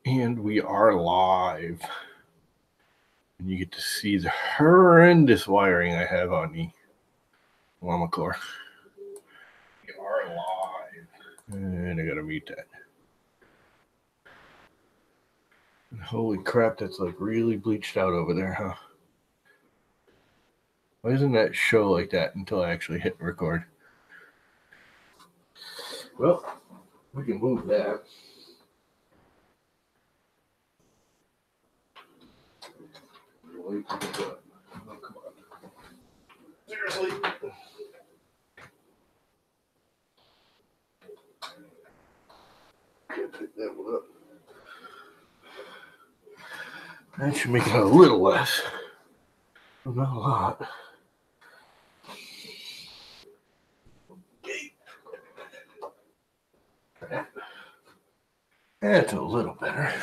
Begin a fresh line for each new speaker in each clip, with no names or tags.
And we are live. And you get to see the horrendous wiring I have on the LlamaCore. We are live. And I gotta mute that. And holy crap, that's like really bleached out over there, huh? Why doesn't that show like that until I actually hit record? Well, we can move that. Oh, come on. Seriously? Can't pick that one up. That should make it a little less. Not a lot. Okay. That's a little better.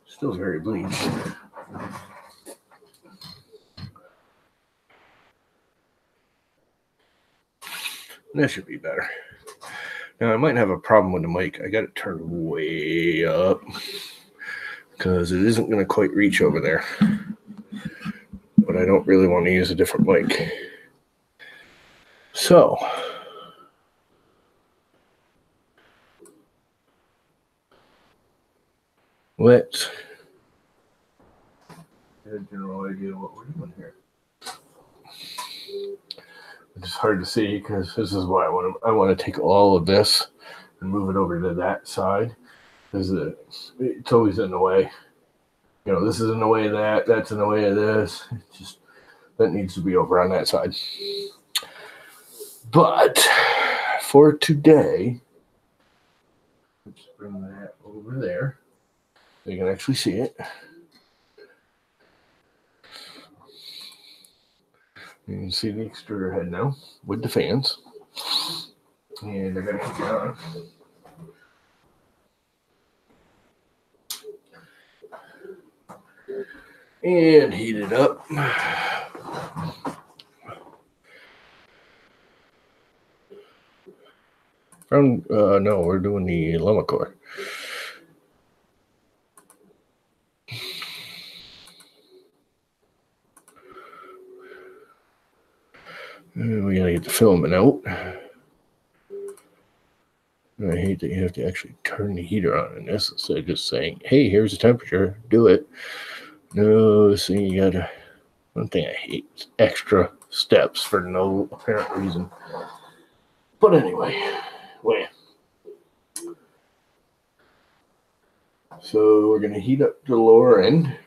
Still very bleached. That should be better. Now, I might have a problem with the mic. I got it turned way up because it isn't going to quite reach over there. But I don't really want to use a different mic. So, let's get a general idea of what we're doing here. It's hard to see because this is why I want to take all of this and move it over to that side because it's always in the way. You know, this is in the way of that, that's in the way of this. It's just that needs to be over on that side. But for today, let's bring that over there so you can actually see it. You can see the extruder head now with the fans. And I gotta keep it on. And heat it up. No, we're doing the LlamaCore. We gotta get the filament out. I hate that you have to actually turn the heater on in this instead of just saying, hey, here's the temperature, do it. No, see, you gotta. One thing I hate is extra steps for no apparent reason. But anyway, so we're gonna heat up the lower end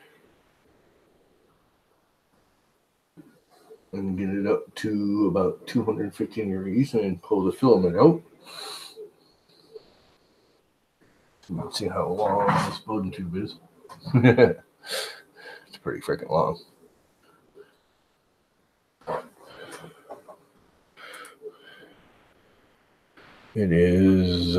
and get it up to about 215 degrees and pull the filament out. You can see how long this bowden tube is. It's pretty freaking long. It is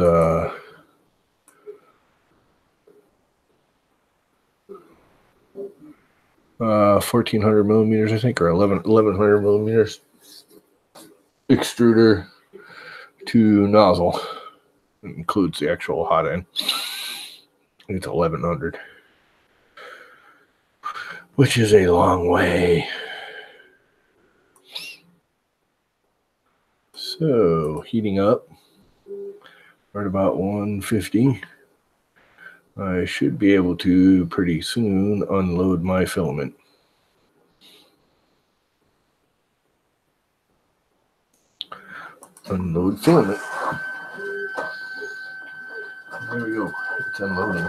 1,400 millimeters, I think, or 1,100 millimeters extruder to nozzle. It includes the actual hot end. It's 1,100, which is a long way. So heating up right about 150. I should be able to pretty soon unload my filament. Unload filament. There we go. It's unloading.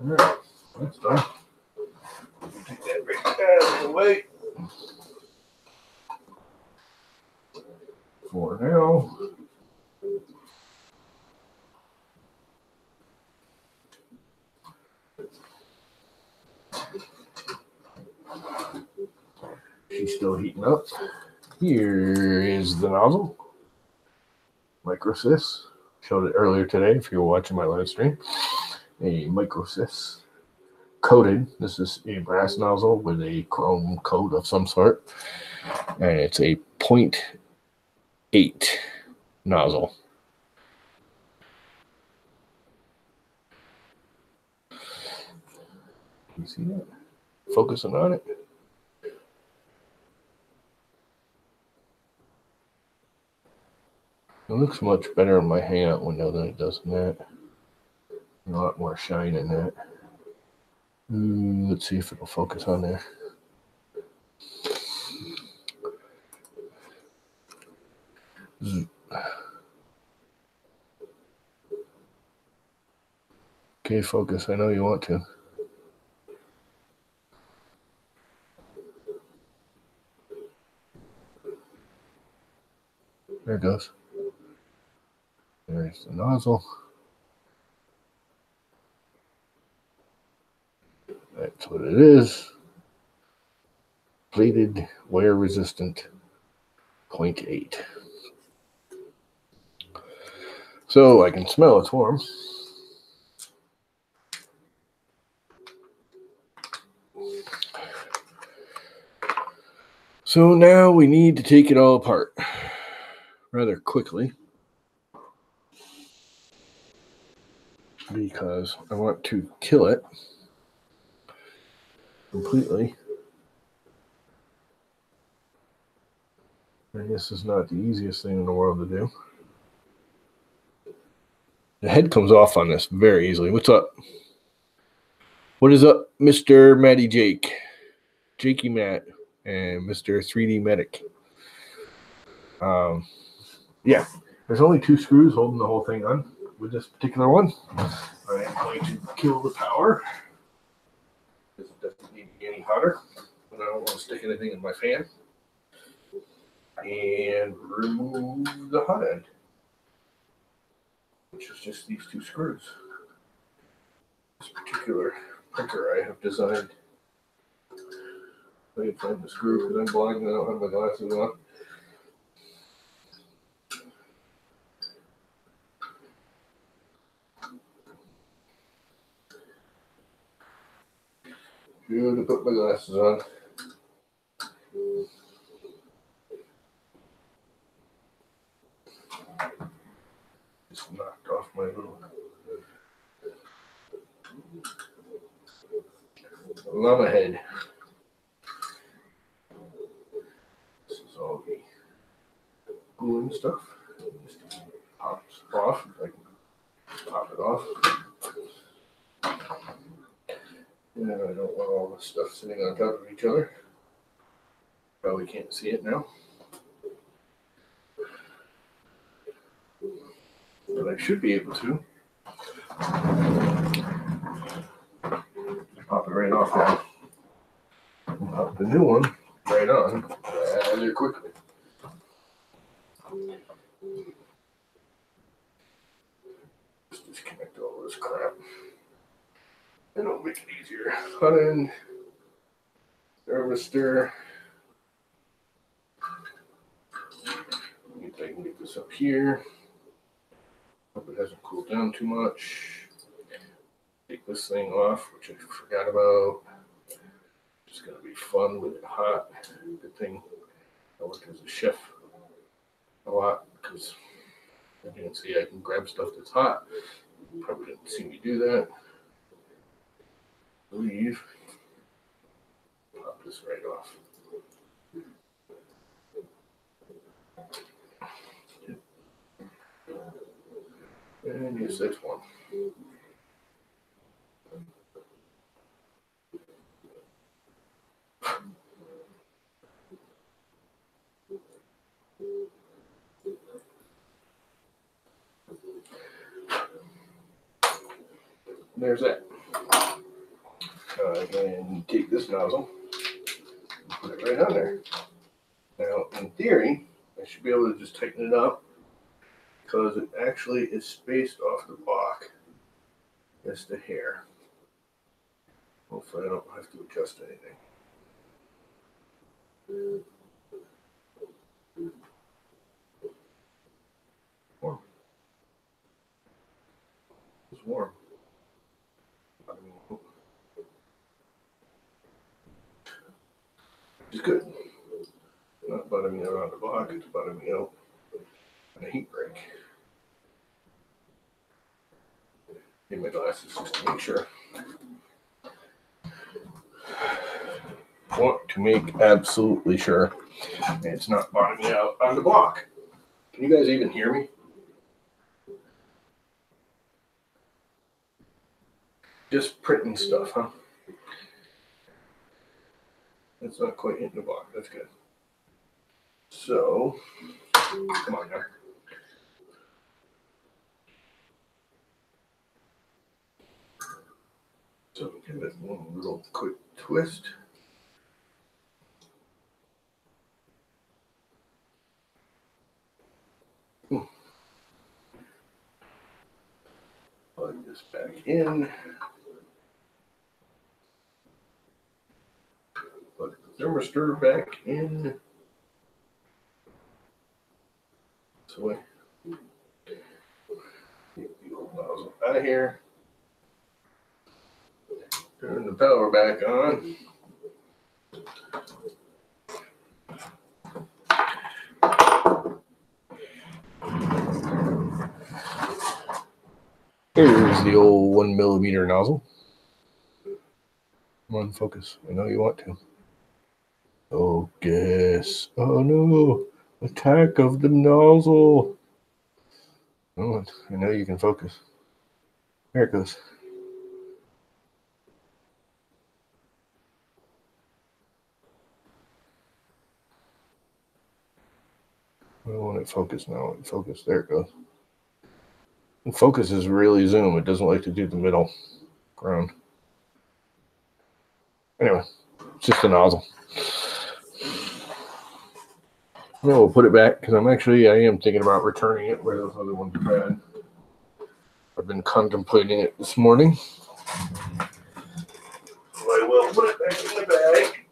All right, that's done. Take that right out of the way. For now. She's still heating up. Here is the nozzle. Microsys. Showed it earlier today if you were watching my live stream. A microsys coated. This is a brass nozzle with a chrome coat of some sort, and it's a 0.8 nozzle. You see that? Focusing on it. It looks much better in my hangout window than it does in that. A lot more shine in that. Let's see if it'll focus on there. Okay, focus. I know you want to. There it goes. There's the nozzle. That's what it is. Plated, wear resistant, 0.8. So I can smell it's warm. So now we need to take it all apart rather quickly, because I want to kill it completely. And this is not the easiest thing in the world to do. The head comes off on this very easily. What's up? What is up, Mr. Matty Jake? Jakey Matt and Mr. 3D Medic. Yeah, there's only 2 screws holding the whole thing on with this particular one. I am going to kill the power. It doesn't need to be any hotter. And I don't want to stick anything in my fan. And remove the hot end, which is just these 2 screws. This particular printer I have designed. I can find the screw because I'm blind and I don't have my glasses on. Good to put my glasses on. Just knocked off my little llama head. This is all the glue and stuff. Just pops off. If I can pop it off. And I don't want all this stuff sitting on top of each other. Probably can't see it now. But I should be able to. Pop it right off now. And pop the new one right on rather quickly. Just disconnect all this crap. It'll make it easier. Hot end, thermistor. I can get this up here. Hope it hasn't cooled down too much. Take this thing off, which I forgot about. It's going to be fun with it hot. Good thing I work as a chef a lot because, as you can see, I can grab stuff that's hot. You probably didn't see me do that. Leave. Pop this right off. And use this one. There's that. And take this nozzle and put it right on there. Now, in theory, I should be able to just tighten it up because it actually is spaced off the block. Just a hair. Hopefully I don't have to adjust anything. Warm. It's warm. It's good. Not bottoming out on the block, it's bottoming out on a heat break. Get my glasses just to make sure. Want to make absolutely sure it's not bottoming out on the block. Can you guys even hear me? Just printing stuff, huh? That's not quite hitting the block. That's good. So, come on now. So give it one little quick twist. Plug this back in. Plug the thermistor back in. This way. Get the old nozzle out of here. Turn the power back on. Here's the old 1 millimeter nozzle. Come on, focus. I know you want to. Focus. Oh no. Attack of the nozzle. Oh, I know you can focus. There it goes. I don't want it focused now. Focus. There it goes. And focus is really zoom. It doesn't like to do the middle ground. Anyway, it's just a nozzle. Now we'll put it back because I am thinking about returning it where those other ones are bad. I've been contemplating it this morning. So I will put it back in the bag.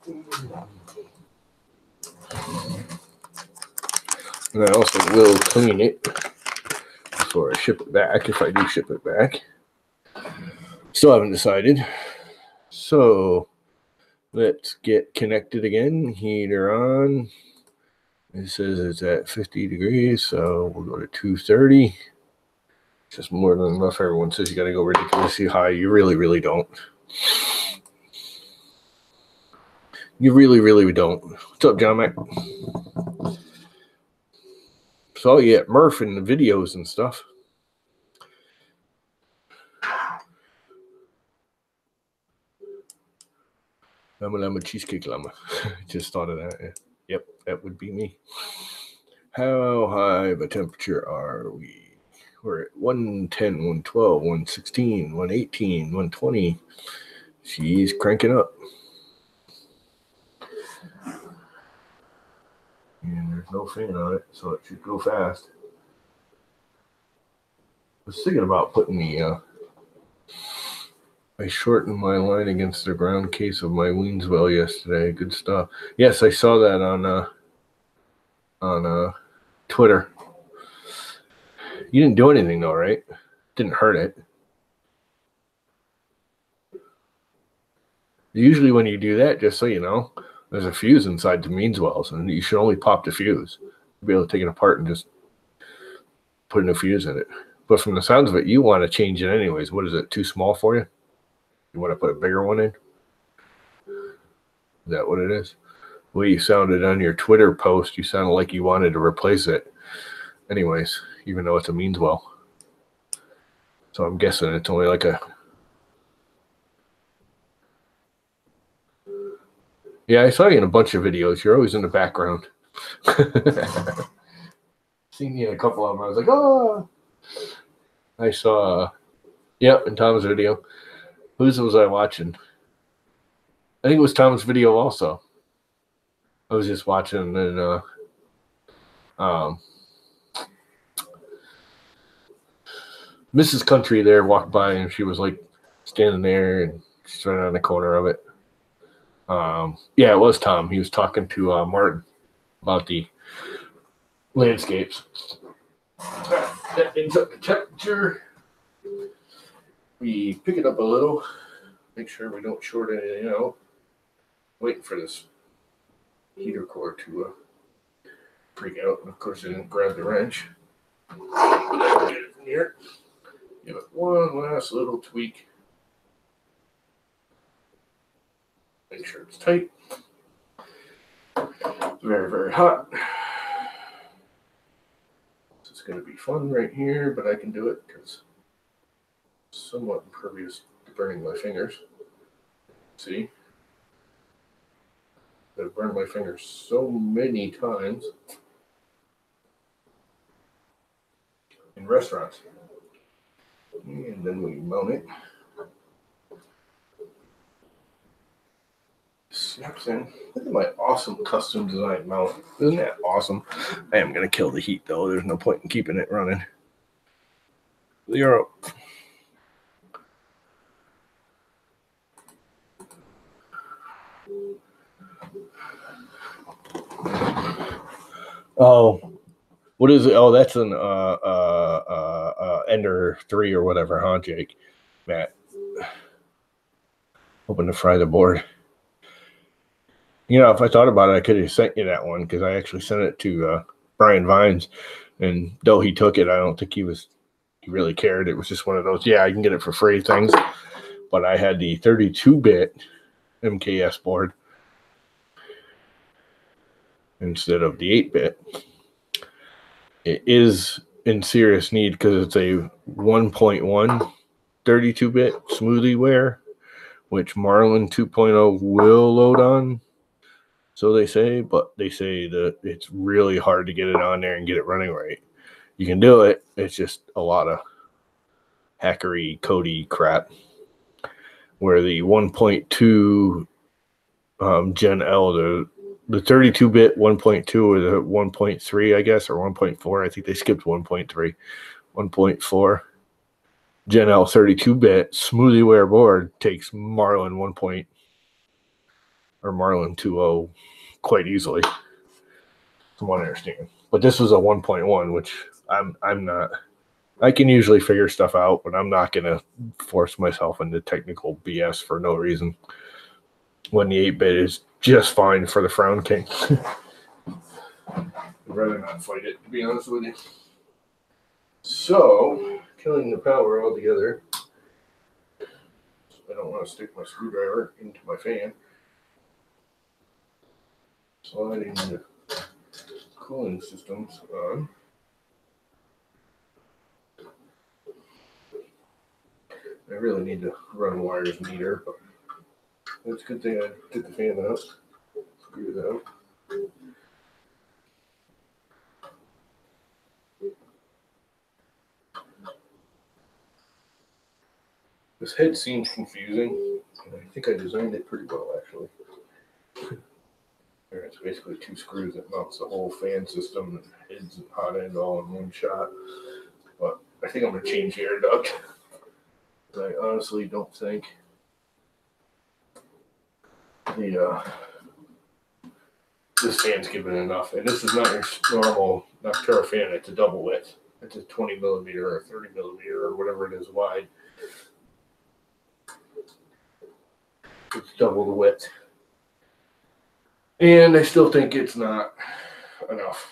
And I also will clean it before I ship it back, if I do ship it back. Still haven't decided. So let's get connected again. Heater on. It says it's at 50 degrees, so we'll go to 230. It's just more than enough. Everyone says you got to go ridiculously high. You really, really don't. You really, really don't. What's up, John Mac? So yeah, Murph in the videos and stuff. Llama cheesecake llama. Just thought of that. Yeah. Yep, that would be me. How high of a temperature are we? We're at 110, 112, 116, 118, 120. She's cranking up. And there's no fan on it, so it should go fast. I was thinking about putting the I shortened my line against the ground case of my Weenswell yesterday. Good stuff. Yes, I saw that on Twitter. You didn't do anything though, right? Didn't hurt it. Usually when you do that, just so you know, there's a fuse inside the Weenswells, and you should only pop the fuse. You'll be able to take it apart and just put a new fuse in it. But from the sounds of it, you want to change it anyways. What is it, too small for you? You want to put a bigger one in? Is that what it is? The way you sounded on your Twitter post, you sounded like you wanted to replace it. Anyways, even though it's a Weenswell. So I'm guessing it's only like a... Yeah, I saw you in a bunch of videos. You're always in the background. Seen you in a couple of them. I was like, oh. I saw, in Tom's video. Whose was I watching? I think it was Tom's video also. I was just watching, and Mrs. Country there walked by, and she was like standing there, and she's right on the corner of it. Yeah, it was Tom. He was talking to Martin about the landscapes. That thing's up to temperature. We pick it up a little. Make sure we don't short anything out. Waiting for this heater core to freak out. And of course, I didn't grab the wrench. Get it from here. Give it one last little tweak. Make sure it's tight. It's very, very hot. It's going to be fun right here, but I can do it because it's somewhat impervious to burning my fingers. See? I've burned my fingers so many times in restaurants. And then we mount it. Snaps in. Look at my awesome custom design mount. Isn't that awesome? I am going to kill the heat though. There's no point in keeping it running. 0. Oh, what is it? Oh, that's an Ender 3 or whatever, huh, Jake? Matt. Hoping to fry the board. You know, if I thought about it, I could have sent you that one because I actually sent it to Brian Vines, and though he took it, I don't think he really cared. It was just one of those, yeah, I can get it for free things. But I had the 32-bit MKS board instead of the 8-bit. It is in serious need because it's a 1.1 32-bit smoothie wear, which Marlin 2.0 will load on. So they say, but they say that it's really hard to get it on there and get it running right. You can do it. It's just a lot of hackery, codey crap. Where the 1.2 Gen L, the 32-bit 1.2 or the 1.3, I guess, or 1.4. I think they skipped 1.3. 1.4 Gen L 32-bit SmoothieWare board takes Marlin 1. Or Marlin 2.0 quite easily, from what I understand. But this was a 1.1, which I'm not. I can usually figure stuff out, but I'm not gonna force myself into technical BS for no reason. When the 8-bit is just fine for the Frown King. I'd rather not fight it, to be honest with you. So, killing the power altogether. I don't want to stick my screwdriver into my fan. Sliding the cooling systems on. I really need to run wires neater, but it's a good thing I took the fan out. Screw it out. This head seems confusing, and I think I designed it pretty well, actually. There, it's basically 2 screws that mounts the whole fan system and heads and hot end all in one shot. But I think I'm going to change the air duct. I honestly don't think this fan's given enough. And this is not your normal Noctura fan. It's a double width. It's a 20 millimeter or 30 millimeter or whatever it is wide. It's double the width. And I still think it's not enough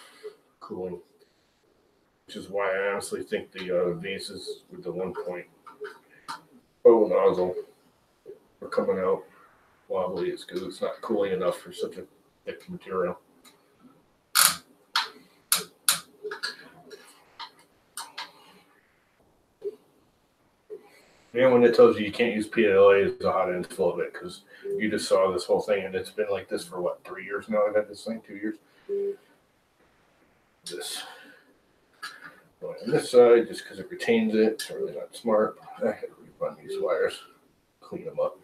cooling, which is why I honestly think the vases with the 1.0 nozzle are coming out wobbly. It's because it's not cooling enough for such a thick material. And when it tells you can't use PLA as a hot end, full of it, because you just saw this whole thing, and it's been like this for what, 3 years now? I've had this thing 2 years. This going on this side just because it retains it. It's really not smart. I had to rerun these wires, clean them up.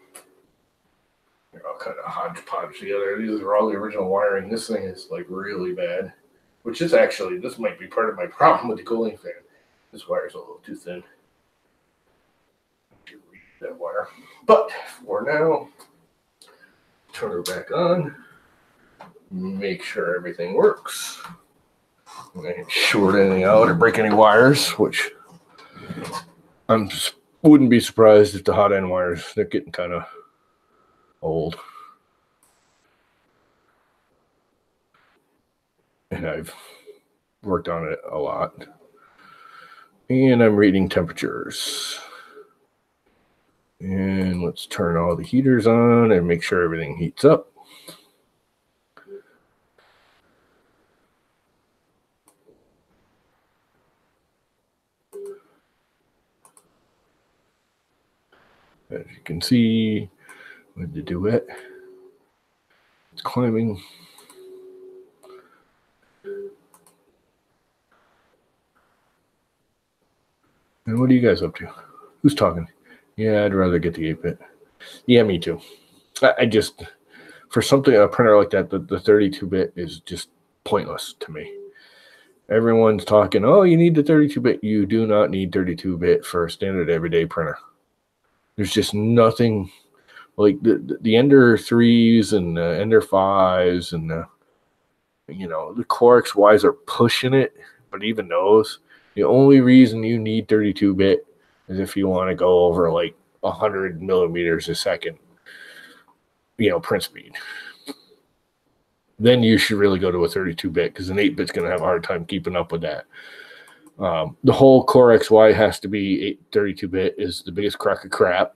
They're all kind of hodgepodge together. These are all the original wiring. This thing is like really bad, which is actually, this might be part of my problem with the cooling fan. This wire's a little too thin. That wire, but for now, turn her back on, make sure everything works. I didn't short anything out or break any wires, which I wouldn't be surprised if the hot end wires, they're getting kind of old. and I've worked on it a lot. And I'm reading temperatures. And let's turn all the heaters on and make sure everything heats up. As you can see with the duet, it's climbing. And what are you guys up to? Who's talking? Yeah, I'd rather get the 8-bit. Yeah, me too. I just, for something, a printer like that, the 32-bit is just pointless to me. Everyone's talking, oh, you need the 32-bit. You do not need 32-bit for a standard everyday printer. There's just nothing like the Ender 3s and the Ender 5s and the Core XYs are pushing it, but even those, the only reason you need 32-bit is if you want to go over like 100 millimeters a second, print speed. Then you should really go to a 32-bit because an 8-bit's going to have a hard time keeping up with that. The whole Core XY has to be 32-bit is the biggest crock of crap.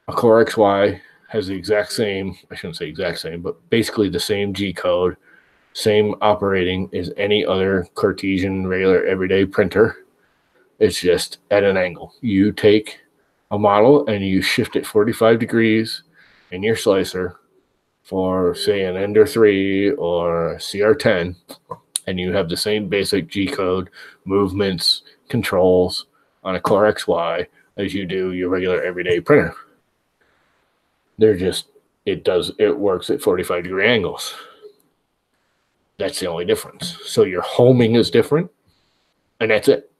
A Core XY has the exact same, I shouldn't say exact same, but basically the same G code, same operating as any other Cartesian regular everyday printer. It's just at an angle. You take a model and you shift it 45 degrees in your slicer for, say, an Ender 3 or a CR10, and you have the same basic G code, movements, controls on a Core XY as you do your regular everyday printer. It works at 45-degree angles. That's the only difference. So your homing is different, and that's it.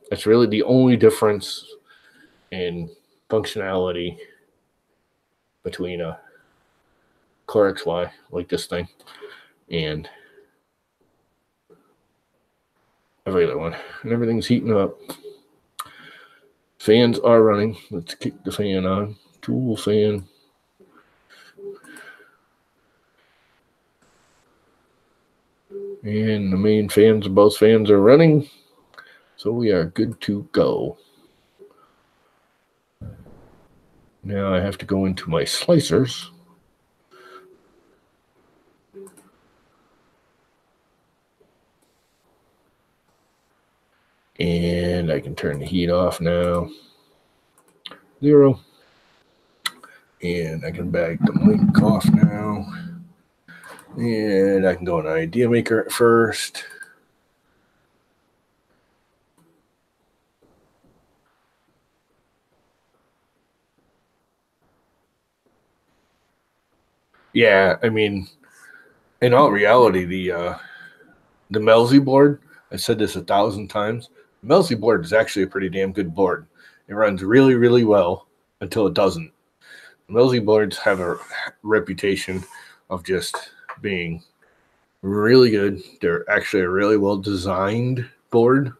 That's really the only difference in functionality between a Core XY, like this thing, and a regular one. And everything's heating up. Fans are running. Let's kick the fan on. Tool fan. And the main fans, both fans are running. So we are good to go. Now I have to go into my slicers. And I can turn the heat off now. 0. And I can bag the mic off now. And I can go in Idea Maker at first. Yeah, I mean, in all reality, the Melzi board, I said this 1,000 times, the Melzi board is actually a pretty damn good board. It runs really, really well until it doesn't. Melzi boards have a reputation of just being really good. They're actually a really well-designed board.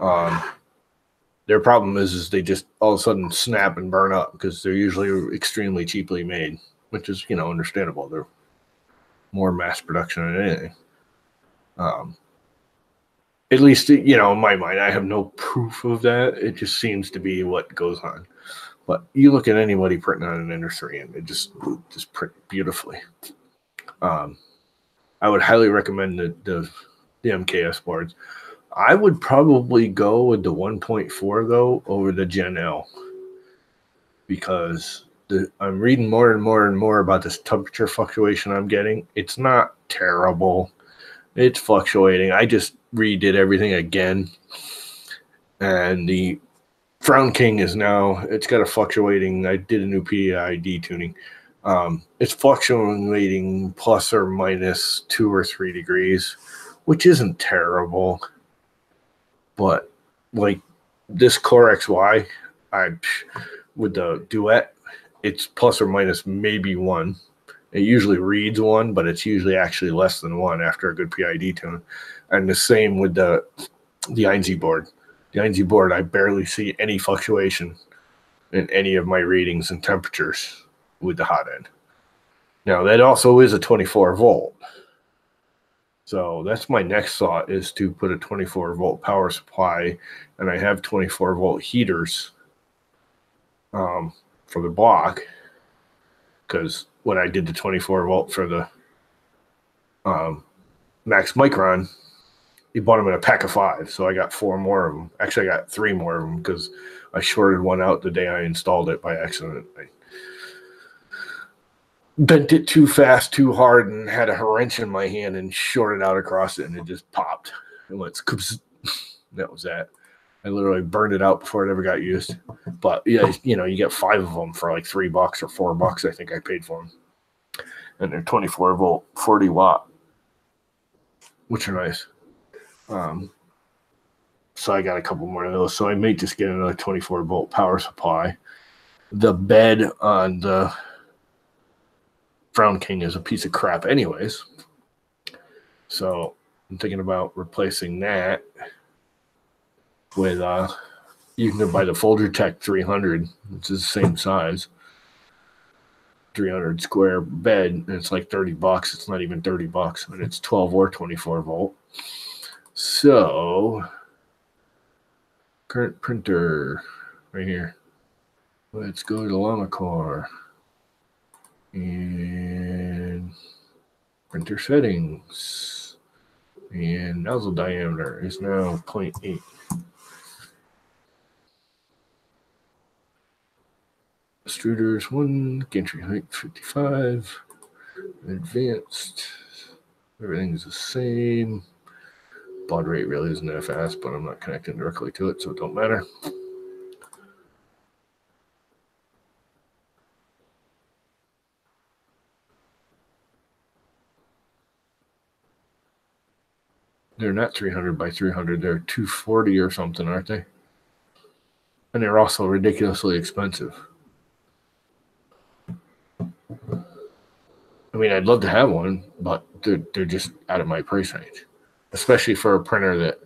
Their problem is they just all of a sudden snap and burn up because they're usually extremely cheaply made, which is, understandable. They're more mass production than anything. At least, in my mind, I have no proof of that. It just seems to be what goes on. But you look at anybody printing on an Ender 3 and it just print beautifully. I would highly recommend the MKS boards. I would probably go with the 1.4 though over the Gen L because I'm reading more and more and more about this temperature fluctuation I'm getting. It's not terrible. It's fluctuating. I just redid everything again. And the Frown King is now, it's got a fluctuating, I did a new PID tuning. It's fluctuating plus or minus 2 or 3 degrees, which isn't terrible. But like this Core XY, with the Duet, it's plus or minus maybe 1. It usually reads 1, but it's usually actually less than 1 after a good PID tune. And the same with the INZ board. The INZ board, I barely see any fluctuation in any of my readings and temperatures with the hot end. Now, that also is a 24 volt. So that's my next thought, is to put a 24-volt power supply, and I have 24-volt heaters for the block, because when I did the 24-volt for the Max Micron, he bought them in a pack of 5, so I got 4 more of them. Actually, I got 3 more of them because I shorted one out the day I installed it by accident. I bent it too fast, too hard, and had a wrench in my hand and shorted out across it, and it just popped. It went, that was that. I literally burned it out before it ever got used. But yeah, you get 5 of them for like $3 or $4. I think I paid for them, and they're 24-volt, 40-watt, which are nice. So I got a couple more of those. So I may just get another 24-volt power supply. The bed on the Frown King is a piece of crap anyways. So I'm thinking about replacing that with you can buy the Folger Tech 300, which is the same size, 300 square bed, and it's like $30. It's not even $30, and it's 12 or 24 volt. So current printer right here. Let's go to LlamaCore and printer settings, and nozzle diameter is now 0.8. Extruders 1, gantry height 55, advanced, everything's the same. Baud rate really isn't that fast, but I'm not connecting directly to it, so it don't matter. They're not 300 by 300, they're 240 or something, aren't they? And they're also ridiculously expensive. I mean, I'd love to have one, but they're just out of my price range, especially for a printer that,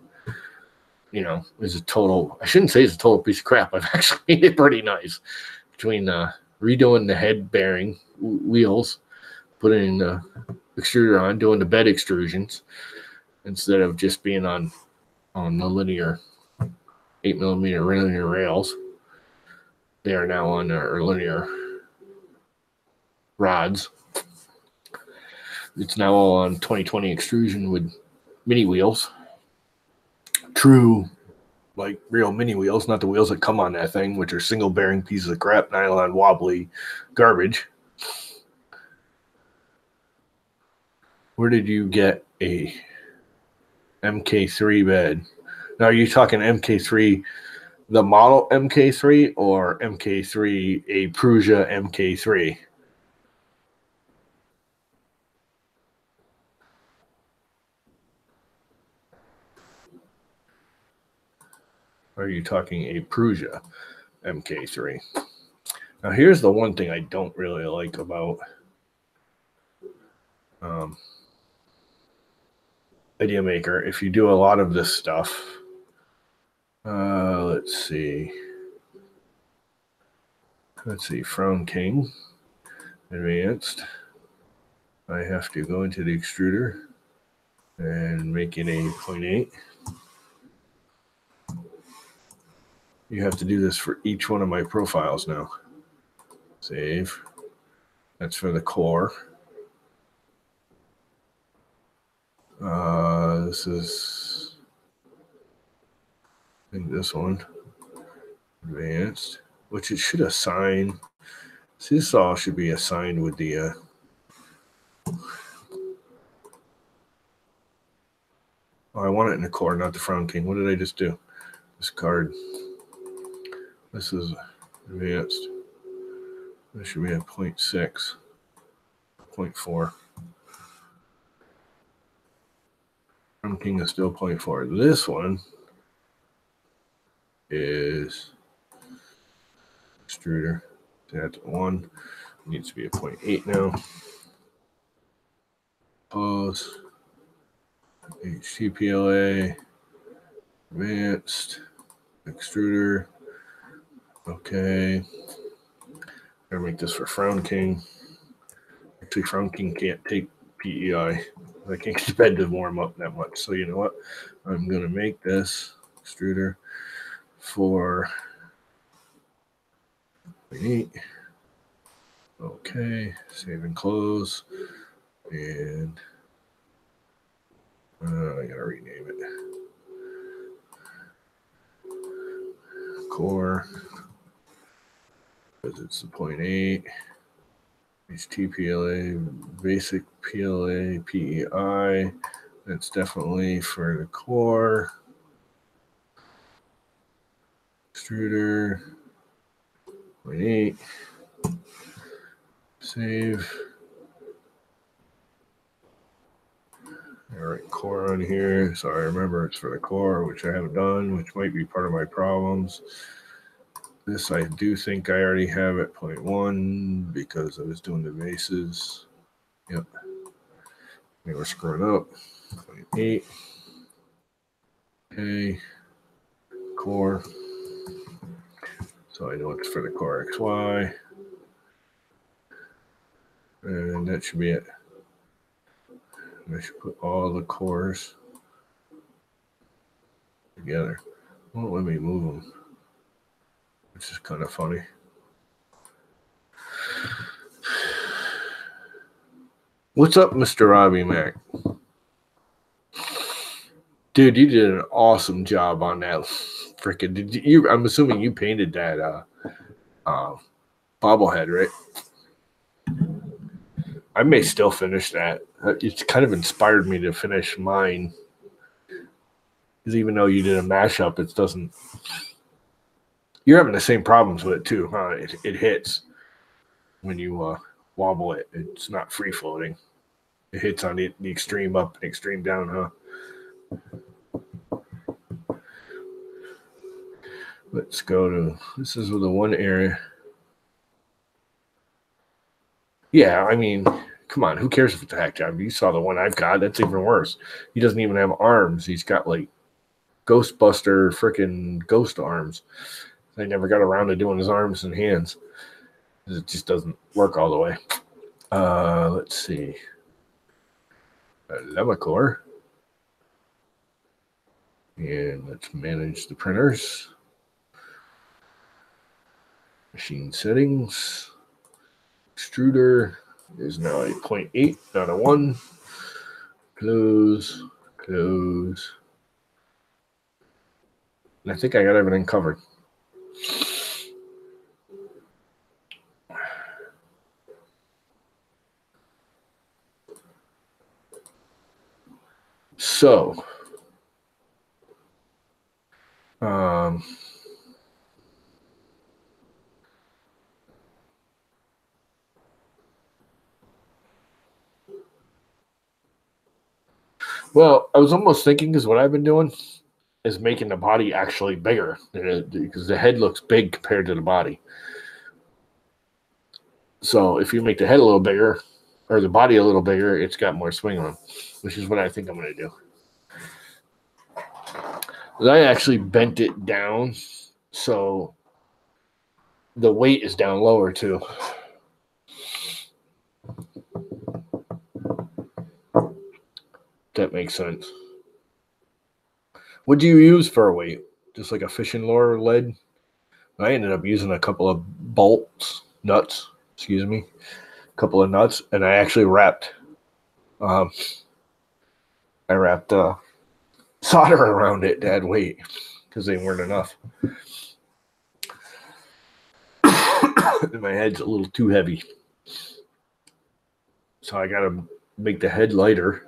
is a total, I shouldn't say it's a total piece of crap. I've actually made it pretty nice between redoing the head bearing wheels, putting the extruder on, doing the bed extrusions instead of just being on the linear 8mm linear rails. They are now on our linear rods. It's now all on 2020 extrusion with mini wheels. True, like real mini wheels, not the wheels that come on that thing, which are single bearing pieces of crap, nylon, wobbly garbage. Where did you get a MK3 bed? Now, are you talking MK3, the model MK3, or MK3, a Prusa MK3? Or are you talking a Prusa MK3? Now, here's the one thing I don't really like about Idea Maker. If you do a lot of this stuff, let's see, Frown King, advanced. I have to go into the extruder and make it a 0.8. You have to do this for each one of my profiles now. Save. That's for the core. This is, I think this one, advanced, which it should assign. See, this all should be assigned with the I want it in the core, not the Frown King. What did I just do? Discard. This is advanced. This should be at 0.6, 0.4. Frown King is still 0.4. This one is extruder. That's 1. It needs to be a 0.8 now. Pause. HTPLA. Advanced. Extruder. Okay. Gotta make this for Frown King. Actually, Frown King can't take PEI. I can't get the bed to warm up that much. So you know what? I'm going to make this extruder for 0.8. Okay, save and close. And I got to rename it. Core, because it's the 0.8. HTPLA, basic PLA, PEI. That's definitely for the core. Extruder, 0.8. Save. All right, core on here. So I remember it's for the core, which I haven't done, which might be part of my problems. This I do think I already have at 0.1 because I was doing the bases. Yep. They were screwing up. 0.8. Okay. Core. So I know it's for the core XY. And that should be it. I should put all the cores together. Won't let me move them, which is kind of funny. What's up, Mr. Robbie Mac? Dude, you did an awesome job on that. Freaking, did you? I'm assuming you painted that bobblehead, right? I may still finish that. It's kind of inspired me to finish mine. Because even though you did a mashup, it doesn't. You're having the same problems with it too, huh? It hits when you wobble it. It's not free floating. It hits on the extreme up and extreme down, huh? Let's go to, this is the one area. Yeah, I mean, come on, who cares if it's a hack job? You saw the one I've got, that's even worse. He doesn't even have arms. He's got like Ghostbuster freaking ghost arms. I never got around to doing his arms and hands. It just doesn't work all the way. Let's see. LlamaCore. And let's manage the printers. Machine settings. Extruder is now a 0.8, not a 1. Close, close. And I think I got everything covered. So, well, I was almost thinking because what I've been doing is making the body actually bigger because the head looks big compared to the body. So if you make the head a little bigger or the body a little bigger, it's got more swing on, which is what I think I'm going to do. I actually bent it down so the weight is down lower too. That makes sense. What do you use for a weight? Just like a fishing lure lead? I ended up using a couple of nuts, a couple of nuts, and I actually wrapped solder around it to add weight because they weren't enough. My head's a little too heavy. So I got to make the head lighter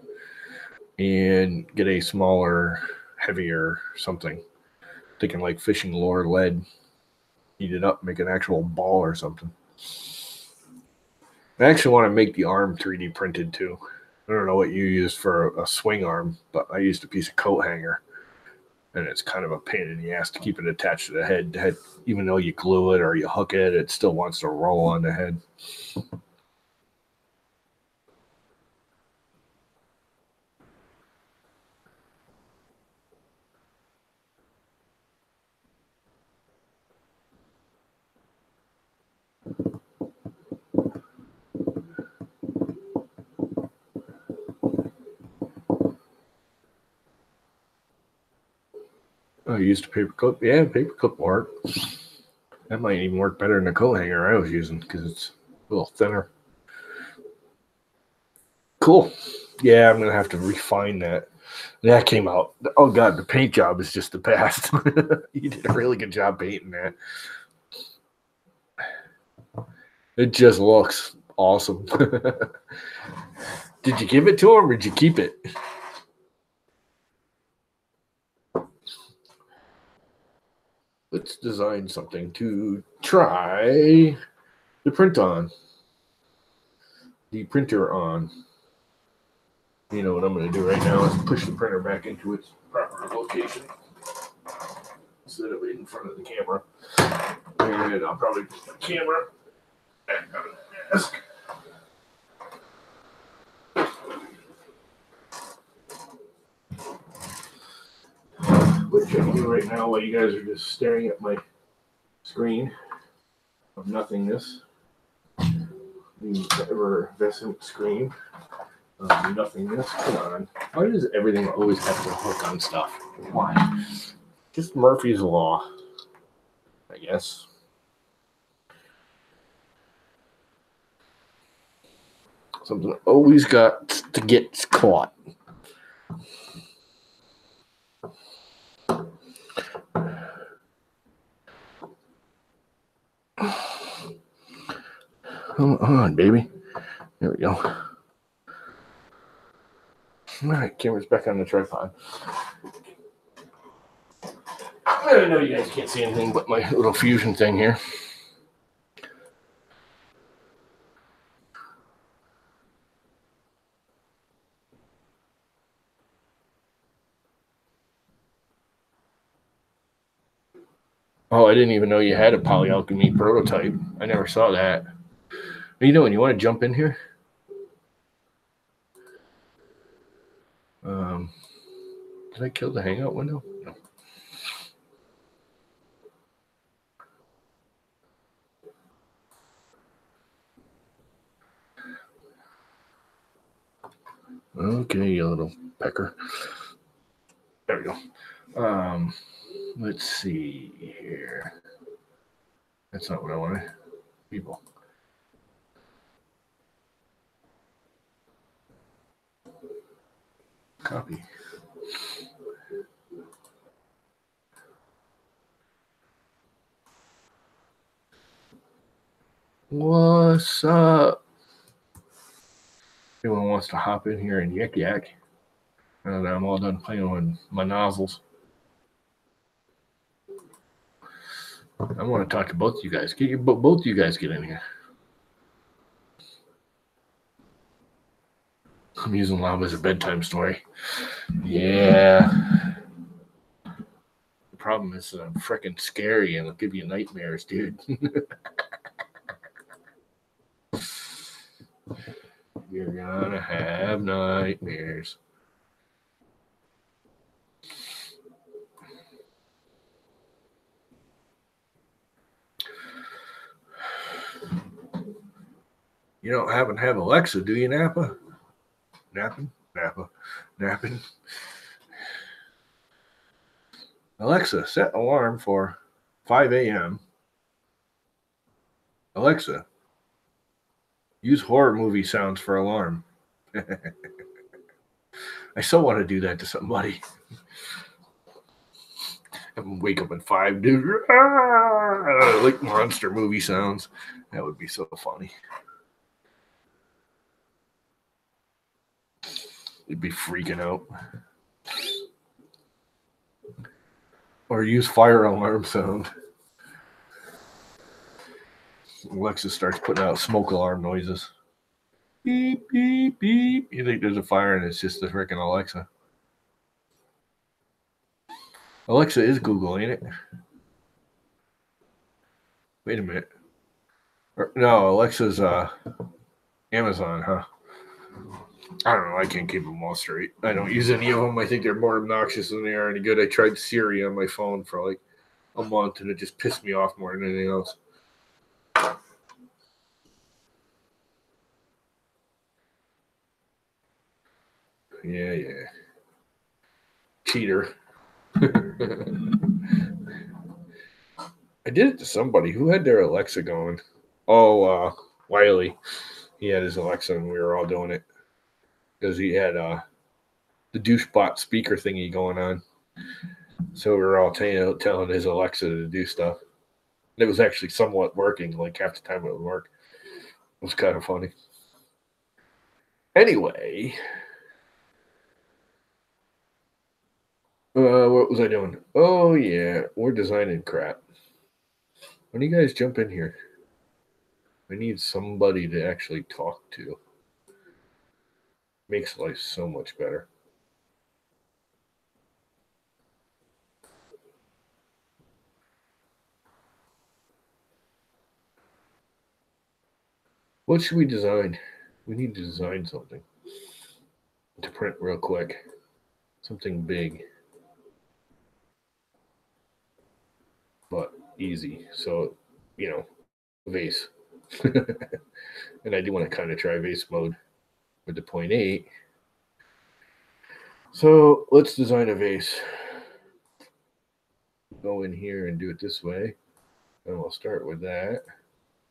and get a smaller, heavier something. Thinking like fishing lure lead. Heat it up, make an actual ball or something. I actually want to make the arm 3D printed too. I don't know what you use for a swing arm, but I used a piece of coat hanger. And it's kind of a pain in the ass to keep it attached to the head. The head, even though you glue it or you hook it, it still wants to roll on the head. I used a paper clip. Yeah, paper clip will work. That might even work better than the coat hanger I was using because it's a little thinner. Cool. Yeah, I'm gonna have to refine that. That came out. Oh god, the paint job is just the best. You did a really good job painting that. It just looks awesome. Did you give it to him or did you keep it? Let's design something to try the print on. The printer on. You know what I'm going to do right now is push the printer back into its proper location instead of in front of the camera. And I'll probably put the camera back on the desk. Which I can do right now while you guys are just staring at my screen of nothingness. The effervescent screen of nothingness. Come on. Why does everything always have to hook on stuff? Why? Just Murphy's Law, I guess. Something always got to get caught. Come on, baby. There we go. All right, camera's back on the tripod. I know you guys can't see anything but my little fusion thing here. Oh, I didn't even know you had a polyalchemy prototype. I never saw that. What are you doing? You want to jump in here? Did I kill the hangout window? No. Okay, you little pecker. There we go. Let's see here. That's not what I wanted. People. Copy. What's up? Anyone wants to hop in here and yak yak? Now that I'm all done playing with my nozzles. I want to talk to both of you guys. Both of you guys get in here. I'm using llama as a bedtime story. Yeah. The problem is I'm freaking scary and it'll give you nightmares, dude. You're gonna have nightmares. You don't happen to have Alexa, do you, Napa? Napping? Napping. Alexa, set alarm for 5 a.m. Alexa, use horror movie sounds for alarm. I so want to do that to somebody. And wake up at 5, dude. Like monster movie sounds. That would be so funny. You'd be freaking out. Or use fire alarm sound. Alexa starts putting out smoke alarm noises. Beep, beep, beep. You think there's a fire and it's just the freaking Alexa. Alexa is Google, ain't it? Wait a minute. No, Alexa's Amazon, huh? I don't know. I can't keep them all straight. I don't use any of them. I think they're more obnoxious than they are any good. I tried Siri on my phone for like a month and it just pissed me off more than anything else. Yeah. Cheater. I did it to somebody who had their Alexa going. Oh, Wiley. He had his Alexa, and we were all doing it because he had the douchebot speaker thingy going on. So we were all telling his Alexa to do stuff. And it was actually somewhat working. Like half the time it would work. It was kind of funny. Anyway, what was I doing? Oh yeah, we're designing crap. When do you guys jump in here? I need somebody to actually talk to. Makes life so much better. What should we design? We need to design something to print real quick. Something big, but easy. So, vase. And I do want to kind of try vase mode with the 0.8. So let's design a vase. Go in here and do it this way. And we'll start with that.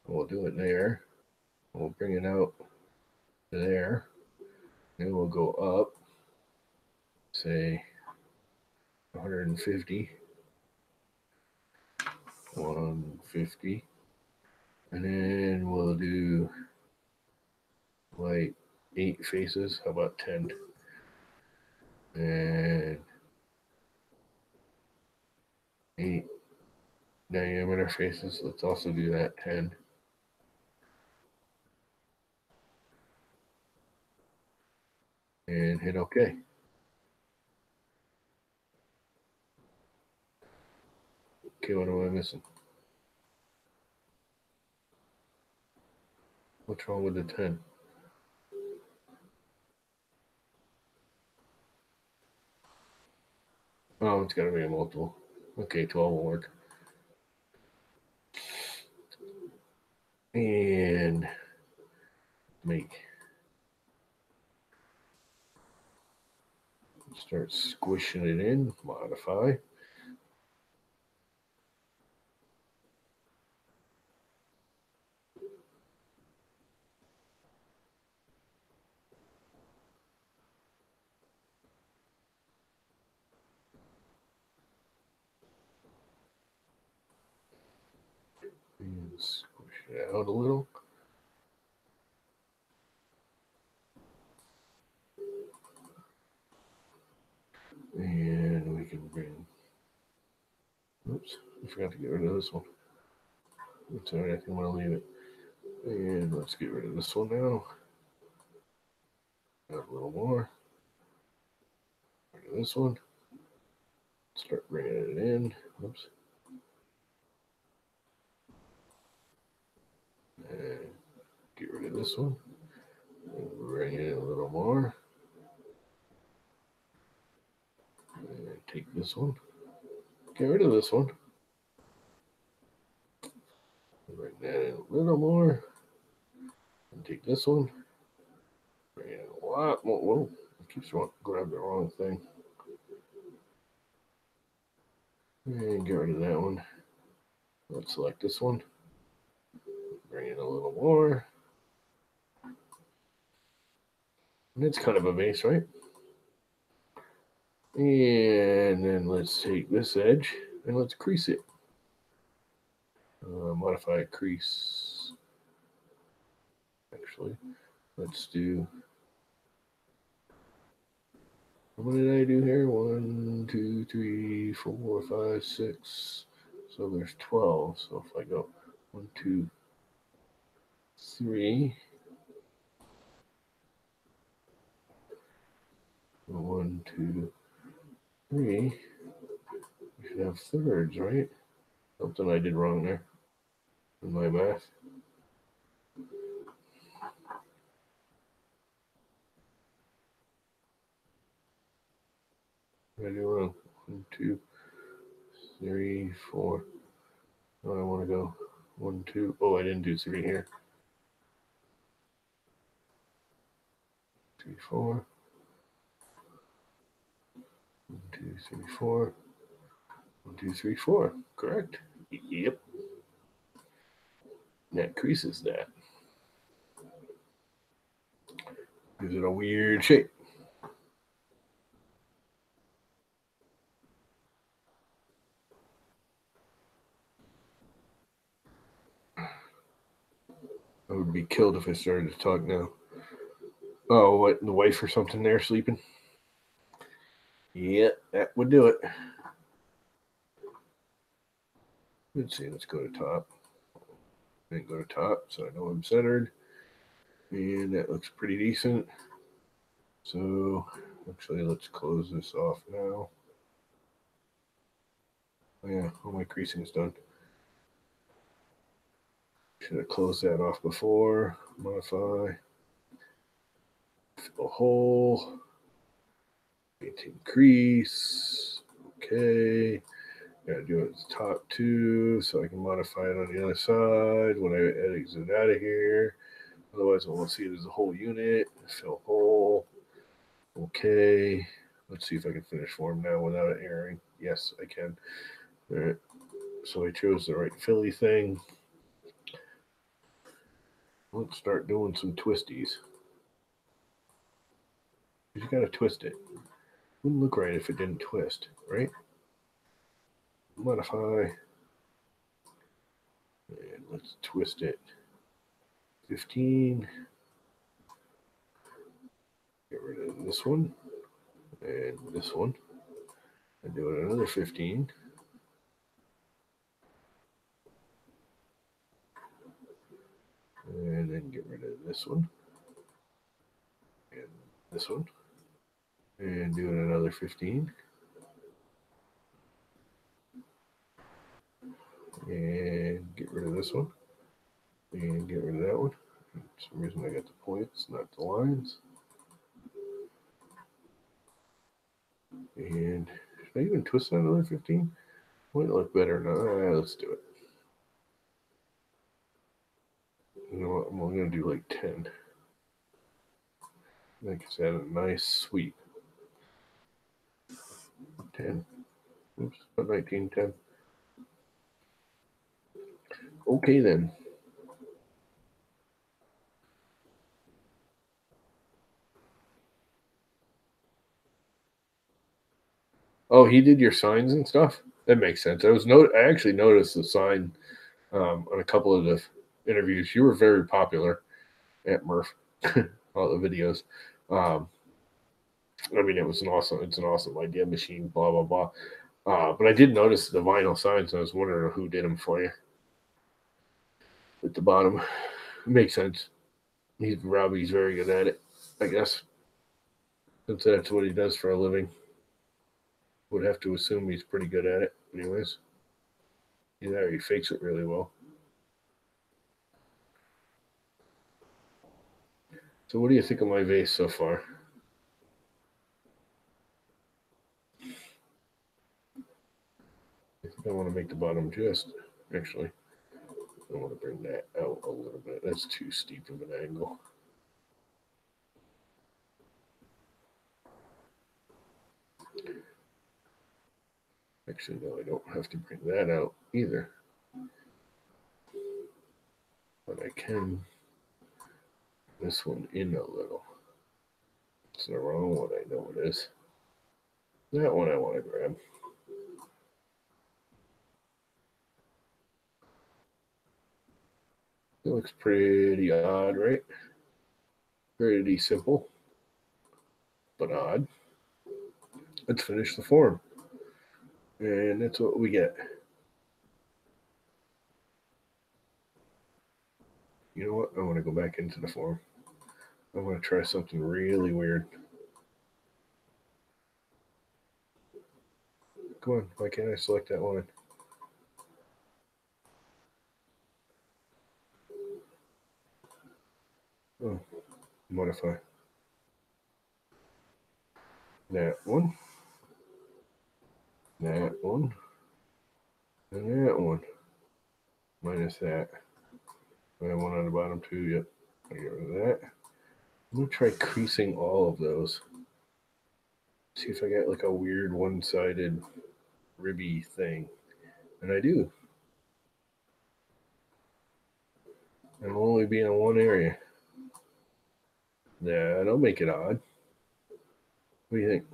We'll do it there. We'll bring it out to there. Then we'll go up, say 150. 150. And then we'll do like 8 faces. How about 10? And 8 diameter faces. Let's also do that 10. And hit OK. Okay, what am I missing? What's wrong with the 10? Oh, it's got to be a multiple. Okay, 12 will work. And make. Start squishing it in. Modify. And squish it out a little. And we can bring. Oops, I forgot to get rid of this one. It's alright, I think I'm going to leave it. And let's get rid of this one now. Add a little more. Rid of this one. Start bringing it in. Oops. And get rid of this one. And bring it in a little more. And take this one. Get rid of this one. Bring that in a little more. And take this one. Bring it in a lot more. Whoa, it keeps grabbing the wrong thing. And get rid of that one. Let's select this one. Bring in a little more. And it's kind of a base, right? And then let's take this edge and let's crease it. Modify crease. Actually, let's do. What did I do here? 1, 2, 3, 4, 5, 6. So there's 12. So if I go 1, 2, 3. 1, 2, 3. We should have thirds, right? Something I did wrong there in my math. What did I do wrong? 1, 2, 3, 4. Oh, I want to go 1, 2. Oh, I didn't do 3 here. 3, 4. 1, 2, 3, 4. 1, 2, 3, 4. Correct. Yep. That creases that. Gives it a weird shape. I would be killed if I started to talk now. Oh, what? The wife or something there sleeping? Yeah, that would do it. Let's see. Let's go to top. Then go to top so I know I'm centered. And that looks pretty decent. So actually, let's close this off now. Oh, yeah, all my creasing is done. Should have closed that off before. Modify. Fill a hole. Maintain crease. Okay. Gotta do it at the top too, so I can modify it on the other side when I exit out of here. Otherwise, I won't see it as a whole unit. Fill hole. Okay. Let's see if I can finish form now without it airing. Yes, I can. All right. So I chose the right Philly thing. Let's start doing some twisties. You gotta twist it. Wouldn't look right if it didn't twist, right? Modify. And let's twist it. 15. Get rid of this one. And this one. And do it another 15. And then get rid of this one. And this one. And do it another 15. And get rid of this one. And get rid of that one. For some reason I got the points, not the lines. And should I even twist that another 15? Might look better now. Let's do it. You know what? I'm only going to do like 10. I think it's had a nice sweep. 10. Oops, not 19, 10. Okay then. Oh, he did your signs and stuff? That makes sense. I actually noticed the sign on a couple of the interviews. You were very popular at Murph, all the videos. I mean, it's an awesome idea machine, blah, blah, blah. But I did notice the vinyl signs. And I was wondering who did them for you at the bottom. It makes sense. Robbie's very good at it, I guess. Since that's what he does for a living. Would have to assume he's pretty good at it, anyways. Either he fakes it really well. So, what do you think of my vase so far? I think I want to make the bottom just. Actually, I want to bring that out a little bit. That's too steep of an angle. Actually, no, I don't have to bring that out either. But I can this one in a little. It's the wrong one, I know it is. That one I want to grab. It looks pretty odd, right? Pretty simple, but odd. Let's finish the form. And that's what we get. You know what? I want to go back into the form. I want to try something really weird. Come on, why can't I select that line? Oh, modify. That one. That one. And that one. Minus that. I have one on the bottom too. Yep. I get rid of that. I'm going to try creasing all of those. See if I get like a weird one-sided ribby thing. And I do. and will only be in one area. Yeah, don't make it odd. What do you think?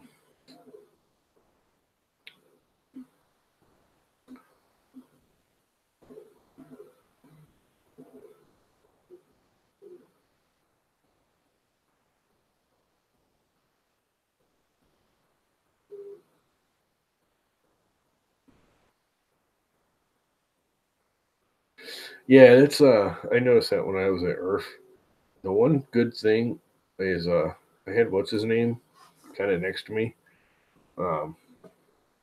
Yeah, it's I noticed that when I was at Earth. The one good thing is I had what's his name kind of next to me. Um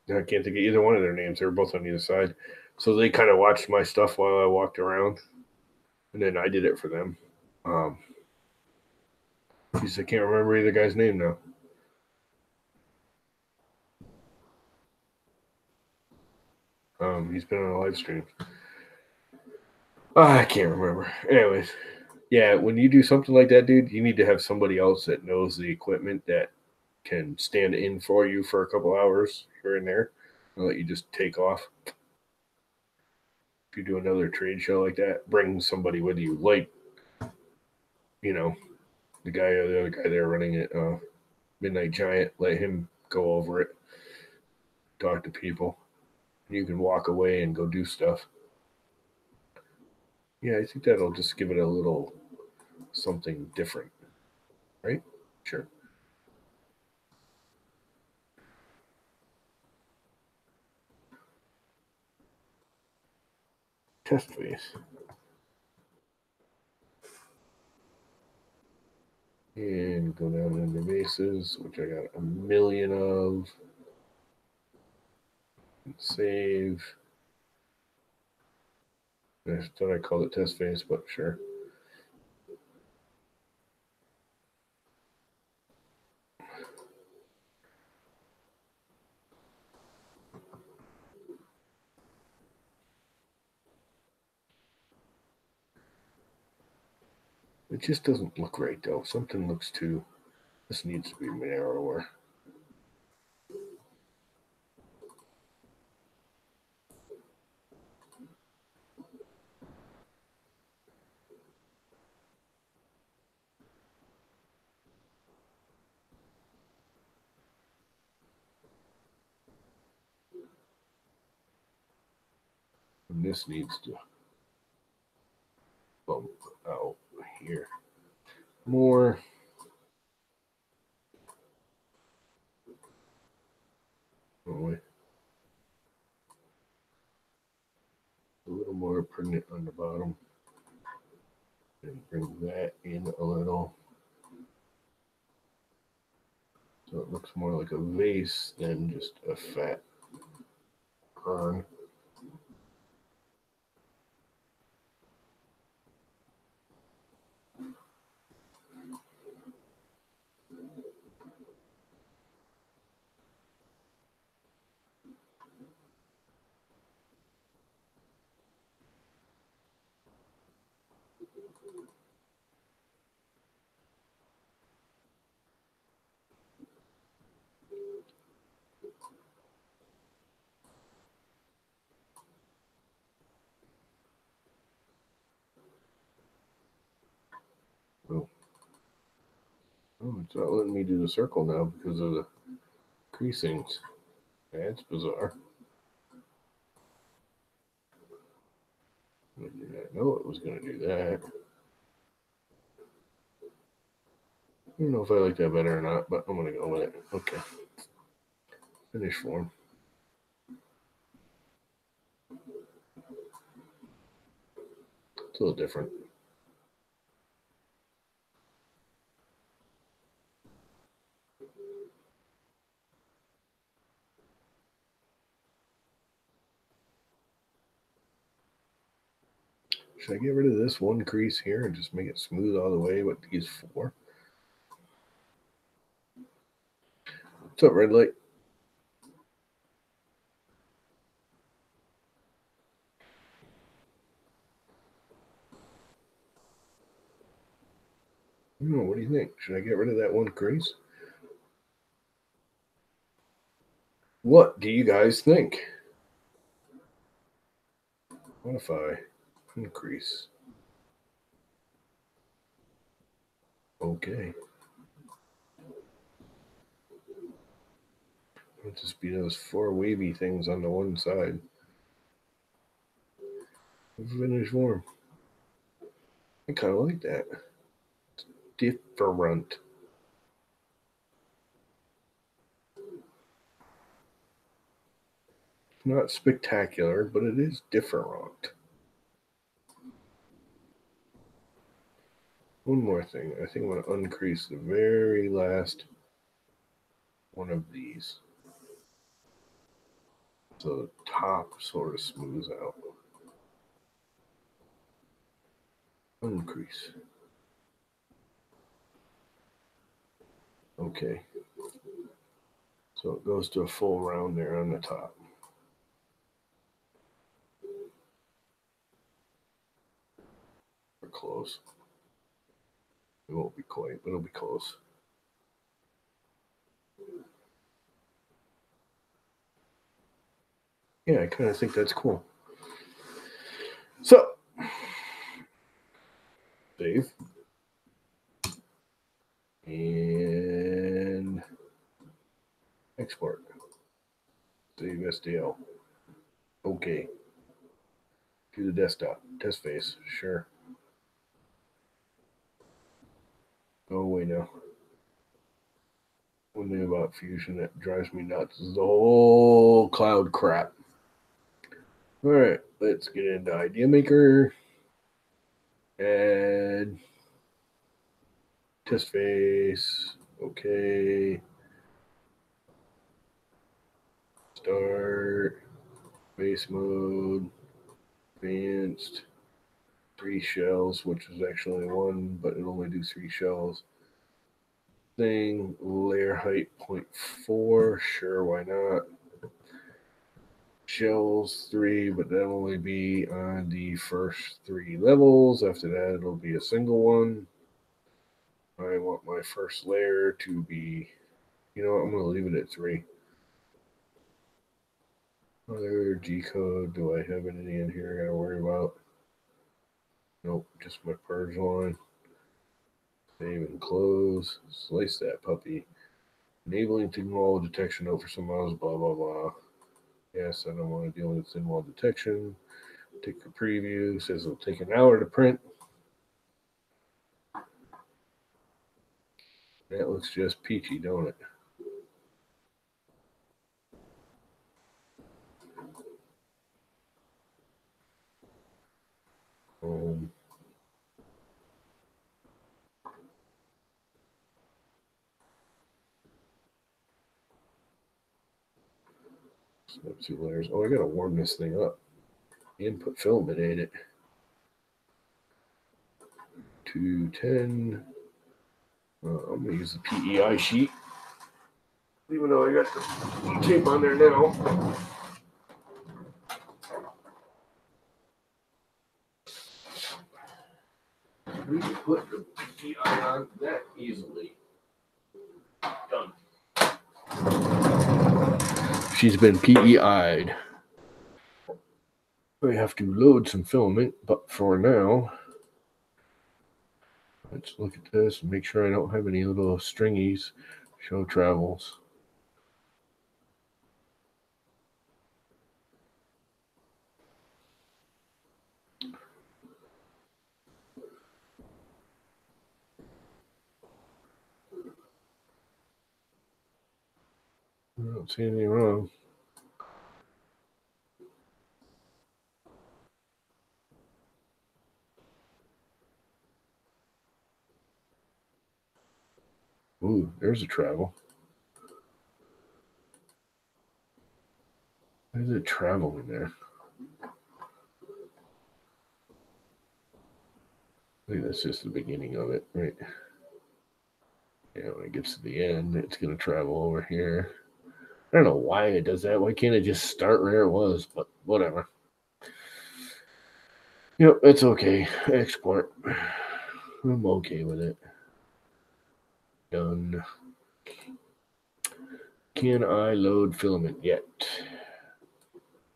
I can't think of either one of their names. They were both on either side. So they kind of watched my stuff while I walked around, and then I did it for them. Um, geez, I can't remember either guy's name now. He's been on a live stream. I can't remember. Anyways, yeah, when you do something like that, dude, you need to have somebody else that knows the equipment that can stand in for you for a couple hours here and there and let you just take off. If you do another trade show like that, bring somebody with you, like, you know, the other guy there running it, Midnight Giant, let him go over it, talk to people. You can walk away and go do stuff. Yeah, I think that'll just give it a little something different, right? Sure. Test phase. And go down into bases, which I got a million of. Save. I thought I called it test phase, but sure. It just doesn't look right though. Something looks too. This needs to be narrower. And this needs to bump out here more. Oh, a little more pregnant on the bottom. And bring that in a little. So it looks more like a vase than just a fat urn. Oh. Oh, it's not letting me do the circle now because of the creasings. That's bizarre. I did not know it was going to do that. I don't know if I like that better or not, but I'm going to go with it. Okay. Finish form. It's a little different. Should I get rid of this one crease here and just make it smooth all the way with these four? What's up, red light? What do you think? Should I get rid of that one crease? What do you guys think? What if I increase? Okay. It'll just be those 4 wavy things on the one side. Finished form. I kind of like that. It's different. It's not spectacular, but it is different. One more thing. I think I'm going to uncrease the very last one of these. So the top sort of smooths out. Uncrease. Okay. So it goes to a full round there on the top. We're close. It won't be quite, but it'll be close. Yeah, I kind of think that's cool. So, save. And export. Save SDL. Okay. To the desktop. Test face. Sure. Go away now. One thing about Fusion that drives me nuts is the whole cloud crap. All right, let's get into Idea Maker. Add test face. Okay. Start. Base mode. Advanced. 3 shells, which is actually 1, but it'll only do 3 shells. Thing. Layer height 0.4. Sure, why not? Shells 3, but that'll only be on the first 3 levels. After that, it'll be a single one. I want my first layer to be, you know what, I'm going to leave it at 3. Other G code, do I have anything in here I gotta worry about? Nope, just my purge line. Save and close. Slice that puppy. Enabling thin wall detection over some miles, blah, blah, blah. Yes, I don't want to deal with thin wall detection. Take a preview. Says it'll take an hour to print. That looks just peachy, don't it? Snap 2 layers. Oh, I gotta warm this thing up. Input filament in it. 210. I'm gonna use the PEI sheet, even though I got the tape on there now. We can put the PEI on that easily. Done. She's been PEI'd. We have to load some filament, but for now, let's look at this and make sure I don't have any little stringies. Show travels. I don't see anything wrong. Ooh, there's a travel. There's a travel in there. I think that's just the beginning of it, right? Yeah, when it gets to the end, it's going to travel over here. I don't know why it does that. Why can't it just start where it was? But whatever. Yep, it's okay. Export. I'm okay with it. Done. Can I load filament yet?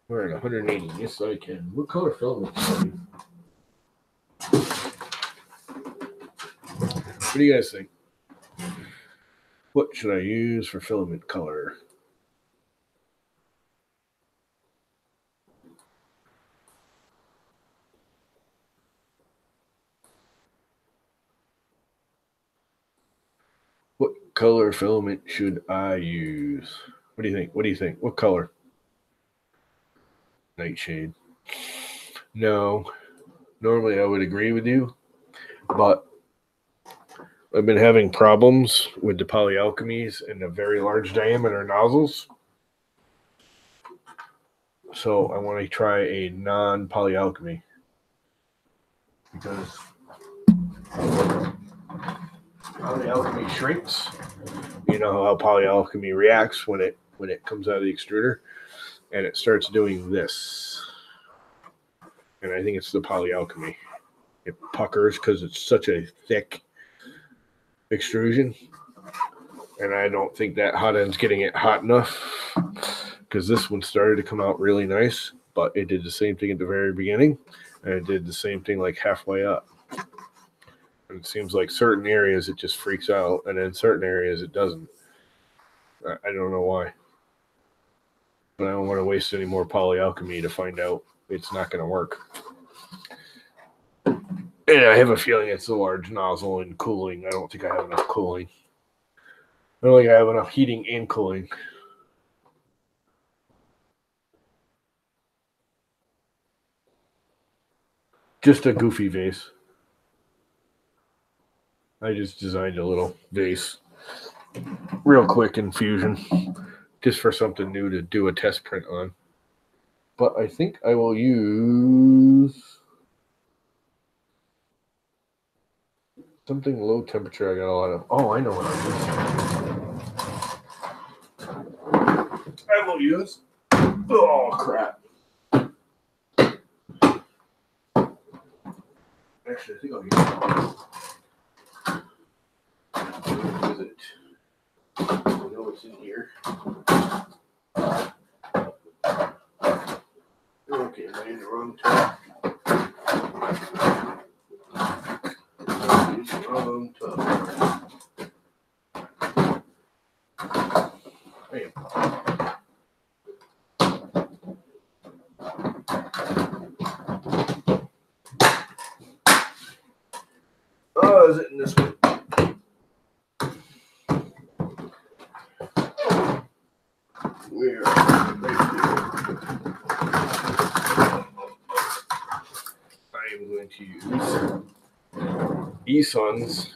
We're at 180. Yes, I can. What color filament? What do you guys think? What should I use for filament color? What color filament should I use? What do you think? What do you think? What color? Nightshade. No. Normally I would agree with you, but I've been having problems with the polyalchemies and the very large diameter nozzles. So I want to try a non-polyalchemy because polyalchemy shrinks. You know how polyalchemy reacts when it comes out of the extruder, and it starts doing this. And I think it's the polyalchemy. It puckers because it's such a thick extrusion, and I don't think that hot end's getting it hot enough, because this one started to come out really nice, but it did the same thing at the very beginning, and it did the same thing like halfway up. And it seems like certain areas it just freaks out, and in certain areas it doesn't. I don't know why, but I don't want to waste any more polyalchemy to find out it's not going to work. And I have a feeling it's the large nozzle and cooling. I don't think I have enough cooling. I don't think I have enough heating and cooling. Just a goofy vase. I just designed a little vase real quick in Fusion, just for something new to do a test print on. But I think I will use something low temperature. I got a lot of. Oh, I know what I will use. Oh crap! Actually, I think I'll use it. I know what's in here. Okay, am I in the wrong tub? Wrong tub. Bam. Oh, is it in this one? Where? Right here. I am going to use Eson's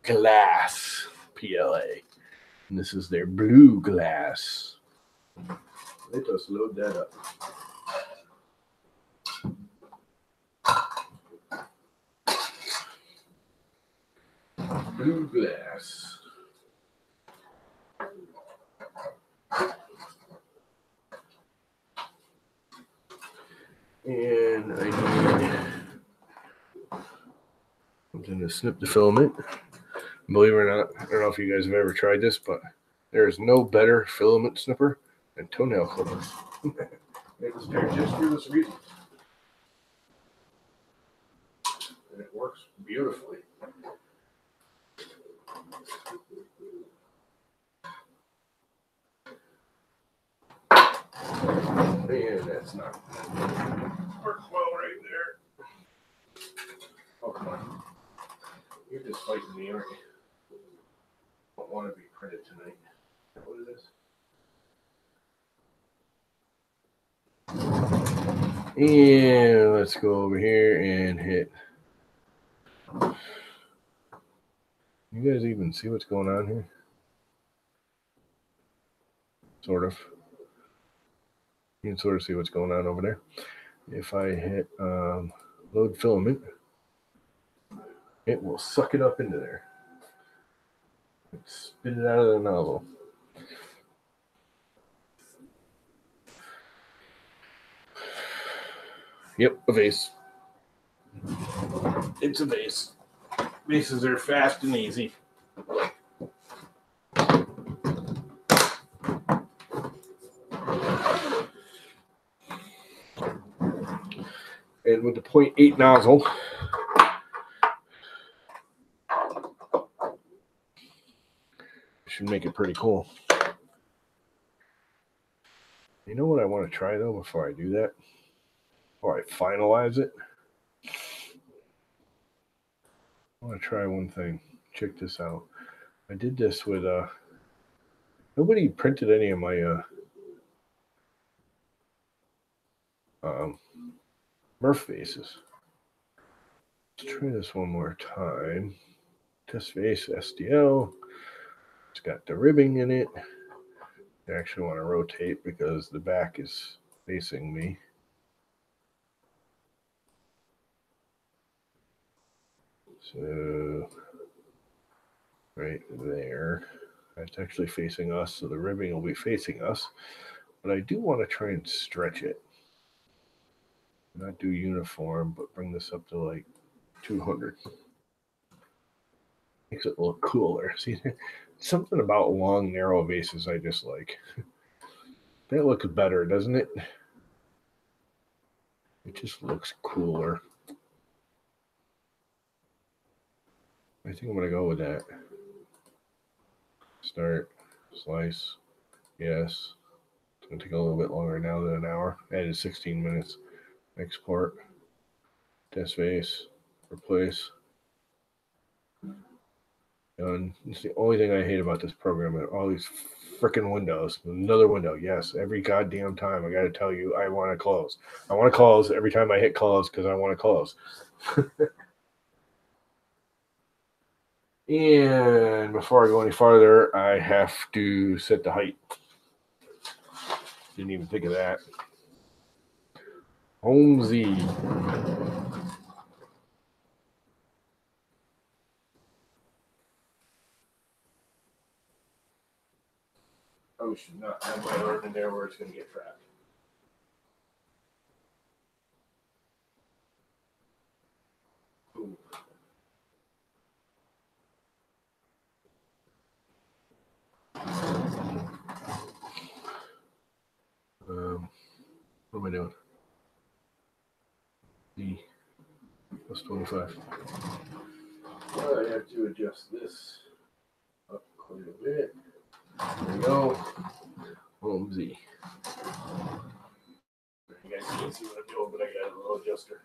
glass PLA. And this is their blue glass. Let us load that up. Blue glass. And I need something to snip the filament. Believe it or not, I don't know if you guys have ever tried this, but there is no better filament snipper than toenail clippers. It was there just for this reason. And it works beautifully. And that's not works well right there. Oh, come on. You're just fighting me, aren't you? Don't want to be printed tonight. Is that what it is? And let's go over here and hit. You guys even see what's going on here? Sort of. You can sort of see what's going on over there. If I hit load filament, it will suck it up into there. Spit it out of the nozzle. Yep, a vase. It's a vase. Vases are fast and easy. And with the 0.8 nozzle, should make it pretty cool. You know what I want to try though before I do that? Before I finalize it? I want to try one thing. Check this out. I did this with nobody printed any of my Murph faces. Let's try this one more time. Test face SDL. It's got the ribbing in it. I actually want to rotate because the back is facing me. So right there. It's actually facing us, so the ribbing will be facing us. But I do want to try and stretch it. Not do uniform, but bring this up to like 200. Makes it look cooler. See, something about long, narrow vases I just like. That looks better, doesn't it? It just looks cooler. I think I'm going to go with that. Start, slice, yes. It's going to take a little bit longer now than an hour. Added 16 minutes. Export, test face, replace. Done. It's the only thing I hate about this program. All these freaking windows. Another window. Yes, every goddamn time I got to tell you I want to close. I want to close every time I hit close because I want to close. And before I go any farther, I have to set the height. Didn't even think of that. Home Z. I should not have my arm in there where it's going to get trapped. Ooh. What am I doing? D plus 25. I have to adjust this up quite a bit. There we go. Home Z. You guys can't see what I'm doing, but I got a little adjuster.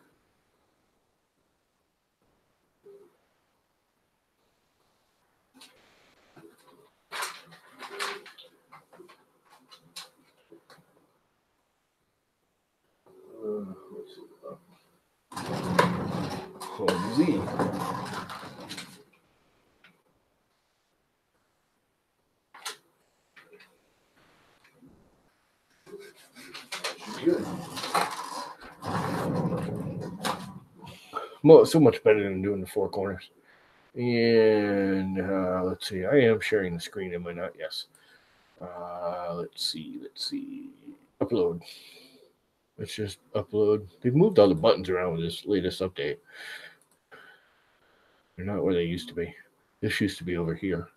Let's see. Home Z. Good. Well, so much better than doing the four corners. And let's see. I am sharing the screen, am I not? Yes. Let's see. Upload. Let's just upload. They've moved all the buttons around with this latest update. They're not where they used to be. This used to be over here.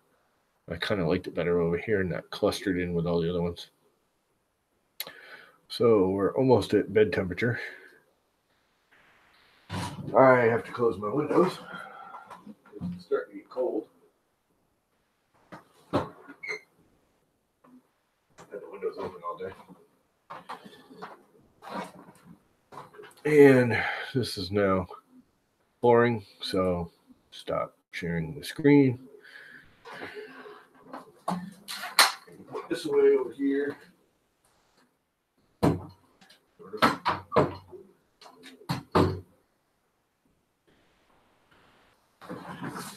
I kind of liked it better over here, not clustered in with all the other ones. So we're almost at bed temperature. I have to close my windows. It's starting to get cold. Had the windows open all day. And this is now flooring, so stop sharing the screen. Put this away over here.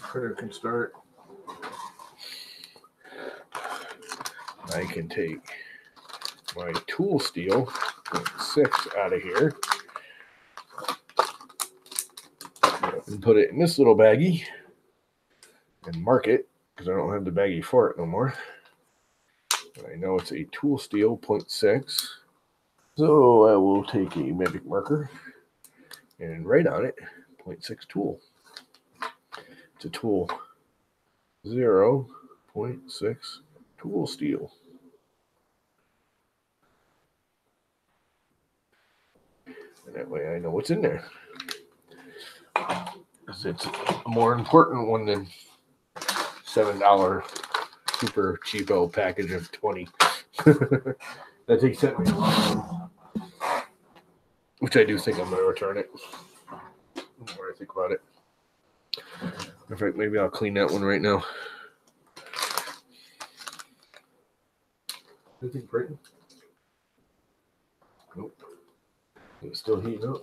Printer can start. I can take my tool steel 6 out of here and put it in this little baggie and mark it because I don't have the baggie for it no more. But I know it's a tool steel 0.6. So I will take a magic marker and write on it 0.6 tool. It's a tool 0.6 tool steel. And that way I know what's in there. Because it's a more important one than $7 super cheapo package of 20. That thing sent me a lot, which I do think I'm going to return it. The more I think about it. In fact, maybe I'll clean that one right now. Anything breaking? Nope. It's still heating up.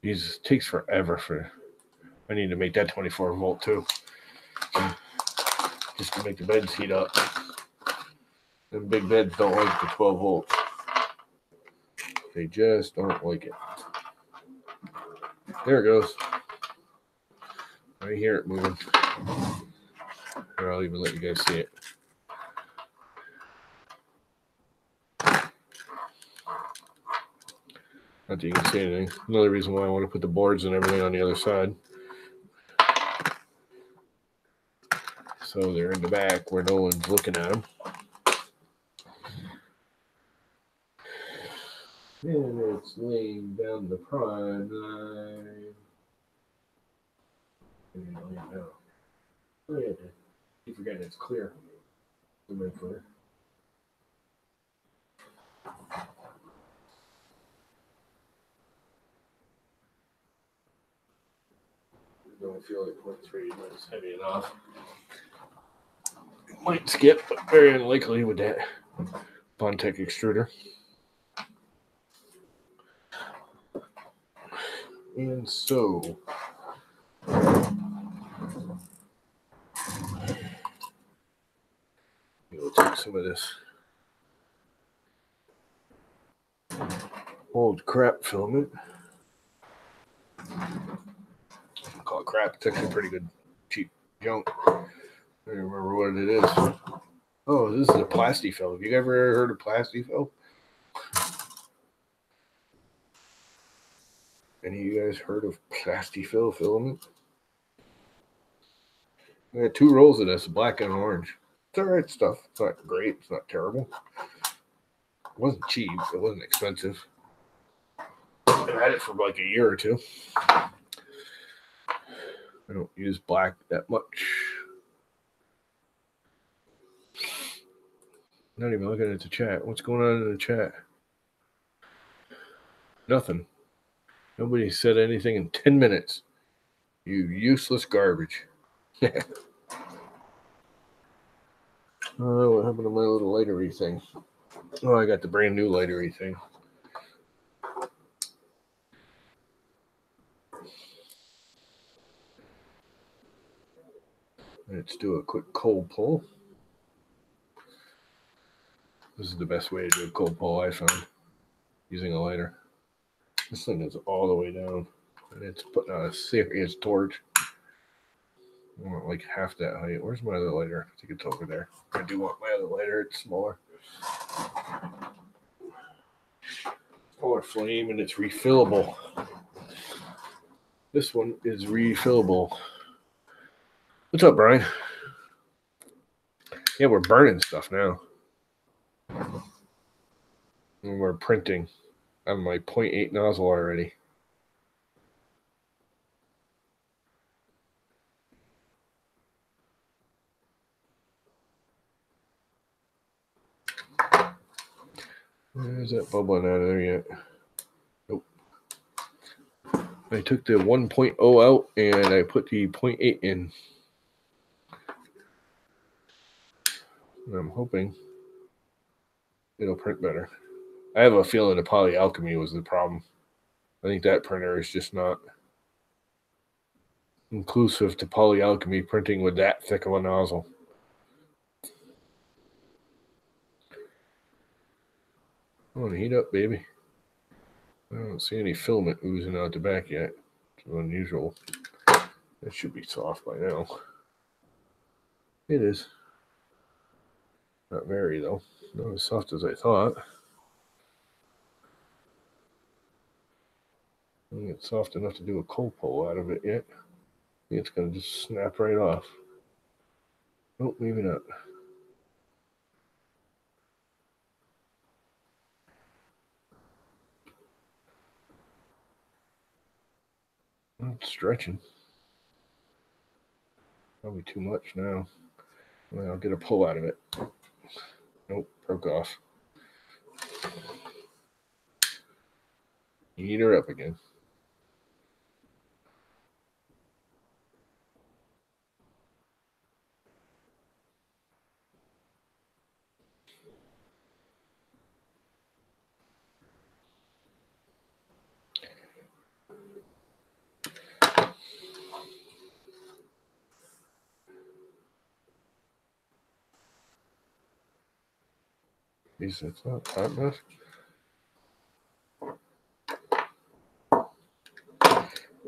Jesus, it takes forever for. I need to make that 24 volt too, just to make the beds heat up. Them big beds don't like the 12 volts. They just don't like it. There it goes. I hear it moving. Or I'll even let you guys see it. Not that you can see anything. Another reason why I want to put the boards and everything on the other side. So they're in the back where no one's looking at them. And it's laying down the prime line. Oh yeah, keep forgetting it's clear. It's very clear. Don't feel like 0.3 is heavy enough. It might skip, but very unlikely with that Bondtech extruder. And so we'll take some of this old crap filament. I call it crap. It's actually pretty good, cheap junk. I don't remember what it is. Oh, this is a Plasti-Fill. Have you ever heard of Plasti-Fill? Any of you guys heard of Plasti-Fill filament? I got 2 rolls of this, black and orange. It's alright stuff. It's not great. It's not terrible. It wasn't cheap. It wasn't expensive. I've had it for like a year or 2. I don't use black that much. Not even looking at the chat. What's going on in the chat? Nothing. Nobody said anything in 10 minutes. You useless garbage. Oh, what happened to my little lightery thing? Oh, I got the brand new lightery thing. Let's do a quick cold pull. This is the best way to do a cold pull I found, using a lighter. This thing is all the way down, and it's putting out a serious torch. I want like half that height. Where's my other lighter? I think it's over there. I do want my other lighter. It's smaller. Smaller flame, and it's refillable. This one is refillable. What's up, Brian? Yeah, we're burning stuff now. And we're printing. I'm my 0.8 nozzle already. Is that bubbling out of there yet? Nope. I took the 1.0 out and I put the 0.8 in. And I'm hoping it'll print better. I have a feeling the polyalchemy was the problem. I think that printer is just not inclusive to polyalchemy printing with that thick of a nozzle. I want to heat up, baby. I don't see any filament oozing out the back yet. It's unusual. It should be soft by now. It is. Not very, though. Not as soft as I thought. I think it's soft enough to do a cold pull out of it yet. I think it's going to just snap right off. Oh, maybe not. It's stretching. Probably too much now. Well, I'll get a pull out of it. Nope, broke off. Heat her up again. Geez, it's not hot enough.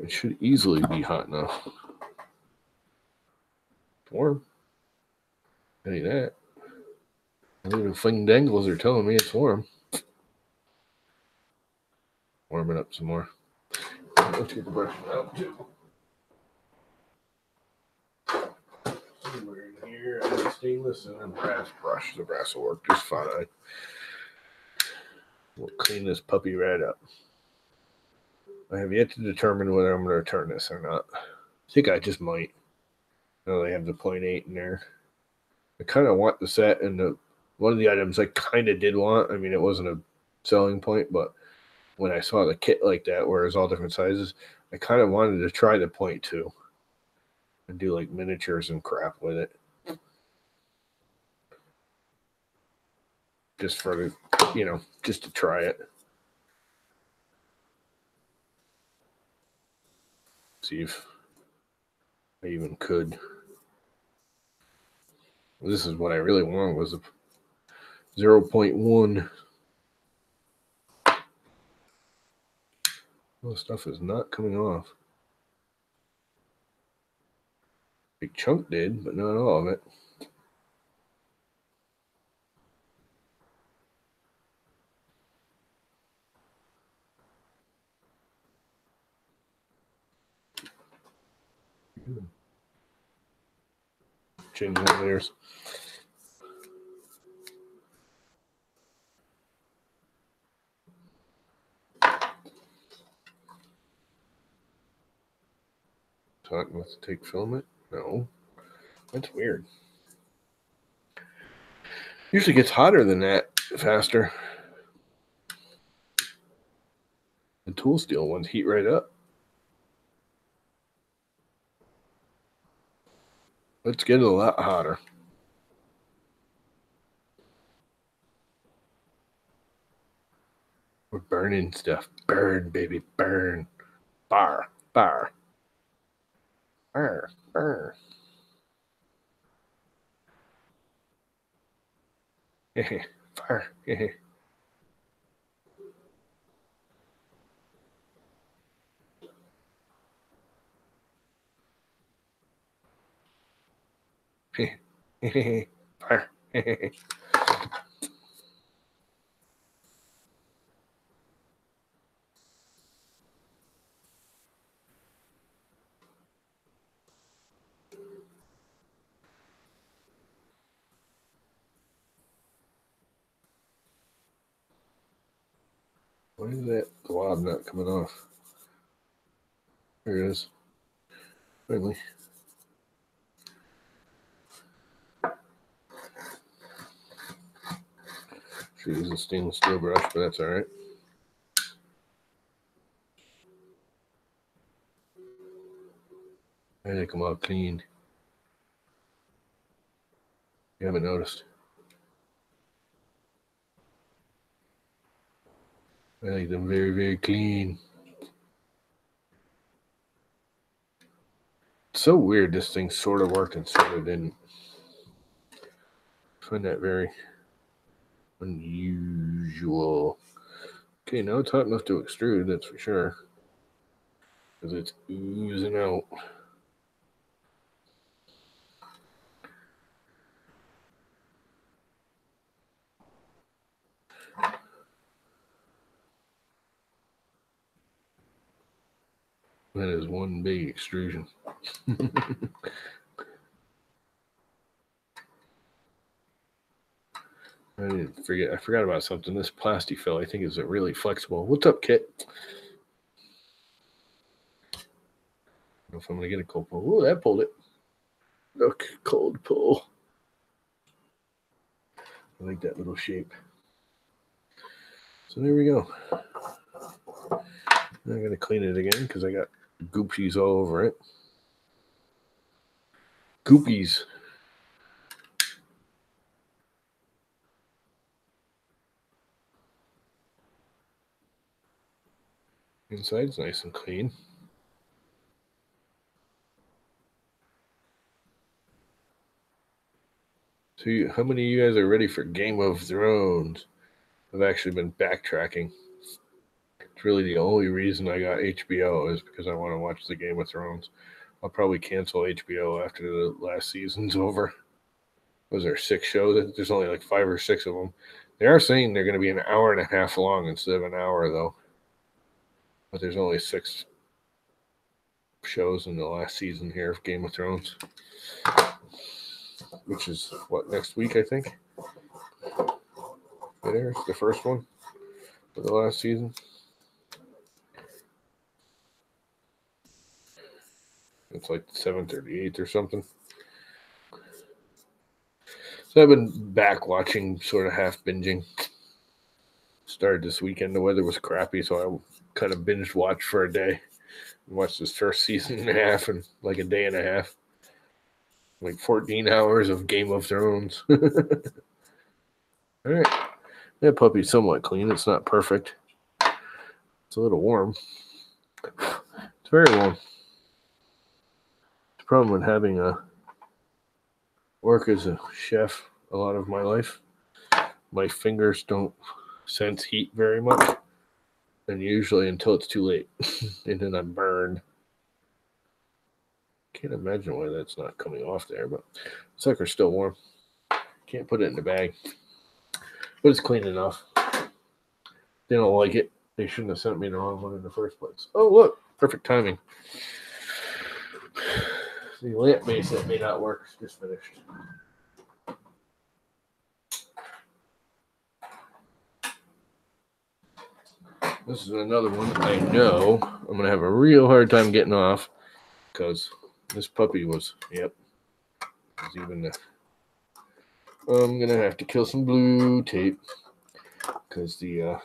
It should easily be hot enough. Warm. Tell you that. The little fling dangles are telling me it's warm. Warm it up some more. Let's get the brush out too. Somewhere in here, I have stainless and a brass brush. The brass will work just fine. We'll clean this puppy right up. I have yet to determine whether I'm going to return this or not. I think I just might. Now they have the 0.8 in there. I kind of want the set, and one of the items I kind of did want. I mean, it wasn't a selling point, but when I saw the kit like that, where it's all different sizes, I kind of wanted to try the 0.2 and do like miniatures and crap with it. Just for the, just to try it. See if I even could. This is what I really wanted, was a 0.1. Well, the stuff is not coming off. Big chunk did, but not all of it. Change the layers. Talking about to take filament? No. That's weird. Usually gets hotter than that faster. The tool steel ones heat right up. Let's get it a lot hotter. We're burning stuff. Burn, baby, burn. Bar, bar. Burr, burr. Fire. Fire. Why is that glob not coming off? There it is. Finally. Should use a stainless steel brush, but that's all right. I like them all clean. You haven't noticed. I like them very, very clean. It's so weird. This thing sort of worked and sort of didn't. I find that very unusual. Okay, now it's hot enough to extrude, that's for sure. Because it's oozing out. That is one big extrusion. I forgot about something. This plastic fill, I think, is really flexible. What's up, Kit? I don't know if I'm going to get a cold pull. Oh, that pulled it. Look, cold pull. I like that little shape. So there we go. I'm going to clean it again because I got goopies all over it. Goopies. Inside's nice and clean. So how many of you guys are ready for Game of Thrones? I've actually been backtracking. It's really the only reason I got HBO is because I want to watch the Game of Thrones. I'll probably cancel HBO after the last season's over. Was there 6 shows? There's only like 5 or 6 of them. They are saying they're going to be an hour and a half long instead of an hour, though. But there's only 6 shows in the last season here of Game of Thrones, which is what, next week, I think. There's the first one for the last season. It's like the 7th or the 8th or something. So I've been back watching, sort of half binging. Started this weekend. The weather was crappy, so I kind of binge watched for a day. Watched this first season and a half in like a day and a half. Like 14 hours of Game of Thrones. All right. That puppy's somewhat clean. It's not perfect. It's a little warm. It's very warm. The problem with having a work as a chef a lot of my life, my fingers don't sense heat very much, and usually until it's too late, and then I'm burned. Can't imagine why that's not coming off there, but the sucker's still warm. Can't put it in the bag, but it's clean enough. They don't like it. They shouldn't have sent me the wrong one in the first place. Oh, look, perfect timing. The lamp base that may not work is just finished. This is another one I know I'm going to have a real hard time getting off because this puppy was, yep, was even the, I'm going to have to kill some blue tape because the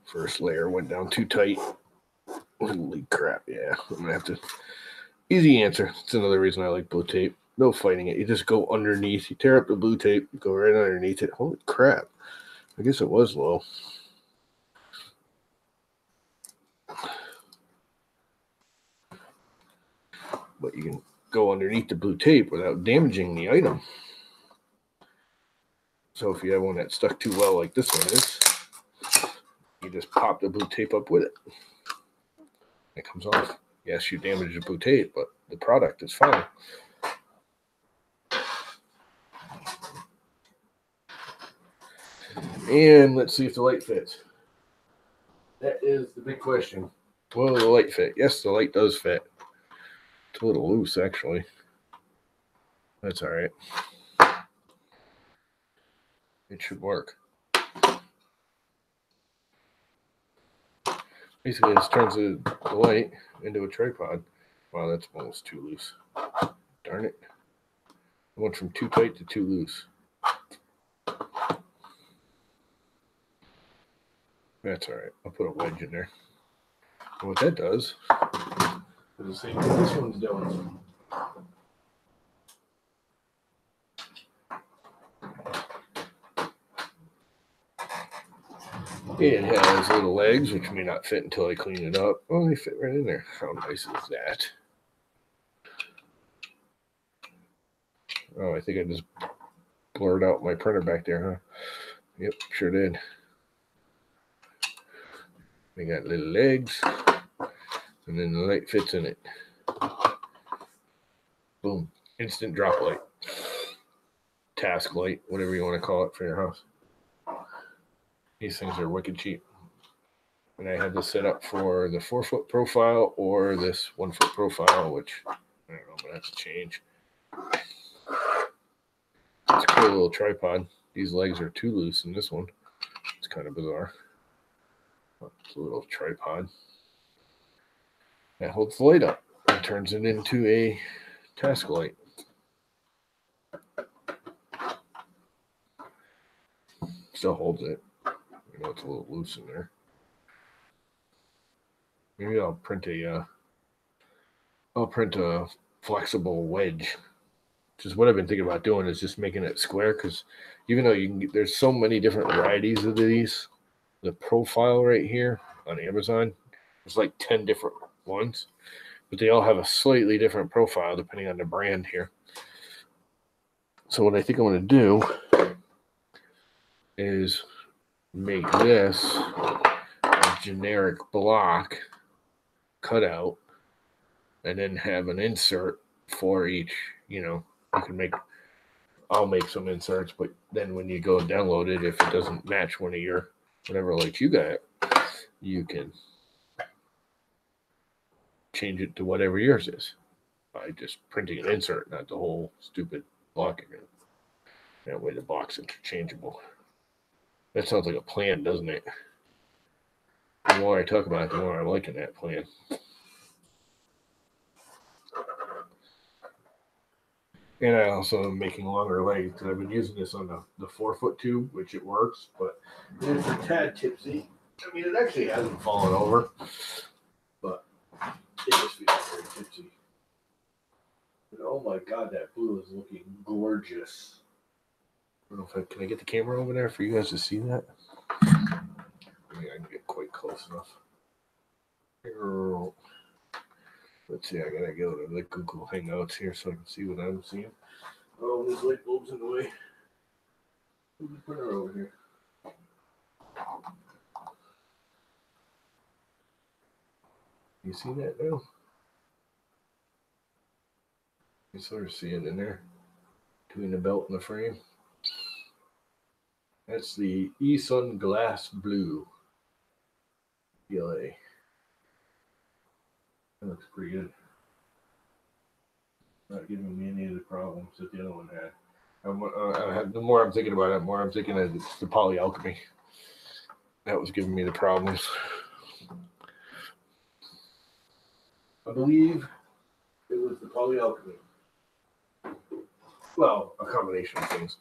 first layer went down too tight. Holy crap, yeah. I'm going to have to, easy answer. It's another reason I like blue tape. No fighting it. You just go underneath. You tear up the blue tape, go right underneath it. Holy crap. I guess it was low. But you can go underneath the blue tape without damaging the item. So if you have one that's stuck too well like this one is, you just pop the blue tape up with it. It comes off. Yes, you damage the blue tape, but the product is fine. And let's see if the light fits. That is the big question. Will the light fit? Yes, the light does fit. It's a little loose, actually. That's all right. It should work. Basically, this turns the light into a tripod. Wow, that's almost too loose. Darn it. I went from too tight to too loose. That's all right. I'll put a wedge in there. And what that does is the same thing this one's doing. It has little legs, which may not fit until I clean it up. Oh, they fit right in there. How nice is that? Oh, I think I just blurred out my printer back there, huh? Yep, sure did. They got little legs, and then the light fits in it. Boom. Instant drop light. Task light, whatever you want to call it for your house. These things are wicked cheap. And I had this set up for the 4-foot profile or this 1-foot profile, which I don't know, but that's a change. It's a cool little tripod. These legs are too loose in this one. It's kind of bizarre. It's a little tripod that holds the light up. and turns it into a task light. Still holds it. You know, it's a little loose in there. Maybe I'll print a flexible wedge. Which is what I've been thinking about doing, is just making it square, because even though you can there's so many different varieties of these, the profile right here on Amazon, there's like 10 different ones, but they all have a slightly different profile depending on the brand here. So what I think I'm going to do is make this a generic block cutout, and then have an insert for each, you know, you can make, I'll make some inserts, but then when you go download it, if it doesn't match one of your, whatever lights you got, you can change it to whatever yours is by just printing an insert, not the whole stupid block again. That way the block's interchangeable. That sounds like a plan, doesn't it? The more I talk about it, the more I'm liking that plan. And I also am making longer legs, because I've been using this on the 4-foot tube, which it works, but it's a tad tipsy. I mean, it actually hasn't fallen over, but it just feels very tipsy. And oh my God, that blue is looking gorgeous. I don't know if can I get the camera over there for you guys to see that? Maybe I can get quite close enough. Let's see, I gotta go to the Google Hangouts here so I can see what I'm seeing. Oh, this light bulb's in the way. Put her over here. You see that now? You sort of see it in there between the belt and the frame. That's the eSun Glass Blue PLA. That looks pretty good. Not giving me any of the problems that the other one had. The more I'm thinking about it, the more I'm thinking that it's the polyalchemy that was giving me the problems. I believe it was the polyalchemy. Well, a combination of things.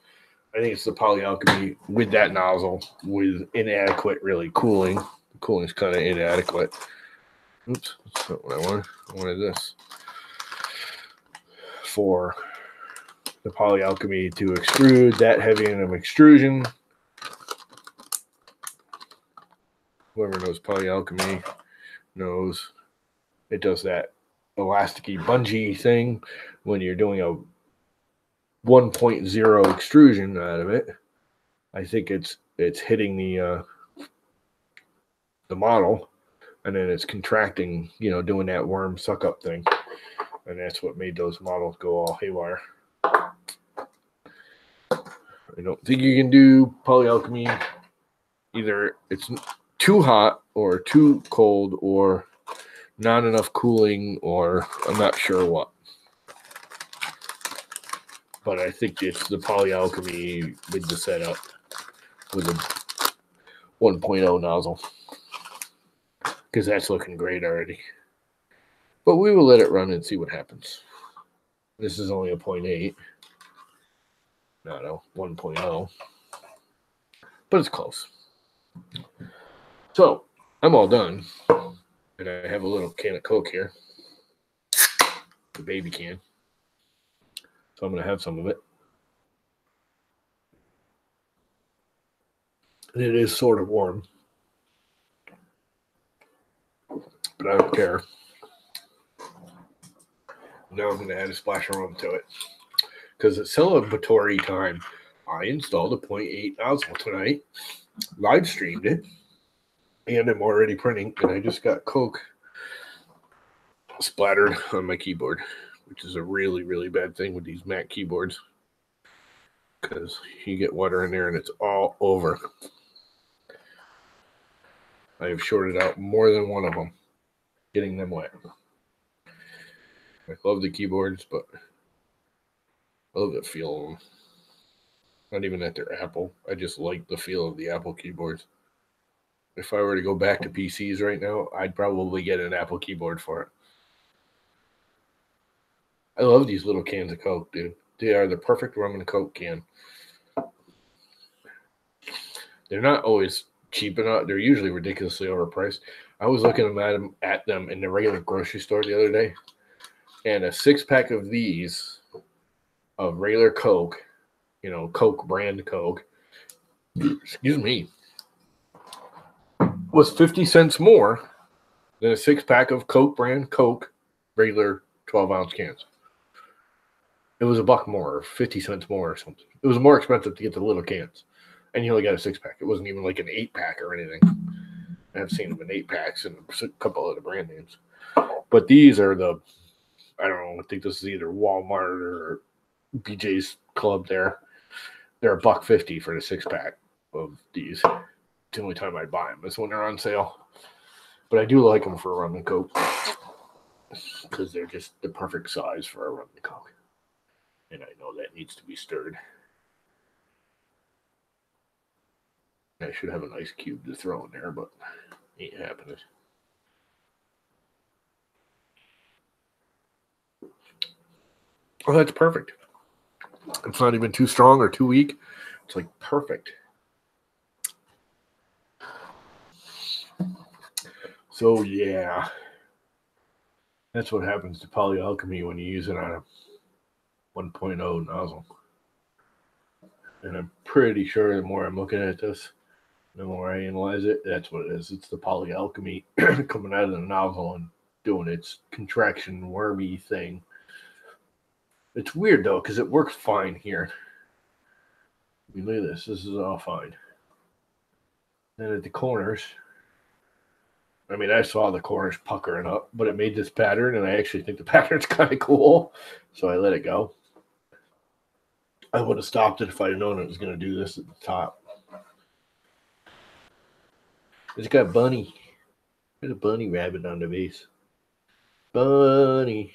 I think it's the polyalchemy with that nozzle with inadequate, really cooling. The cooling's kind of inadequate. Oops, that's not what I wanted. I wanted this. For the polyalchemy to extrude that heavy in an extrusion. Whoever knows polyalchemy knows it does that elasticy bungee thing when you're doing a 1.0 extrusion out of it. I think it's hitting the model, and then it's contracting, you know, doing that worm suck up thing, and that's what made those models go all haywire. I don't think you can do polyalchemy. Either it's too hot or too cold or not enough cooling, or I'm not sure what. But I think it's the polyalchemy with the setup with the 1.0 nozzle, because that's looking great already. But we will let it run and see what happens. This is only a 0.8, not a 1.0, but it's close. So I'm all done, and I have a little can of Coke here, the baby can. So I'm going to have some of it. And it is sort of warm, but I don't care. Now I'm going to add a splash of rum to it, because at celebratory time, I installed a 0.8 nozzle tonight, live streamed it, and I'm already printing, and I just got Coke splattered on my keyboard, which is a really, really bad thing with these Mac keyboards, because you get water in there and it's all over. I have shorted out more than one of them, getting them wet. I love the keyboards, but I love the feel of them. Not even that they're Apple. I just like the feel of the Apple keyboards. If I were to go back to PCs right now, I'd probably get an Apple keyboard for it. I love these little cans of Coke, dude. They are the perfect rum and Coke can. They're not always cheap enough. They're usually ridiculously overpriced. I was looking at them in the regular grocery store the other day, and a 6-pack of these of regular Coke, Coke brand Coke, excuse me, was 50 cents more than a 6-pack of Coke brand Coke regular 12-ounce cans. It was $1 more, or 50 cents more, or something. It was more expensive to get the little cans, and you only got a 6-pack. It wasn't even like an 8-pack or anything. I've seen them in 8-packs and a couple of the brand names, but these are I don't know. I think this is either Walmart or BJ's Club. They're $1.50 for the 6-pack of these. It's the only time I buy them is when they're on sale. But I do like them for a rum and Coke because they're just the perfect size for a rum and Coke. And I know that needs to be stirred. I should have an ice cube to throw in there, but ain't happening. Oh, that's perfect. It's not even too strong or too weak. It's like perfect. So yeah, that's what happens to polyalchemy when you use it on a 1.0 nozzle. And I'm pretty sure the more I'm looking at this, the more I analyze it, that's what it is. It's the polyalchemy coming out of the nozzle and doing its contraction wormy thing. It's weird though, because it works fine here. I mean, look at this. This is all fine. Then at the corners, I mean, I saw the corners puckering up, but it made this pattern, and I actually think the pattern's kind of cool, so I let it go. I would have stopped it if I'd known it was going to do this at the top. It's got Bunny. There's a bunny rabbit on the base. Bunny.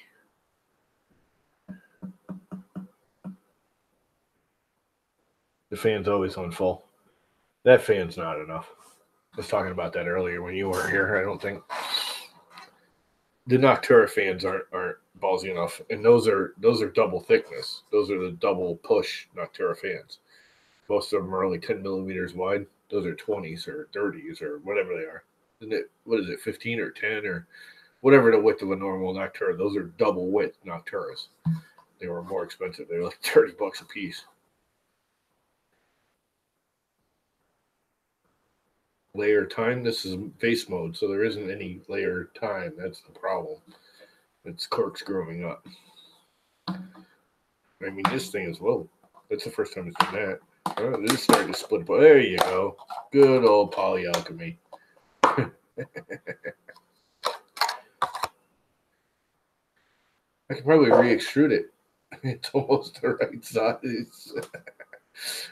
The fan's always on full. That fan's not enough. I was talking about that earlier when you weren't here. I don't think the Noctura fans aren't ballsy enough, and those are double thickness. Those are the double push Noctura fans. Most of them are only 10 millimeters wide. Those are 20s or 30s or whatever they are. Isn't it? What is it? 15 or 10 or whatever the width of a normal Noctura. Those are double width Nocturas. They were more expensive. They were like $30 a piece. Layer time. This is face mode, so there isn't any layer time. That's the problem. It's corkscrewing up. I mean, this thing is low. That's the first time it's done that. Oh, this is starting to split apart. There you go. Good old polyalchemy. I could probably re-extrude it. It's almost the right size.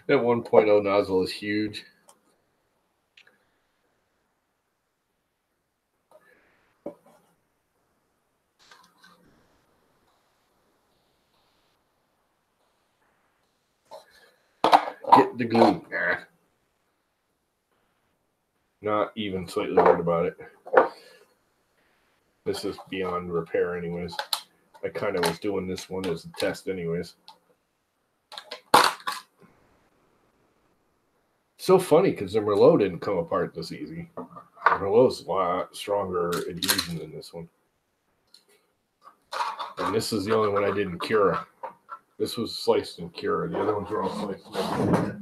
That 1.0 nozzle is huge. Get the glue. Nah. Not even slightly worried about it. This is beyond repair anyways. I kind of was doing this one as a test anyways. So funny because the Merlot didn't come apart this easy. The Merlot's a lot stronger adhesion than this one. And this is the only one I did in Cura. This was sliced in Cura. The other ones were all sliced in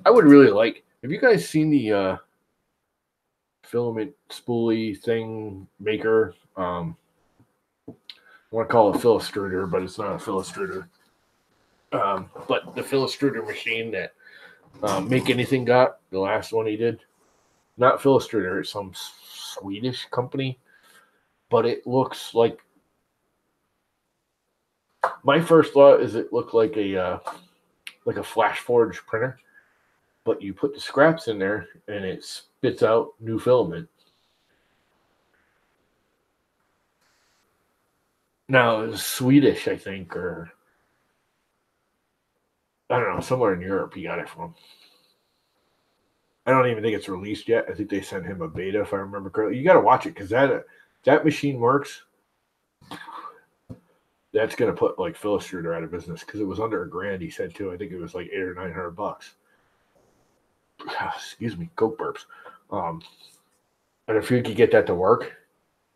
I would really like. Have you guys seen the filament spoolie thing maker? I want to call it a Philistruder, but it's not a Philistruder. But the Philistruder machine that Make Anything got, the last one he did, not Philistruder, it's some Swedish company, but it looks like. My first thought is it looked like a flash forge printer, but you put the scraps in there and it spits out new filament. Now it was Swedish, I think, or I don't know, somewhere in Europe he got it from. I don't even think it's released yet. I think they sent him a beta, if I remember correctly. You got to watch it because that machine works. That's gonna put like Phil Struder out of business because it was under $1,000. He said too. I think it was like $800 or $900. Excuse me, Coke burps. And if you could get that to work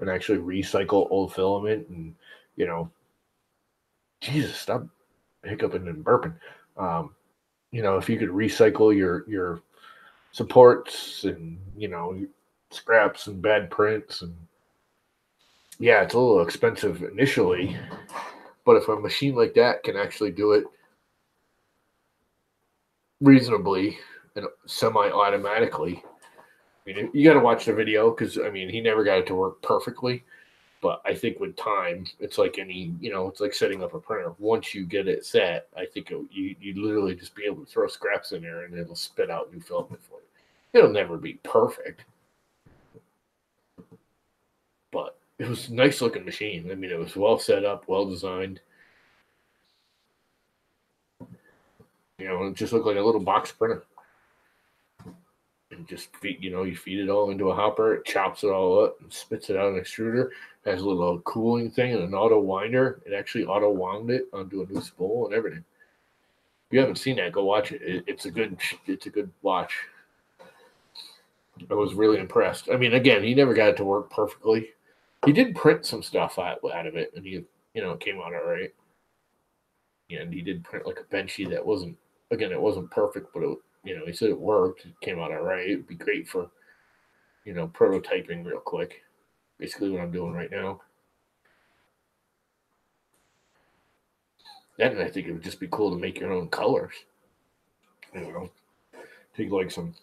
and actually recycle old filament, and you know, Jesus, stop hiccuping and burping. If you could recycle your supports and scraps and bad prints, and yeah, it's a little expensive initially, but if a machine like that can actually do it reasonably and semi-automatically, I mean, you got to watch the video because I mean he never got it to work perfectly, but I think with time, it's like it's like setting up a printer. Once you get it set, I think you literally just be able to throw scraps in there and it'll spit out new filament for you. It'll never be perfect, but it was a nice looking machine. I mean, it was well set up, well designed. It just looked like a little box printer. And just you feed it all into a hopper, it chops it all up and spits it out an extruder. It has a little cooling thing and an auto winder. It actually auto wound it onto a new spool and everything. If you haven't seen that, go watch it. It's a good watch. I was really impressed. I mean, again, he never got it to work perfectly. He did print some stuff out of it, and it came out all right. And he did print like a benchy that wasn't, again, it wasn't perfect, but he said it worked. It came out all right. It'd be great for, prototyping real quick. Basically what I'm doing right now. Then I think it would just be cool to make your own colors. Take like some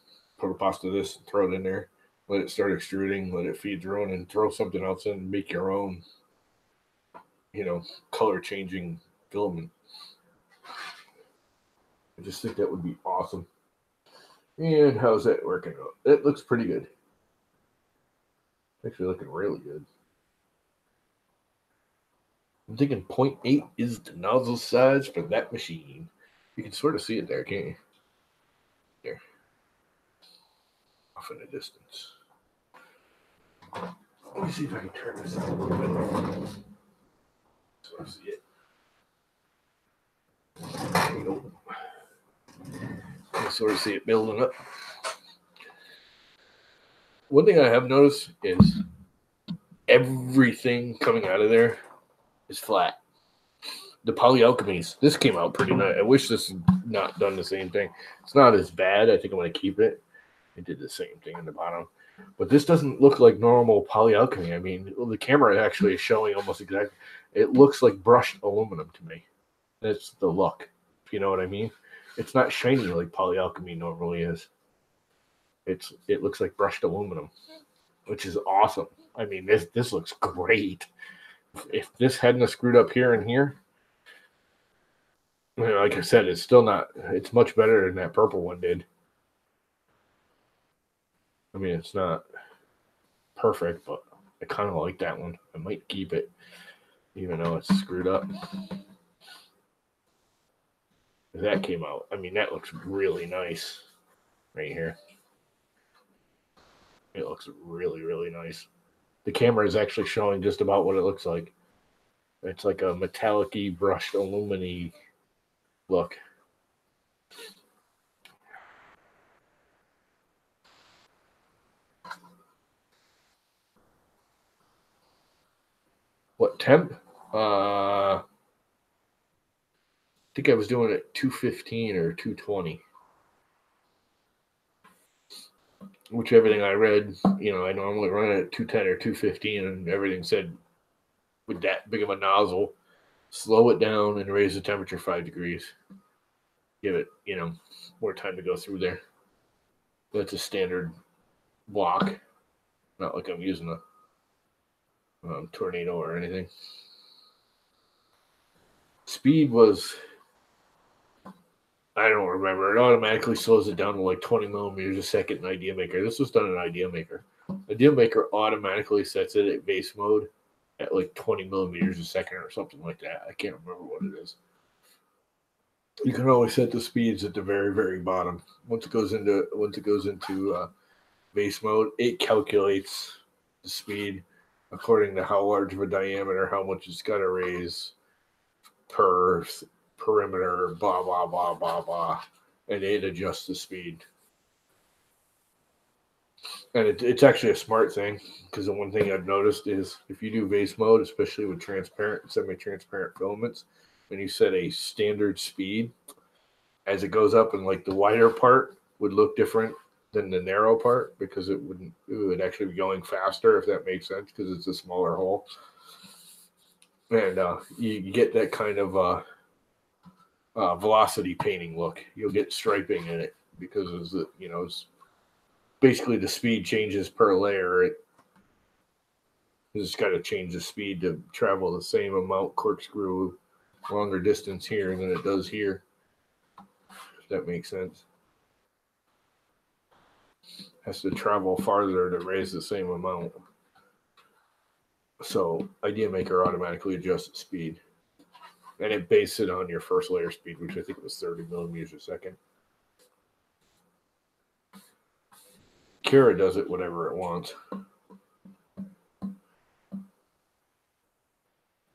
pasta this, throw it in there, let it start extruding, let it feed through, and throw something else in, and make your own, color changing filament. I just think that would be awesome. And how's that working out? It looks pretty good. Actually looking really good. I'm thinking 0.8 is the nozzle size for that machine. You can sort of see it there, can't you? There. Off in the distance. Let me see if I can turn this up a little bit. So I see it. There you go. I sort of see it building up. One thing I have noticed is everything coming out of there is flat. The polyalchemies, this came out pretty nice. I wish this had not done the same thing. It's not as bad. I think I'm going to keep it. It did the same thing in the bottom. But this doesn't look like normal polyalchemy. I mean, the camera actually is showing almost exactly. It looks like brushed aluminum to me. That's the look, if you know what I mean. It's not shiny like polyalchemy normally is. It looks like brushed aluminum, which is awesome. I mean, this looks great. If this hadn't screwed up here and here, like I said, it's still not. It's much better than that purple one did. I mean, it's not perfect, but I kind of like that one. I might keep it, even though it's screwed up. That came out. I mean, that looks really nice right here. It looks really, really nice. The camera is actually showing just about what it looks like. It's like a metallic-y, brushed aluminum look. What temp? I think I was doing it 215 or 220. Which everything I read, I normally run it at 210 or 215, and everything said with that big of a nozzle, slow it down and raise the temperature 5 degrees. Give it, more time to go through there. That's a standard block. Not like I'm using a tornado or anything. Speed was, I don't remember. It automatically slows it down to like 20 millimeters a second in Idea Maker. This was done in Idea Maker. Idea Maker automatically sets it at base mode at like 20 millimeters a second or something like that. I can't remember what it is. You can always set the speeds at the very, very bottom. Once it goes into base mode, it calculates the speed according to how large of a diameter, how much it's got to raise per perimeter, blah blah blah blah blah, and it adjusts the speed. And it's actually a smart thing, because the one thing I've noticed is if you do base mode, especially with transparent and semi-transparent filaments, and you set a standard speed, as it goes up, and like the wider part would look different than the narrow part, because it would actually be going faster, if that makes sense, because it's a smaller hole. And you get that kind of velocity painting look. You'll get striping in it because it's basically the speed changes per layer. It's got to change the speed to travel the same amount corkscrew longer distance here than it does here. If that makes sense. Has to travel farther to raise the same amount. So IdeaMaker automatically adjusts the speed. And it bases it on your first layer speed, which I think was 30 millimeters a second. Kira does it whatever it wants.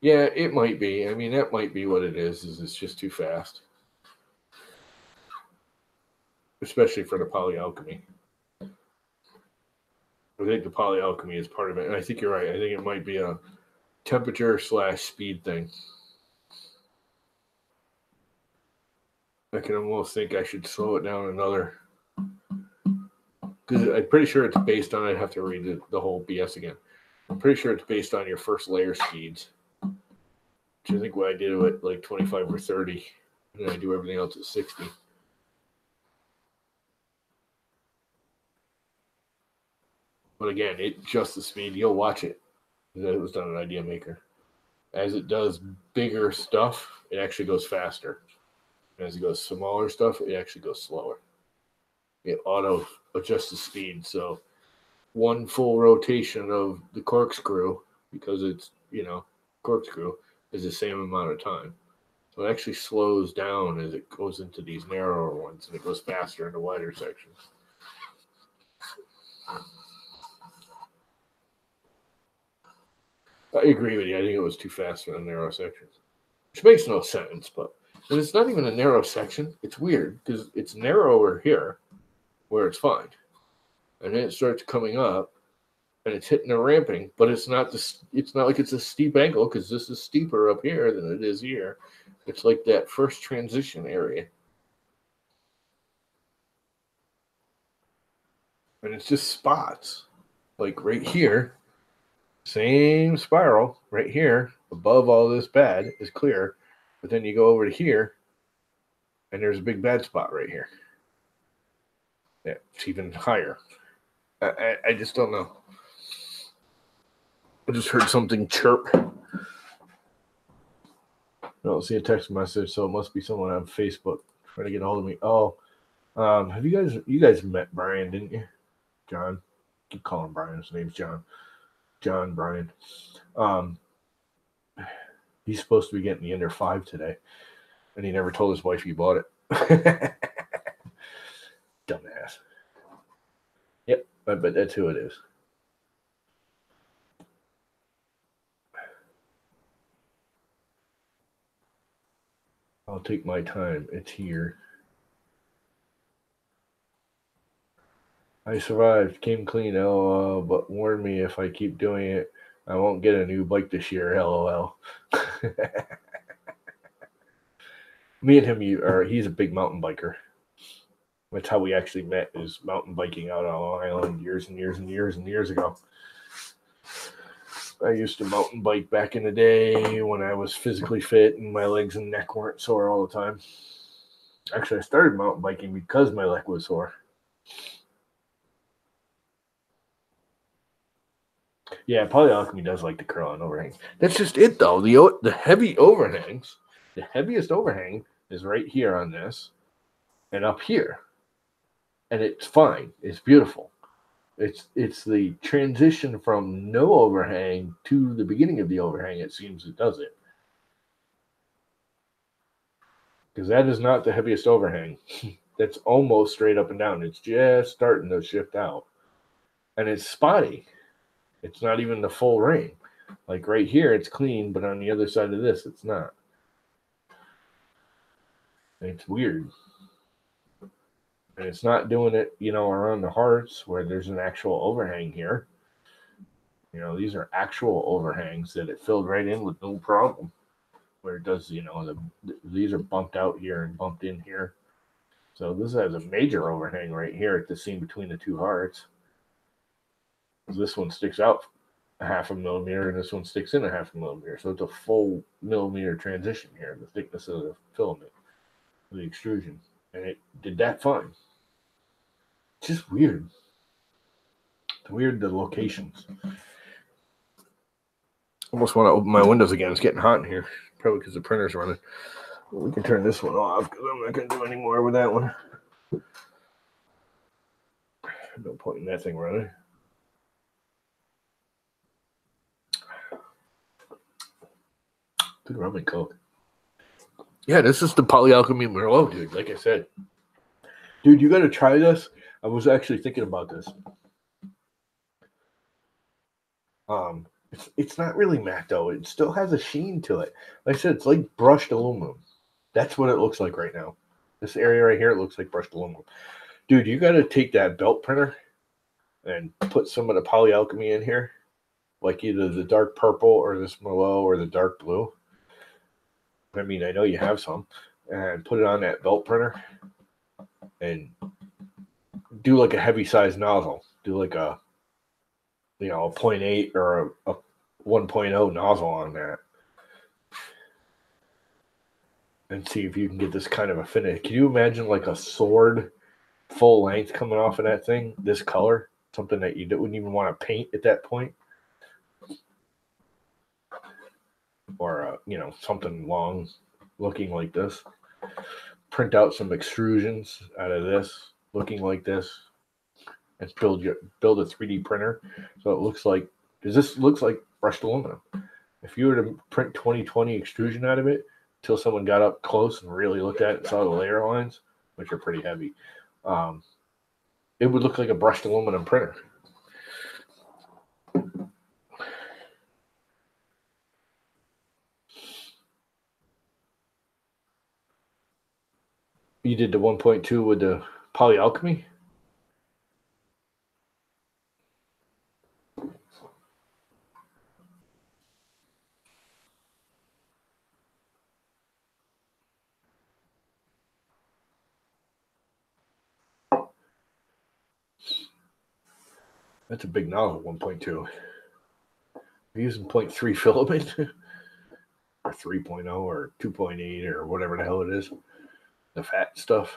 Yeah, it might be. I mean, that might be what it is it's just too fast. Especially for the polyalchemy. I think the polyalchemy is part of it. And I think you're right. I think it might be a temperature/speed thing. I can almost think I should slow it down another. Because I'm pretty sure it's based on, I'd have to read the whole BS again. I'm pretty sure it's based on your first layer speeds. Which I think what I did with like 25 or 30. And then I do everything else at 60. But again, it adjusts the speed. You'll watch it. It was done in IdeaMaker. As it does bigger stuff, it actually goes faster. And as it goes smaller stuff, it actually goes slower. It auto adjusts the speed. So one full rotation of the corkscrew, because it's, corkscrew, is the same amount of time. So it actually slows down as it goes into these narrower ones, and it goes faster in the wider sections. I agree with you. I think it was too fast for the narrow sections, which makes no sense. But it's not even a narrow section. It's weird because it's narrower here, where it's fine, and then it starts coming up, and it's hitting the ramping. But it's not like it's a steep angle, because this is steeper up here than it is here. It's like that first transition area, and it's just spots, like right here. Same spiral right here above all this bad is clear, but then you go over to here and there's a big bad spot right here. Yeah, it's even higher. I just don't know. I just heard something chirp. I don't see a text message, so it must be someone on Facebook trying to get a hold of me. Oh, have you guys met Brian, didn't you? John. I keep calling Brian. His name's John. John Brian. He's supposed to be getting the Ender 5 today, and he never told his wife he bought it. Dumbass. Yep, but that's who it is. I'll take my time. It's here. I survived, came clean, lol, but warn me if I keep doing it, I won't get a new bike this year, lol. Me and him, he's a big mountain biker. That's how we actually met, is mountain biking out on Long Island years and years and years and years ago. I used to mountain bike back in the day when I was physically fit and my legs and neck weren't sore all the time. Actually, I started mountain biking because my leg was sore. Yeah, polyalchemy does like the curl and overhang. That's just it, though. The heavy overhangs, the heaviest overhang is right here on this and up here. And it's fine. It's beautiful. It's the transition from no overhang to the beginning of the overhang, it seems it does it. because that is not the heaviest overhang. That's almost straight up and down. It's just starting to shift out. And it's spotty. It's not even the full ring. Like right here, it's clean, but on the other side of this, it's not. And it's weird. And it's not doing it, around the hearts where there's an actual overhang here. These are actual overhangs that it filled right in with no problem. Where it does, these are bumped out here and bumped in here. So this has a major overhang right here at the seam between the two hearts. This one sticks out a 0.5 millimeter, and this one sticks in a 0.5 millimeter. So it's a full millimeter transition here, the thickness of the filament, the extrusion. And it did that fine. It's just weird. It's weird, the locations. Almost want to open my windows again. It's getting hot in here. Probably because the printer's running. We can turn this one off because I'm not going to do any more with that one. No point in that thing running. Good rum and coke. Yeah, this is the polyalchemy Merlot, dude. Like I said. Dude, you got to try this. I was actually thinking about this. It's not really matte, though. It still has a sheen to it. Like I said, it's like brushed aluminum. That's what it looks like right now. This area right here, it looks like brushed aluminum. Dude, you got to take that belt printer and put some of the polyalchemy in here, like either the dark purple or this Merlot or the dark blue. I mean, I know you have some, and put it on that belt printer and do like a heavy size nozzle. Do like a 0.8 or a 1.0 nozzle on that. And see if you can get this kind of a finish. Can you imagine like a sword full length coming off of that thing, this color? Something that you wouldn't even want to paint at that point. Or, something long looking like this. Print out some extrusions out of this looking like this. And build a 3D printer. So it looks like, because this looks like brushed aluminum. If you were to print 2020 extrusion out of it, until someone got up close and really looked at it and saw the layer lines, which are pretty heavy, it would look like a brushed aluminum printer. You did the 1.2 with the polyalchemy? That's a big nozzle, 1.2. You're using 0.3 filament or 3.0 or 2.8 or whatever the hell it is. The fat stuff.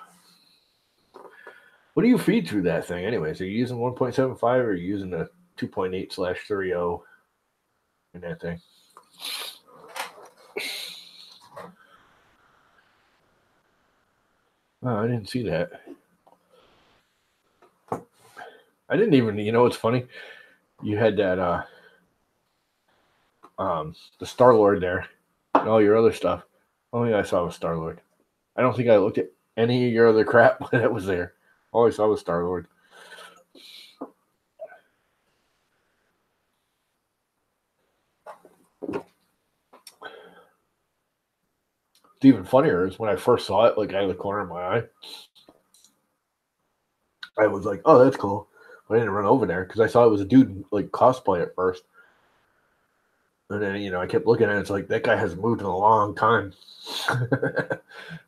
What do you feed through that thing anyways? Are you using 1.75 or are you using the 2.8/30 in that thing? Oh, I didn't see that. I didn't even, what's funny? You had that, the Star-Lord there and all your other stuff. Only I saw was Star-Lord. I don't think I looked at any of your other crap that was there. All I saw was Star-Lord. It's even funnier is when I first saw it, like out of the corner of my eye, I was like, "Oh, that's cool." But I didn't run over there because I saw it was a dude like cosplay at first, and then I kept looking at it. It's like that guy hasn't moved in a long time.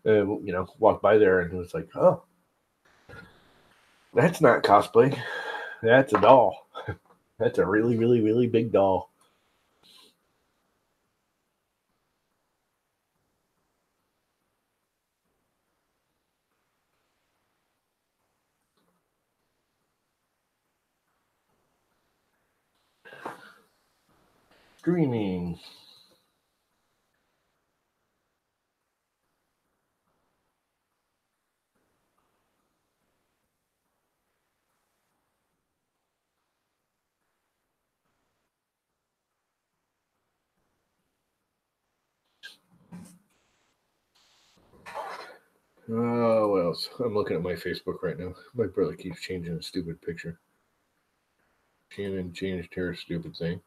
And, walked by there and it was like, "Oh, that's not cosplay. That's a doll. That's a really, really, really big doll." Streaming. What else? I'm looking at my Facebook right now. My brother keeps changing a stupid picture. Shannon changed her stupid thing.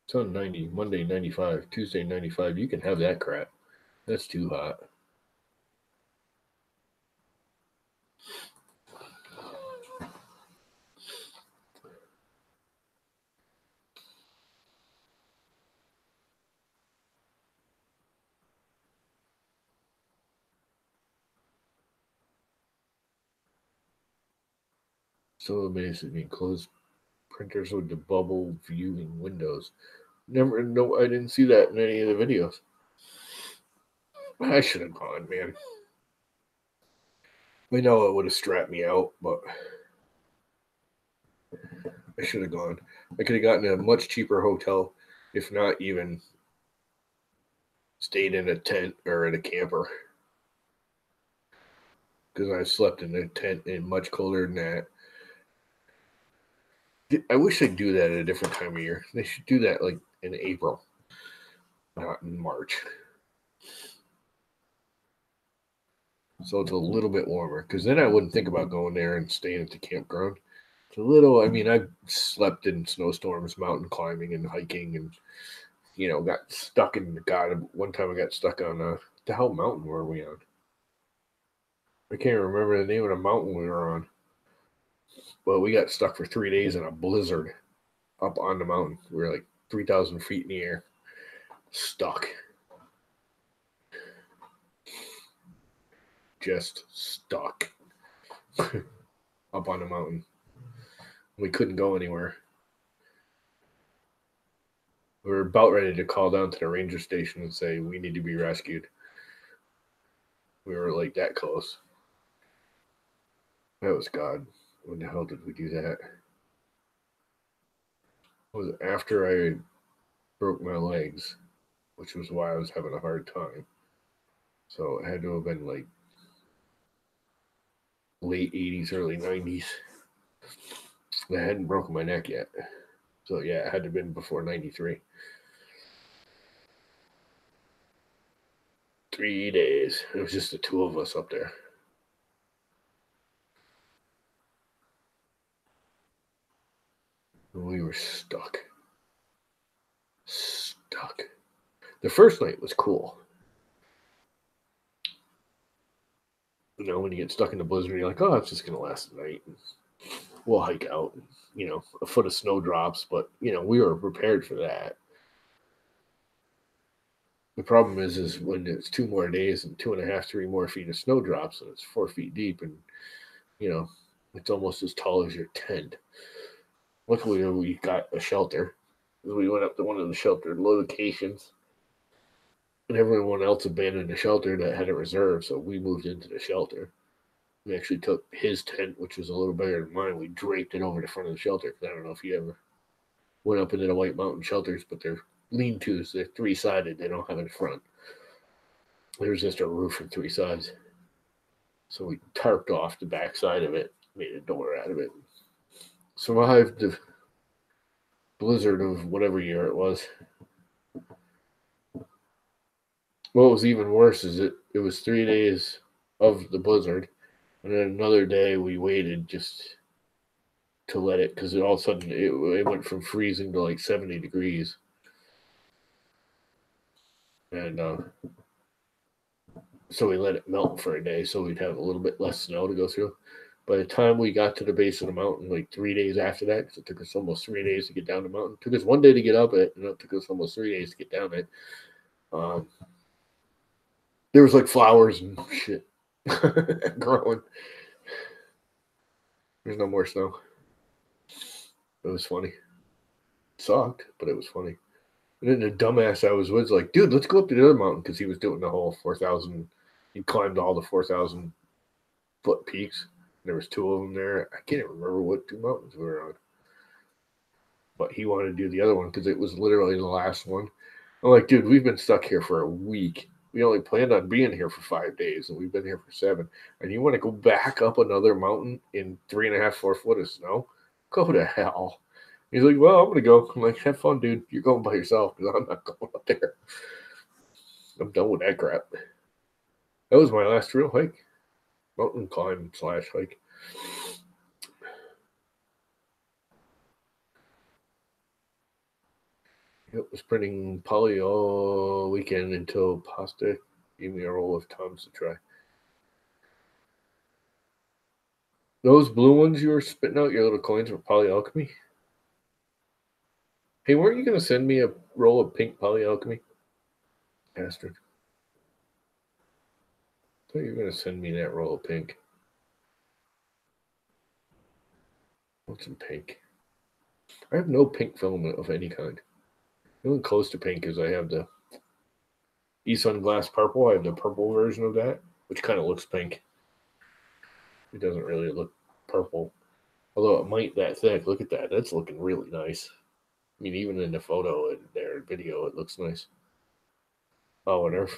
It's on 90, Monday 95, Tuesday 95. You can have that crap. That's too hot. So amazed at me. Closed printers with the bubble viewing windows. Never, no, I didn't see that in any of the videos. I should have gone, man. I know it would have strapped me out, but I should have gone. I could have gotten a much cheaper hotel, if not even stayed in a tent or in a camper. Because I slept in a tent in much colder than that. I wish they'd do that at a different time of year. They should do that like in April, not in March. So it's a little bit warmer. Because then I wouldn't think about going there and staying at the campground. It's a little. I mean, I've slept in snowstorms, mountain climbing, and hiking, and got stuck in. God, one time I got stuck on the hell mountain were we on? I can't remember the name of the mountain we were on. But we got stuck for 3 days in a blizzard up on the mountain. We were like 3,000 feet in the air, stuck. Just stuck up on the mountain. We couldn't go anywhere. We were about ready to call down to the ranger station and say, we need to be rescued. We were like that close. That was God. When the hell did we do that? It was after I broke my legs, which was why I was having a hard time. So it had to have been like late 80s, early 90s. I hadn't broken my neck yet. So yeah, it had to have been before 93. 3 days. It was just the two of us up there. And we were stuck. Stuck. The first night was cool. When you get stuck in the blizzard, you're like, oh, it's just going to last the night. We'll hike out. A foot of snow drops, but, we were prepared for that. The problem is when it's 2 more days and 2.5, 3 more feet of snow drops, and it's 4 feet deep, and it's almost as tall as your tent. Luckily, we got a shelter. We went up to one of the sheltered locations, and everyone else abandoned the shelter that had a reserve, so we moved into the shelter. We actually took his tent, which was a little bigger than mine. We draped it over the front of the shelter. I don't know if you ever went up into the White Mountain shelters, but they're lean-tos. They're 3-sided. They don't have a front. There's just a roof from 3 sides. So we tarped off the back side of it, made a door out of it. Survived the blizzard of whatever year it was. What was even worse is it was 3 days of the blizzard, and then another day we waited just to let it, because all of a sudden it went from freezing to like 70 degrees. And so we let it melt for a day so we'd have a little bit less snow to go through. By the time we got to the base of the mountain, like 3 days after that, because it took us almost 3 days to get down the mountain. It took us 1 day to get up it, and it took us almost 3 days to get down it. There was like flowers and shit growing. There's no more snow. It was funny. It sucked, but it was funny. And then the dumbass I was with was like, dude, let's go up to the other mountain, because he was doing the whole 4,000. He climbed all the 4,000 foot peaks. There was 2 of them there. I can't remember what 2 mountains we were on. But he wanted to do the other one because it was literally the last one. I'm like, dude, we've been stuck here for a week. We only planned on being here for 5 days, and we've been here for 7. And you want to go back up another mountain in 3.5, 4 foot of snow? Go to hell. He's like, well, I'm going to go. I'm like, have fun, dude. You're going by yourself, because I'm not going up there. I'm done with that crap. That was my last real hike. Mountain climb / hike. It was printing poly all weekend until Pasta gave me a roll of Tums to try. Those blue ones you were spitting out, your little coins, were polyalchemy? Hey, weren't you going to send me a roll of pink polyalchemy? Bastard. I thought you were going to send me that roll of pink. What's in pink? I have no pink filament of any kind. The only close to pink is I have the E-Sunglass purple. I have the purple version of that, which kind of looks pink. It doesn't really look purple. Although it might that thick. Look at that. That's looking really nice. I mean, even in the photo and their video, it looks nice. Oh, whatever.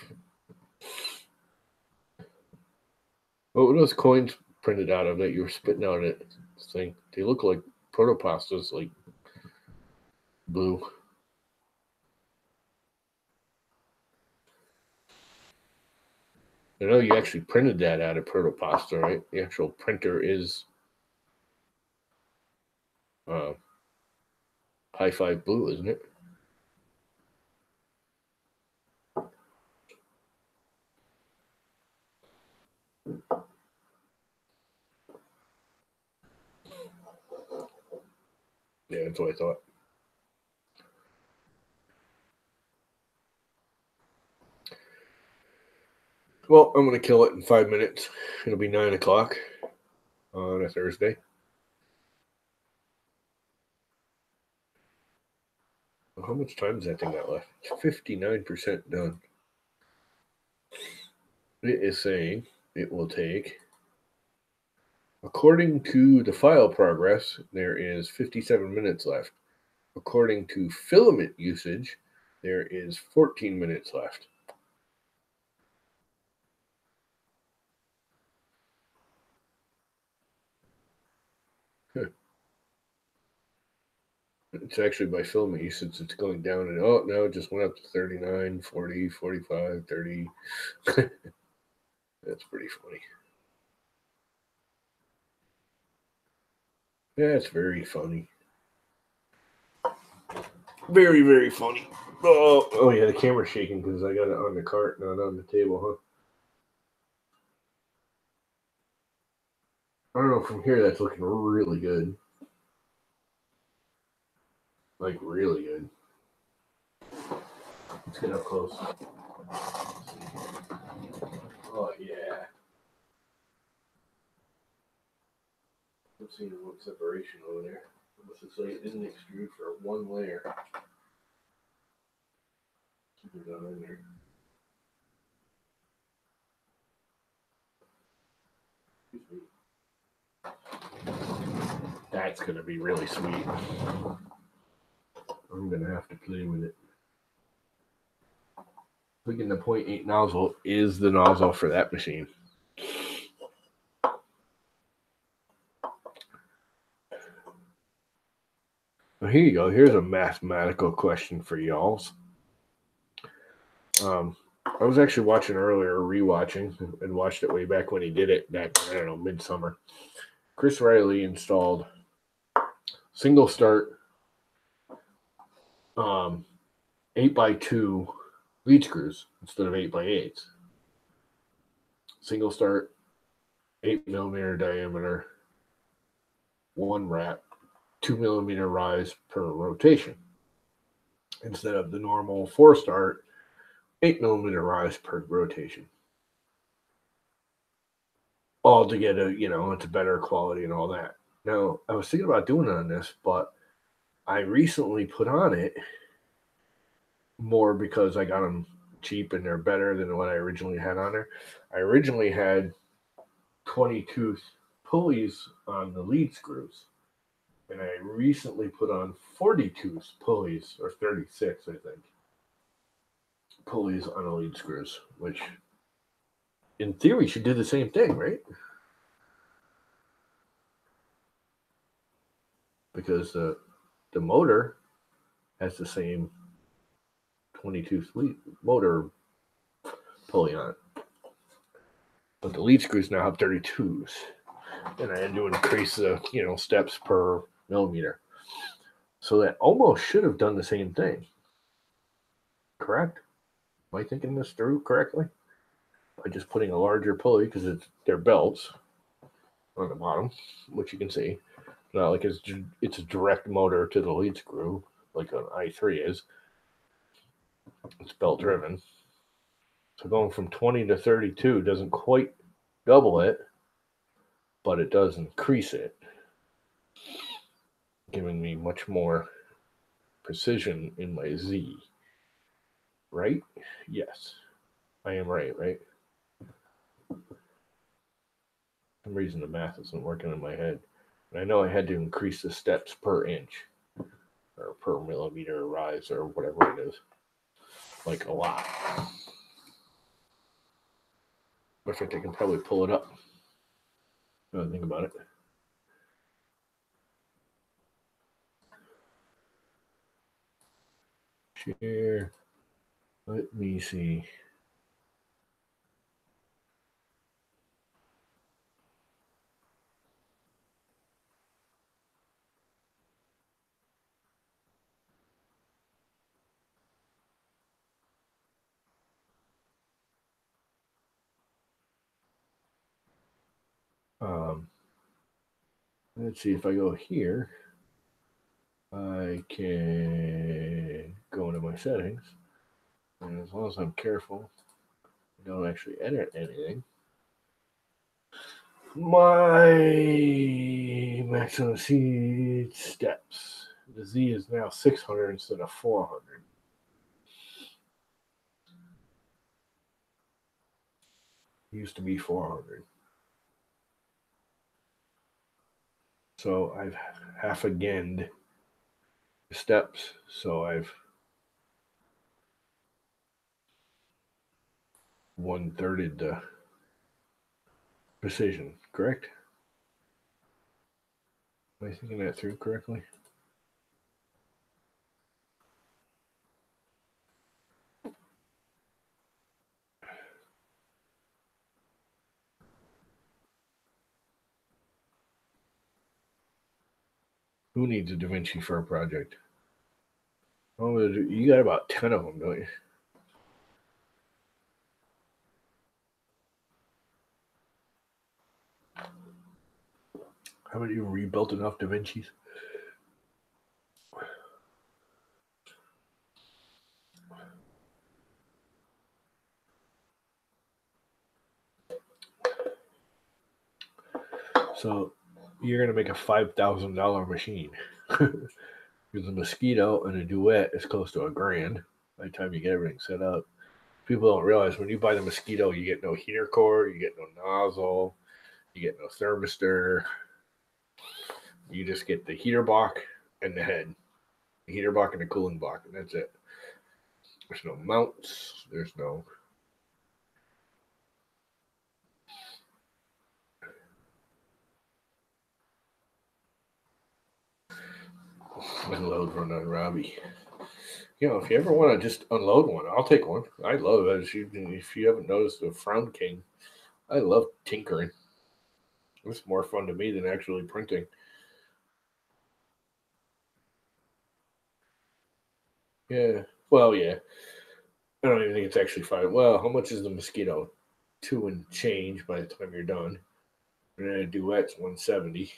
What were those coins printed out of that you were spitting out at this thing? They look like protopastas, like blue. I know you actually printed that out of protopasta, right? The actual printer is High Five Blue, isn't it? Yeah, that's what I thought. Well, I'm going to kill it in 5 minutes. It'll be 9 o'clock on a Thursday. Well, how much time does that thing got left? It's 59% done. It is saying it will take, according to the file progress, there is 57 minutes left. According to filament usage, there is 14 minutes left. It's actually by filament usage, it's going down, and oh, no, it just went up to 39, 40, 45, 30. That's pretty funny. That's very funny. Very, very funny. Oh yeah, the camera's shaking because I got it on the cart, not on the table, huh? I don't know, from here that's looking really good. Like, really good. Let's get up close. Oh, yeah. I'm seeing one separation over there. It looks like it didn't extrude for one layer. Keep it down in there. That's going to be really sweet. I'm going to have to play with it. Thinking the 0.8 nozzle is the nozzle for that machine. Well, here you go. Here's a mathematical question for y'all. I was actually watching earlier, rewatching, and watched it way back when he did it back, I don't know, midsummer. Chris Riley installed single start 8x2 lead screws instead of 8x8s. Single start, 8mm diameter, one wrap, 2mm rise per rotation, instead of the normal 4-start, 8mm rise per rotation. All to get it's a better quality and all that. Now, I was thinking about doing it on this, but I recently put on it more because I got them cheap and they're better than what I originally had on there. I originally had 20-tooth pulleys on the lead screws, and I recently put on 40-tooth pulleys, or 36, I think, pulleys on the lead screws, which in theory should do the same thing, right? Because the motor has the same 22 motor pulley on it. But the lead screws now have 32s. And I had to increase the, steps per millimeter. So that almost should have done the same thing. Correct? Am I thinking this through correctly? By just putting a larger pulley, because they're belts on the bottom, which you can see. Not like it's a direct motor to the lead screw, like an i3 is. It's belt driven. So going from 20 to 32 doesn't quite double it, but it does increase it, giving me much more precision in my Z. Right? Yes. I am right? For some reason the math isn't working in my head. And I know I had to increase the steps per inch or per millimeter rise or whatever it is. Like a lot. In fact, I can probably pull it up. Now I think about it. Share. Let me see. Let's see if I go here. I can go into my settings, and as long as I'm careful, I don't actually edit anything. My maximum seed steps. The Z is now 600 instead of 400. It used to be 400. So I've half agained the steps. So I've 1/3 the precision, correct? Am I thinking that through correctly? Who needs a Da Vinci for a project? Oh, you got about 10 of them, don't you? Haven't you rebuilt enough Da Vinci's? So you're going to make a $5,000 machine. Because a mosquito and a duet is close to $1,000 by the time you get everything set up. People don't realize when you buy the mosquito, you get no heater core, you get no nozzle, you get no thermistor. You just get the heater block and the head, the heater block and the cooling block, and that's it. There's no mounts. There's no. Unload run on Robbie. If you ever want to just unload one, I'll take one. I love it. If you haven't noticed the Frown King, I love tinkering. It's more fun to me than actually printing. Yeah. Well, yeah. I don't even think it's actually $5. Well, how much is the mosquito? 2 and change by the time you're done. And then a duet's 170.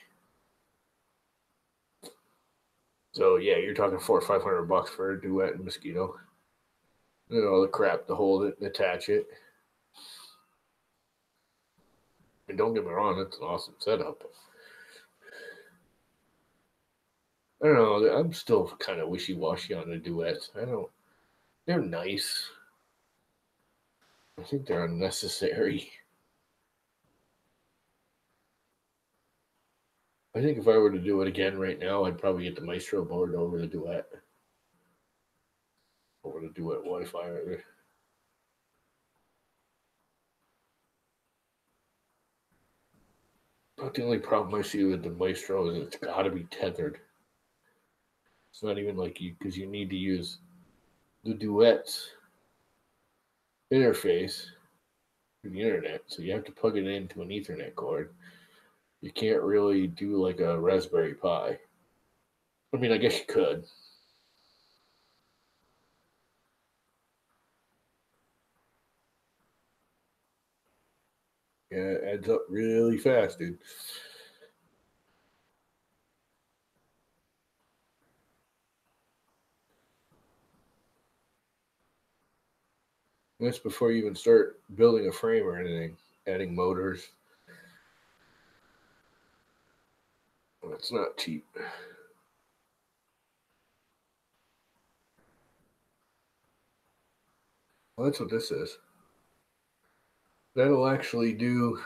So yeah, you're talking $400 or $500 for a duet and mosquito. And all the crap to hold it and attach it. And don't get me wrong, it's an awesome setup. I don't know. I'm still kind of wishy-washy on the duets. They're nice. I think they're unnecessary. I think if I were to do it again right now, I'd probably get the Maestro board over the duet. Over the duet Wi-Fi right there. But the only problem I see with the Maestro is it's got to be tethered. It's not even like because you need to use the duet's interface. the internet, so you have to plug it into an Ethernet cord. You can't really do like a Raspberry Pi. I mean, I guess you could. Yeah, it adds up really fast, dude. That's before you even start building a frame or anything, adding motors. It's not cheap. Well, that's what this is. That'll actually do.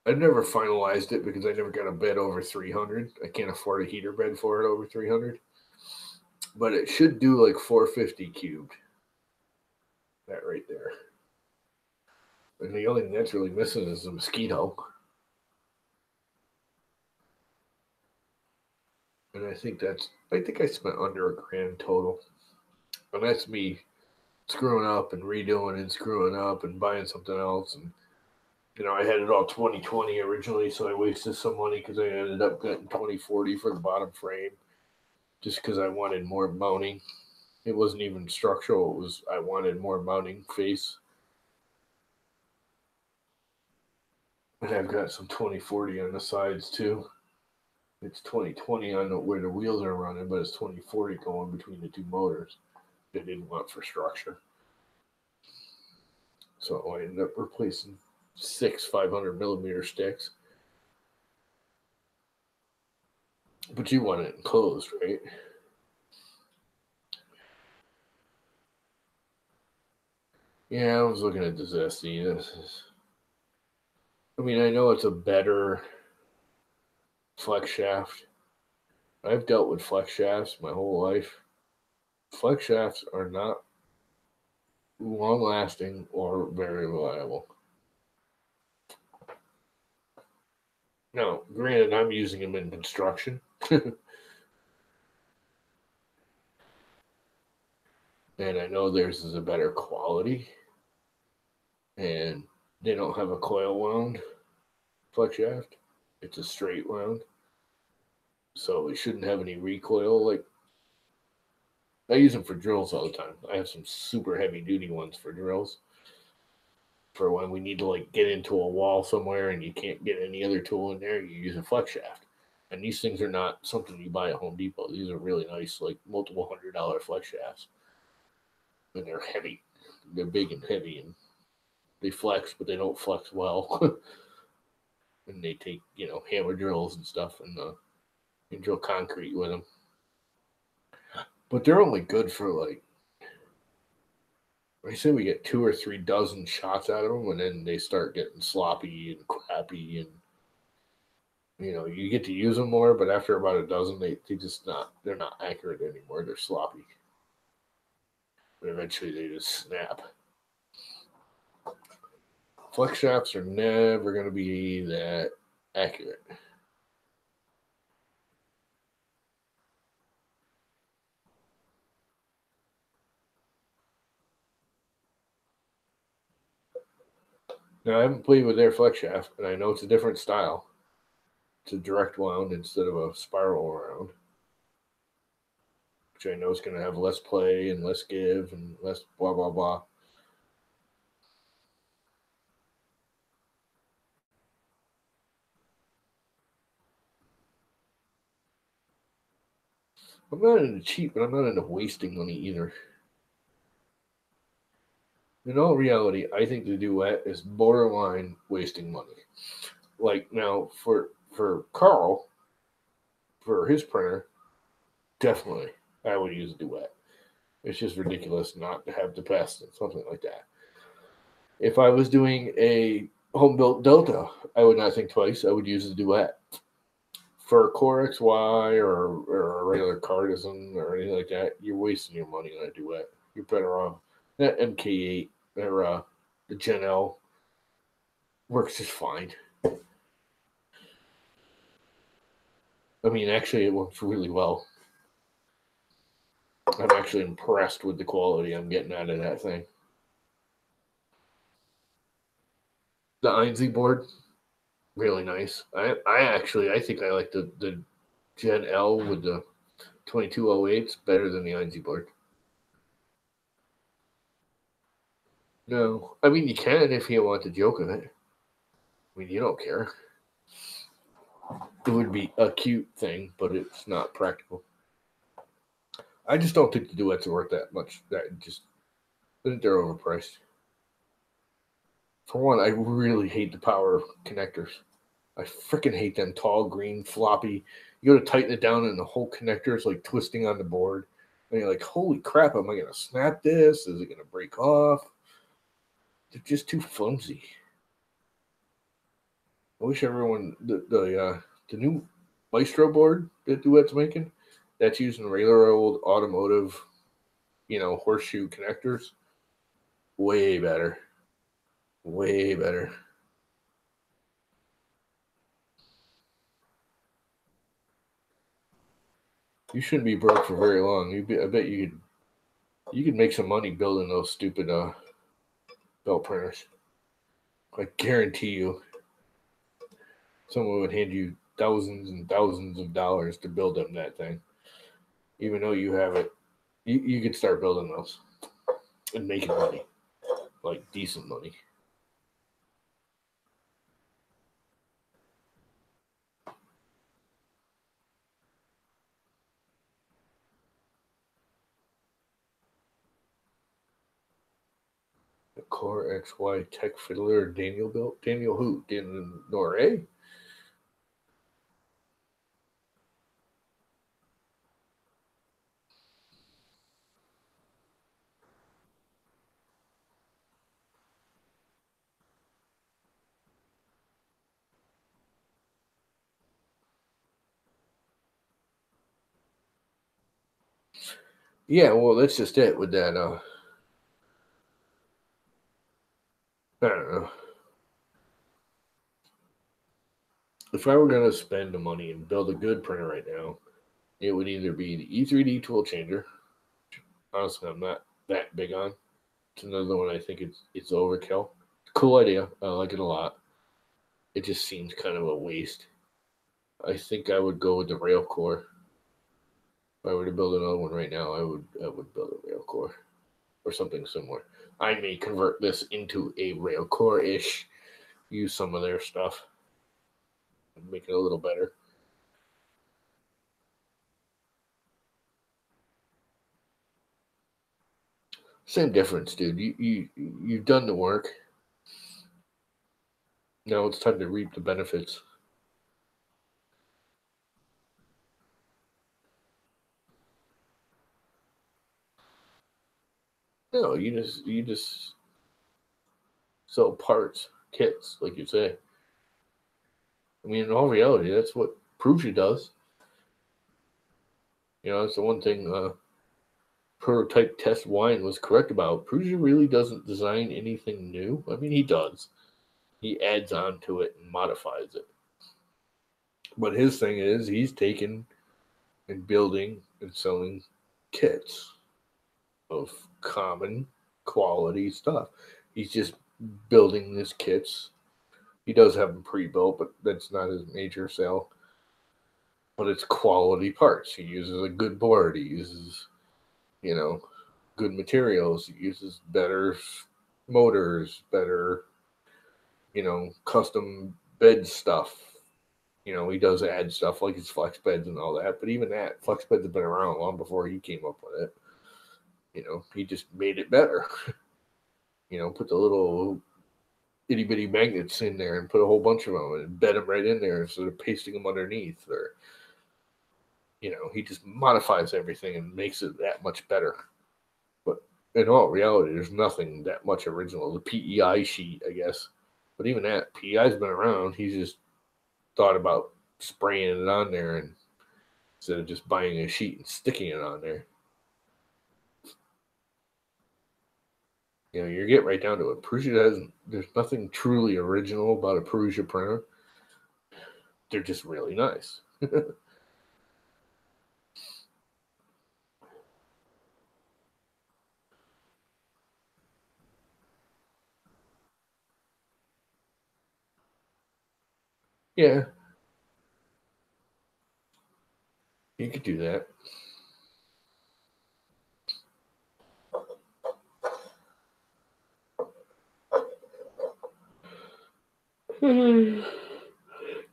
I've never finalized it because I never got a bed over 300. I can't afford a heater bed for it over 300. But it should do like 450 cubed. That right there. And the only thing that's really missing is the mosquito. And I think I spent under $1,000 total. And that's me screwing up and redoing and screwing up and buying something else. And, I had it all 2020 originally, so I wasted some money because I ended up getting 2040 for the bottom frame just because I wanted more mounting. It wasn't even structural. I wanted more mounting face. And I've got some 2040 on the sides too. It's 2020 on where the wheels are running, but it's 2040 going between the two motors. They didn't want for structure. So I ended up replacing 6 500 millimeter sticks. But you want it enclosed, right? Yeah, I was looking at this SD. I mean, I know it's a better flex shaft. I've dealt with flex shafts my whole life. Flex shafts are not long lasting or very reliable. Now, granted, I'm using them in construction. And I know theirs is a better quality. And they don't have a coil wound flex shaft. It's a straight wound. So it shouldn't have any recoil. Like, I use them for drills all the time. I have some super heavy duty ones for drills. For when we need to like get into a wall somewhere and you can't get any other tool in there, you use a flex shaft. And these things are not something you buy at Home Depot. These are really nice, like multiple $100 flex shafts. And they're heavy. They're big and heavy, and they flex, but they don't flex well. And they take, hammer drills and stuff and drill concrete with them. But they're only good for like, I say we get 2 or 3 dozen shots out of them, and then they start getting sloppy and crappy, and you get to use them more, but after about a dozen, they're not accurate anymore. They're sloppy, but eventually they just snap. Flex shafts are never going to be that accurate. Now I haven't played with their flex shaft, and I know it's a different style. It's a direct wound instead of a spiral wound, which I know is going to have less play and less give and less blah blah blah. I'm not into cheap, but I'm not into wasting money either. In all reality, I think the duet is borderline wasting money. Like now, for Carl, for his printer, definitely I would use a duet. It's just ridiculous not to have the best and something like that. If I was doing a home built Delta, I would not think twice. I would use the duet. For a Core XY or a regular Cartisan or anything like that, you're wasting your money on a duet. You're better off that MK8 or the Gen L works just fine. I mean, actually, it works really well. I'm actually impressed with the quality I'm getting out of that thing. The Einzy board, really nice. I think I like the Gen L with the 2208s better than the Einzy board. No, I mean you can if you want the joke of it. I mean you don't care. It would be a cute thing, but it's not practical. I just don't think the duets are worth that much. That just I think they're overpriced. For one, I really hate the power connectors. I freaking hate them tall, green, floppy. You go to tighten it down, and the whole connector is like twisting on the board. And you're like, holy crap, am I going to snap this? Is it going to break off? They're just too flimsy. I wish everyone, the new Maestro board that Duet's making, that's using regular old automotive, horseshoe connectors. Way better. Way better. You shouldn't be broke for very long. I bet you could make some money building those stupid belt printers. I guarantee you, someone would hand you thousands and thousands of dollars to build them that thing. Even though you have it, you could start building those and making money, like decent money. The Core XY Tech Fiddler Daniel built. Daniel who? Daniel Noré? Yeah, well, that's just it with that. I don't know. If I were going to spend the money and build a good printer right now, it would either be the E3D tool changer. Honestly, I'm not that big on. It's another one I think it's overkill. Cool idea. I like it a lot. It just seems kind of a waste. I think I would go with the rail core. If I were to build another one right now, I would build a rail core or something similar. I may convert this into a rail core ish. Use some of their stuff and make it a little better. Same difference, dude. You've done the work. Now it's time to reap the benefits. No, you just sell parts, kits, like you say. I mean, in all reality, that's what Prusa does. That's the one thing Prototype Test Wine was correct about. Prusa really doesn't design anything new. I mean, he does. He adds on to it and modifies it. But his thing is he's taking and building and selling kits of common quality stuff. He's just building these kits. He does have them pre-built, but that's not his major sale. But it's quality parts. He uses a good board. He uses, you know, good materials. He uses better motors, better, custom bed stuff. He does add stuff like his flex beds and all that. But even that, flex beds have been around long before he came up with it. He just made it better. Put the little itty bitty magnets in there and put a whole bunch of them and bed them right in there instead of pasting them underneath. Or, he just modifies everything and makes it that much better. But in all reality, there's nothing that much original. The PEI sheet, I guess. But even that, PEI's been around. He's just thought about spraying it on there and instead of just buying a sheet and sticking it on there. You get right down to it. There's nothing truly original about a Prusa printer. They're just really nice. Yeah, you could do that.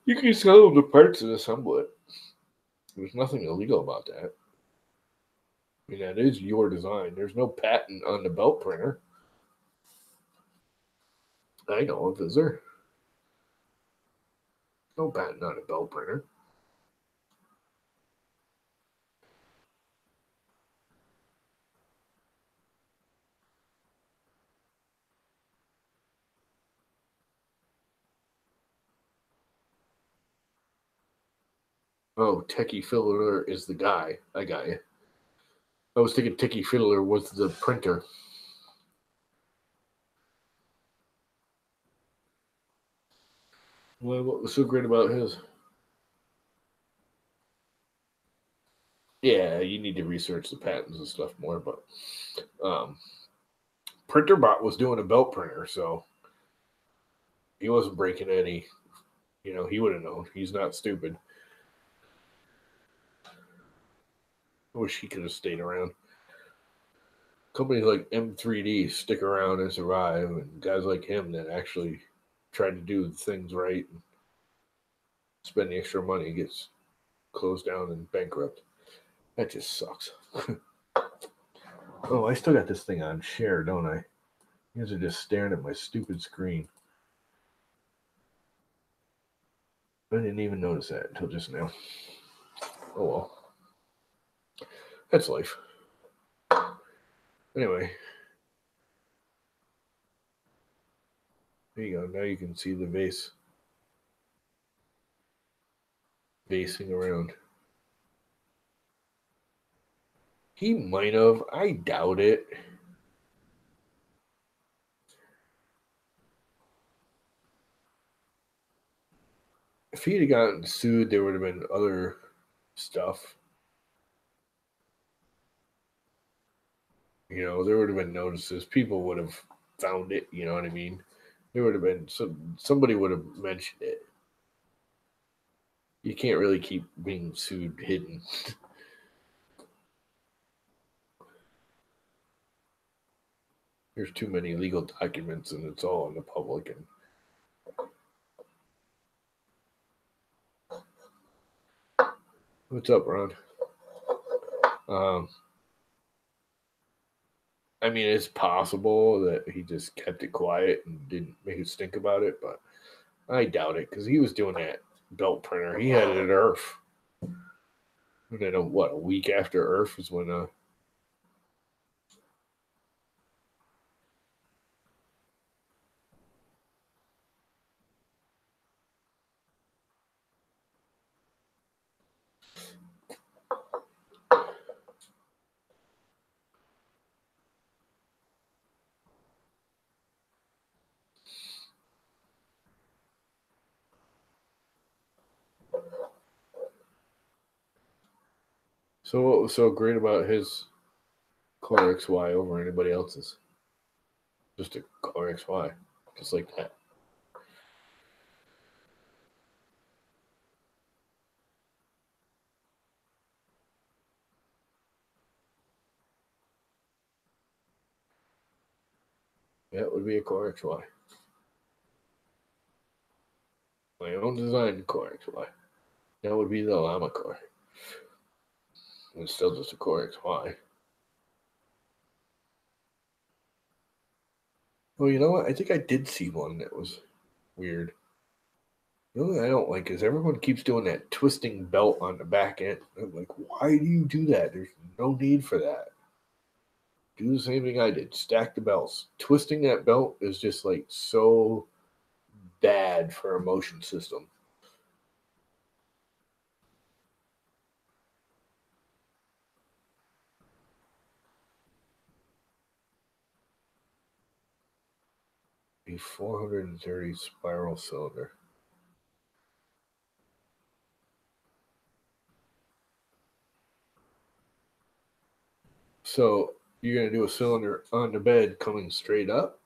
You can sell them the parts and assemble it. There's nothing illegal about that. I mean, that is your design. There's no patent on the belt printer. I know of, is there? No patent on a belt printer. Oh, Techie Fiddler is the guy. I got you. I was thinking Techie Fiddler was the printer. Well, what was so great about his? Yeah, you need to research the patents and stuff more, but um, PrinterBot was doing a belt printer, so he wasn't breaking any. You know, he would have known. He's not stupid. I wish he could have stayed around. Companies like M3D stick around and survive, and guys like him that actually try to do things right and spend the extra money gets closed down and bankrupt. That just sucks. Oh, I still got this thing on share, don't I? You guys are just staring at my stupid screen. I didn't even notice that until just now. Oh well. That's life. Anyway. There you go. Now you can see the vase vasing around. He might have. I doubt it. If he'd have gotten sued, there would have been other stuff. You know, there would have been notices. People would have found it. You know what I mean? There would have been somebody would have mentioned it. You can't really keep being sued hidden. There's too many legal documents, and it's all in the public. And what's up, Ron? Um, I mean, it's possible that he just kept it quiet and didn't make a stink about it, but I doubt it because he was doing that belt printer. He had it at Earth. And then, a week after Earth is when. So, what was so great about his Core XY over anybody else's? Just a Core XY. Just like that. That would be a Core XY. My own design Core XY. That would be the LlamaCore. It's still just a Core XY. Well, you know what? I think I did see one that was weird. The only thing I don't like is everyone keeps doing that twisting belt on the back end. I'm like, why do you do that? There's no need for that. Do the same thing I did. Stack the belts. Twisting that belt is just like so bad for a motion system. A 430 spiral cylinder. So you're gonna do a cylinder on the bed coming straight up.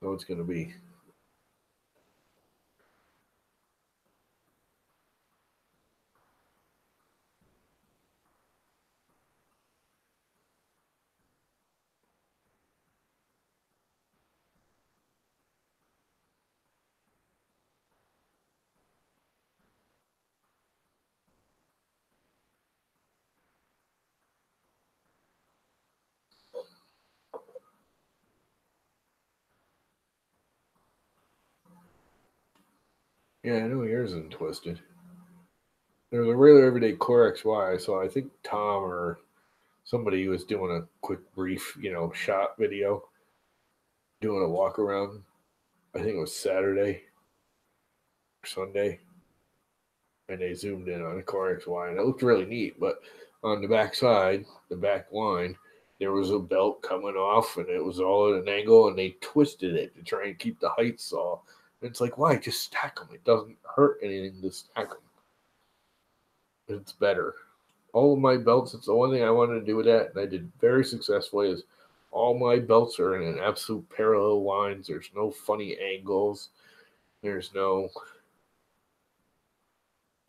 So it's gonna be Yeah, I know yours isn't twisted. There's a regular everyday Core XY. So I think Tom or somebody was doing a quick, brief, shot video, doing a walk around. I think it was Saturday or Sunday, and they zoomed in on a Core XY, and it looked really neat. But on the back side, the back line, there was a belt coming off, and it was all at an angle, and they twisted it to try and keep the heights all. And it's like, why? Just stack them. It doesn't hurt anything to stack them. It's better. All of my belts, it's the one thing I wanted to do with that, and I did very successfully, is all my belts are in an absolute parallel lines. There's no funny angles. There's no,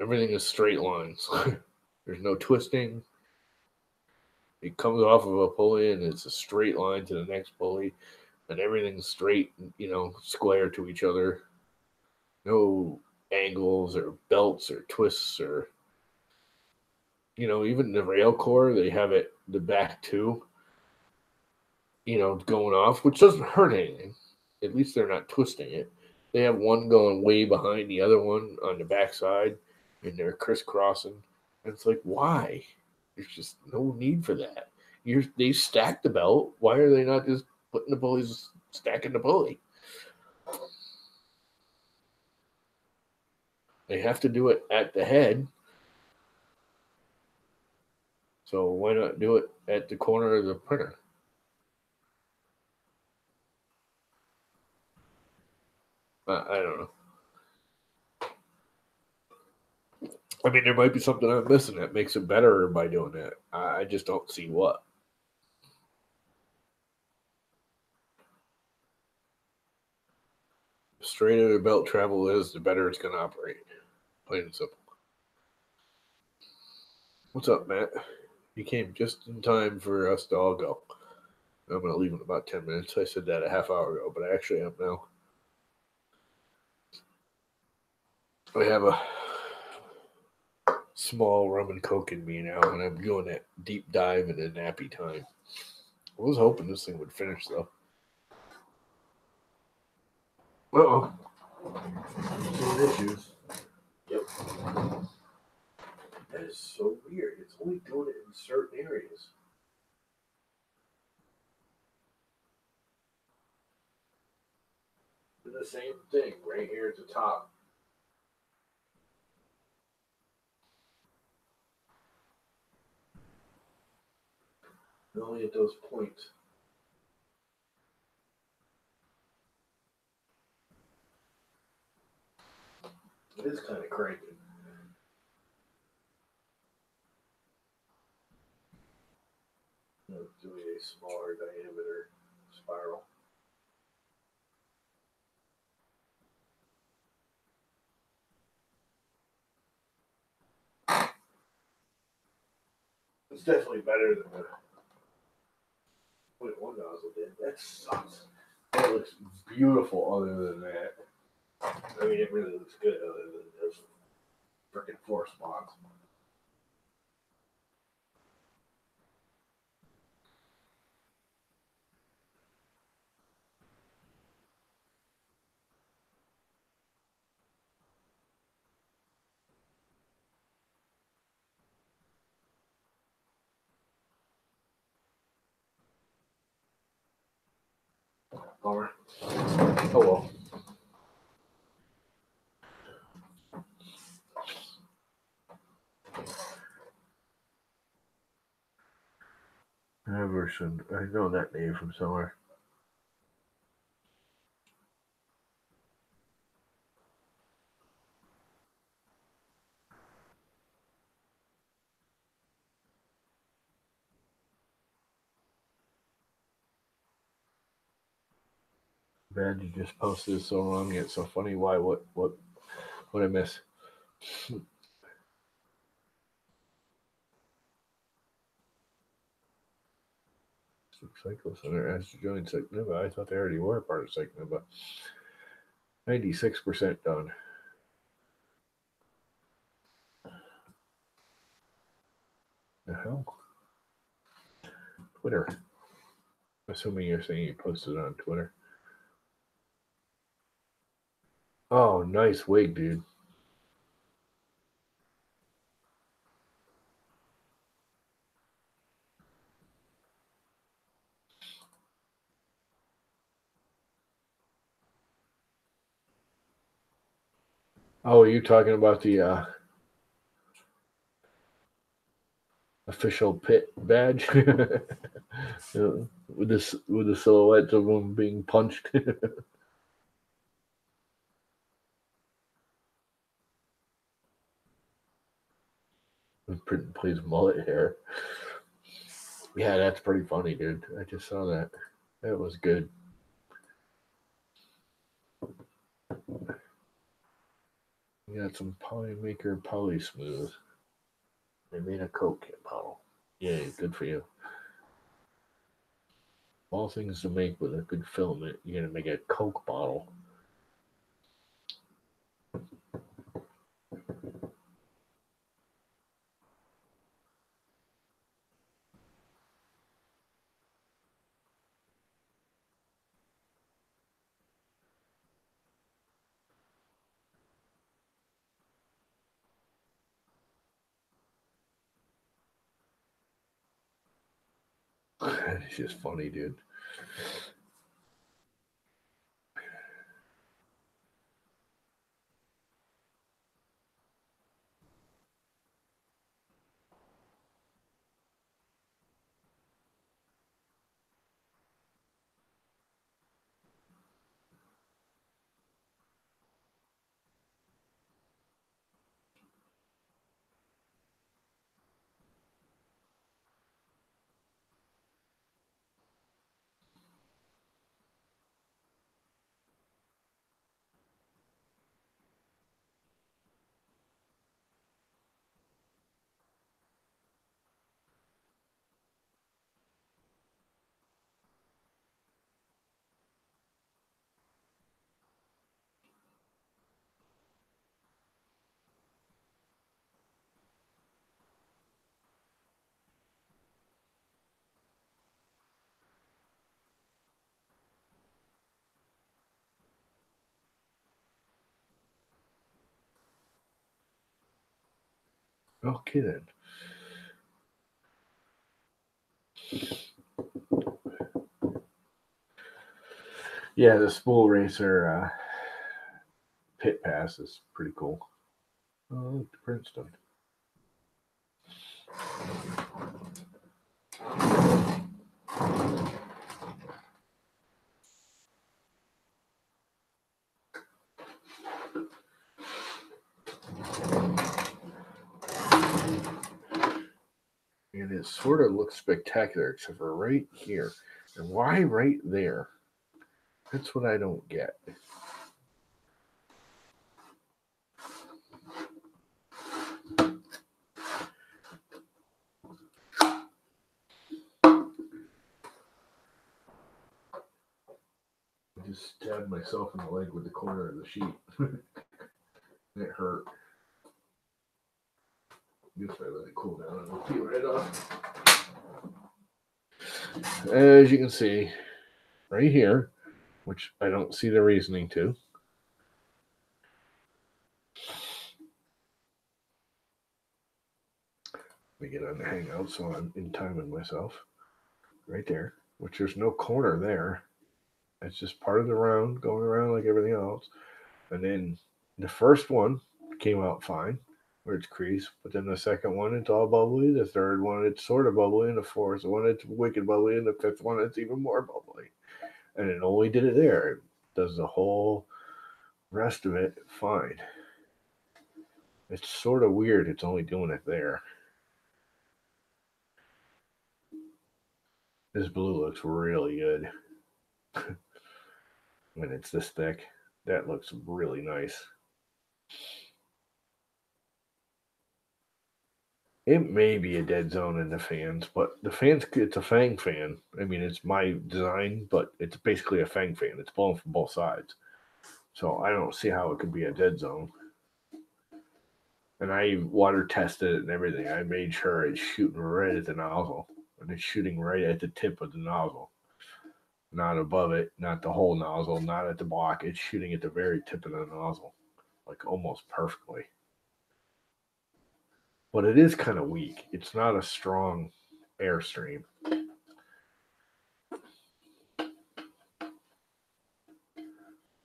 everything is straight lines. There's no twisting. It comes off of a pulley and it's a straight line to the next pulley, and everything's straight, square to each other. No angles or belts or twists or, even the rail core, they have it the back too, going off, which doesn't hurt anything. At least they're not twisting it. They have one going way behind the other one on the backside, and they're crisscrossing. And it's like, why? There's just no need for that. They stack the belt. Why are they not just putting the pulleys, stacking the pulley? They have to do it at the head. So why not do it at the corner of the printer? I don't know. I mean, there might be something I'm missing that makes it better by doing that. I just don't see what. The straighter the belt travel is, the better it's going to operate. Plain and simple. What's up, Matt? You came just in time for us to all go. I'm going to leave in about 10 minutes. I said that a half hour ago, but I actually am now. I have a small rum and coke in me now, and I'm doing that deep dive into nappy time. I was hoping this thing would finish, though. Uh-oh. Some issues. Yep. That is so weird. It's only doing it in certain areas. And the same thing right here at the top. Only at those points. It is kind of cranky. Doing a smaller diameter spiral. It's definitely better than the 0.1 nozzle did. That sucks. That looks beautiful other than that. I mean, it really looks good other than those freaking 4 spots. Bummer. Oh well. Everson. I know that name from somewhere. Bad you just posted it so wrong yet so funny. Why? What I miss? Cycle Center as to join Cycnova. I thought they already were part of Cycnova. 96% done. The hell? Twitter. Assuming you're saying you posted on Twitter. Oh, nice wig, dude. Oh, are you talking about the official pit badge? With this with the silhouettes of them being punched. Pretty plays mullet hair. Yeah, that's pretty funny, dude. I just saw that. That was good. You got some Polymaker Poly Smooth. They made a Coke bottle. Yay, good for you. All things to make with a good filament. You're gonna make a Coke bottle. It's just funny, dude. Okay then. Yeah, the spool racer pit pass is pretty cool. Oh, Princeton. And it sort of looks spectacular, except for right here. And why right there? That's what I don't get. I just stabbed myself in the leg with the corner of the sheet. It hurt. Guess I let it cool down and it'll peel right off. As you can see, right here, which I don't see the reasoning to. Let me get on the hangout so I'm in time with myself. Right there, which there's no corner there. It's just part of the round going around like everything else. And then the first one came out fine, where it's creased. But then the second one, it's all bubbly. The third one, it's sort of bubbly. And the fourth one, it's wicked bubbly. And the fifth one, it's even more bubbly. And it only did it there. It does the whole rest of it fine. It's sort of weird. It's only doing it there. This blue looks really good when it's this thick. That looks really nice. It may be a dead zone in the fans, but the fans, it's a Fang fan. I mean, it's my design, but it's basically a Fang fan. It's blowing from both sides. So I don't see how it could be a dead zone. And I water tested it and everything. I made sure it's shooting right at the nozzle. And it's shooting right at the tip of the nozzle. not above it, not the whole nozzle, not at the block. It's shooting at the very tip of the nozzle, like almost perfectly. But it is kind of weak. It's not a strong airstream.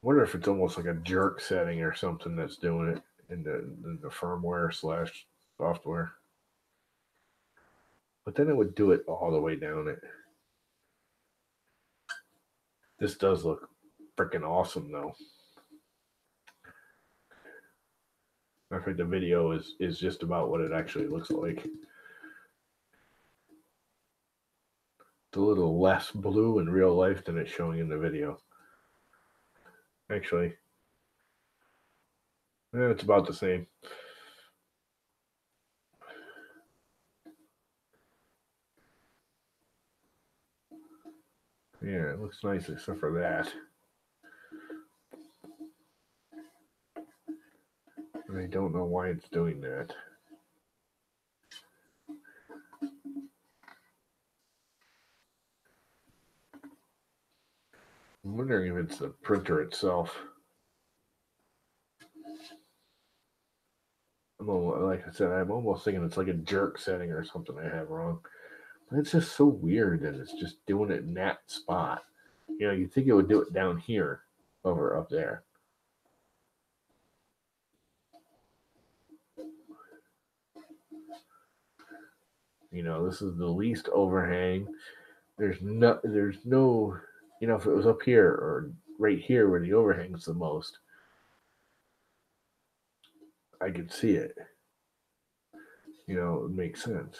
Wonder if it's almost like a jerk setting or something that's doing it in the firmware / software. But then it would do it all the way down it. This does look freaking awesome though. I think the video is just about what it actually looks like. It's a little less blue in real life than it's showing in the video. Actually, it's about the same. Yeah, it looks nice except for that. And I don't know why it's doing that. I'm wondering if it's the printer itself. Like I said, I'm almost thinking it's like a jerk setting or something I have wrong. But it's just so weird that it's just doing it in that spot. You know, you'd think it would do it down here over up there. You know, this is the least overhang. There's no, you know, if it was up here or right here where the overhang's the most, I could see it. You know, it makes sense.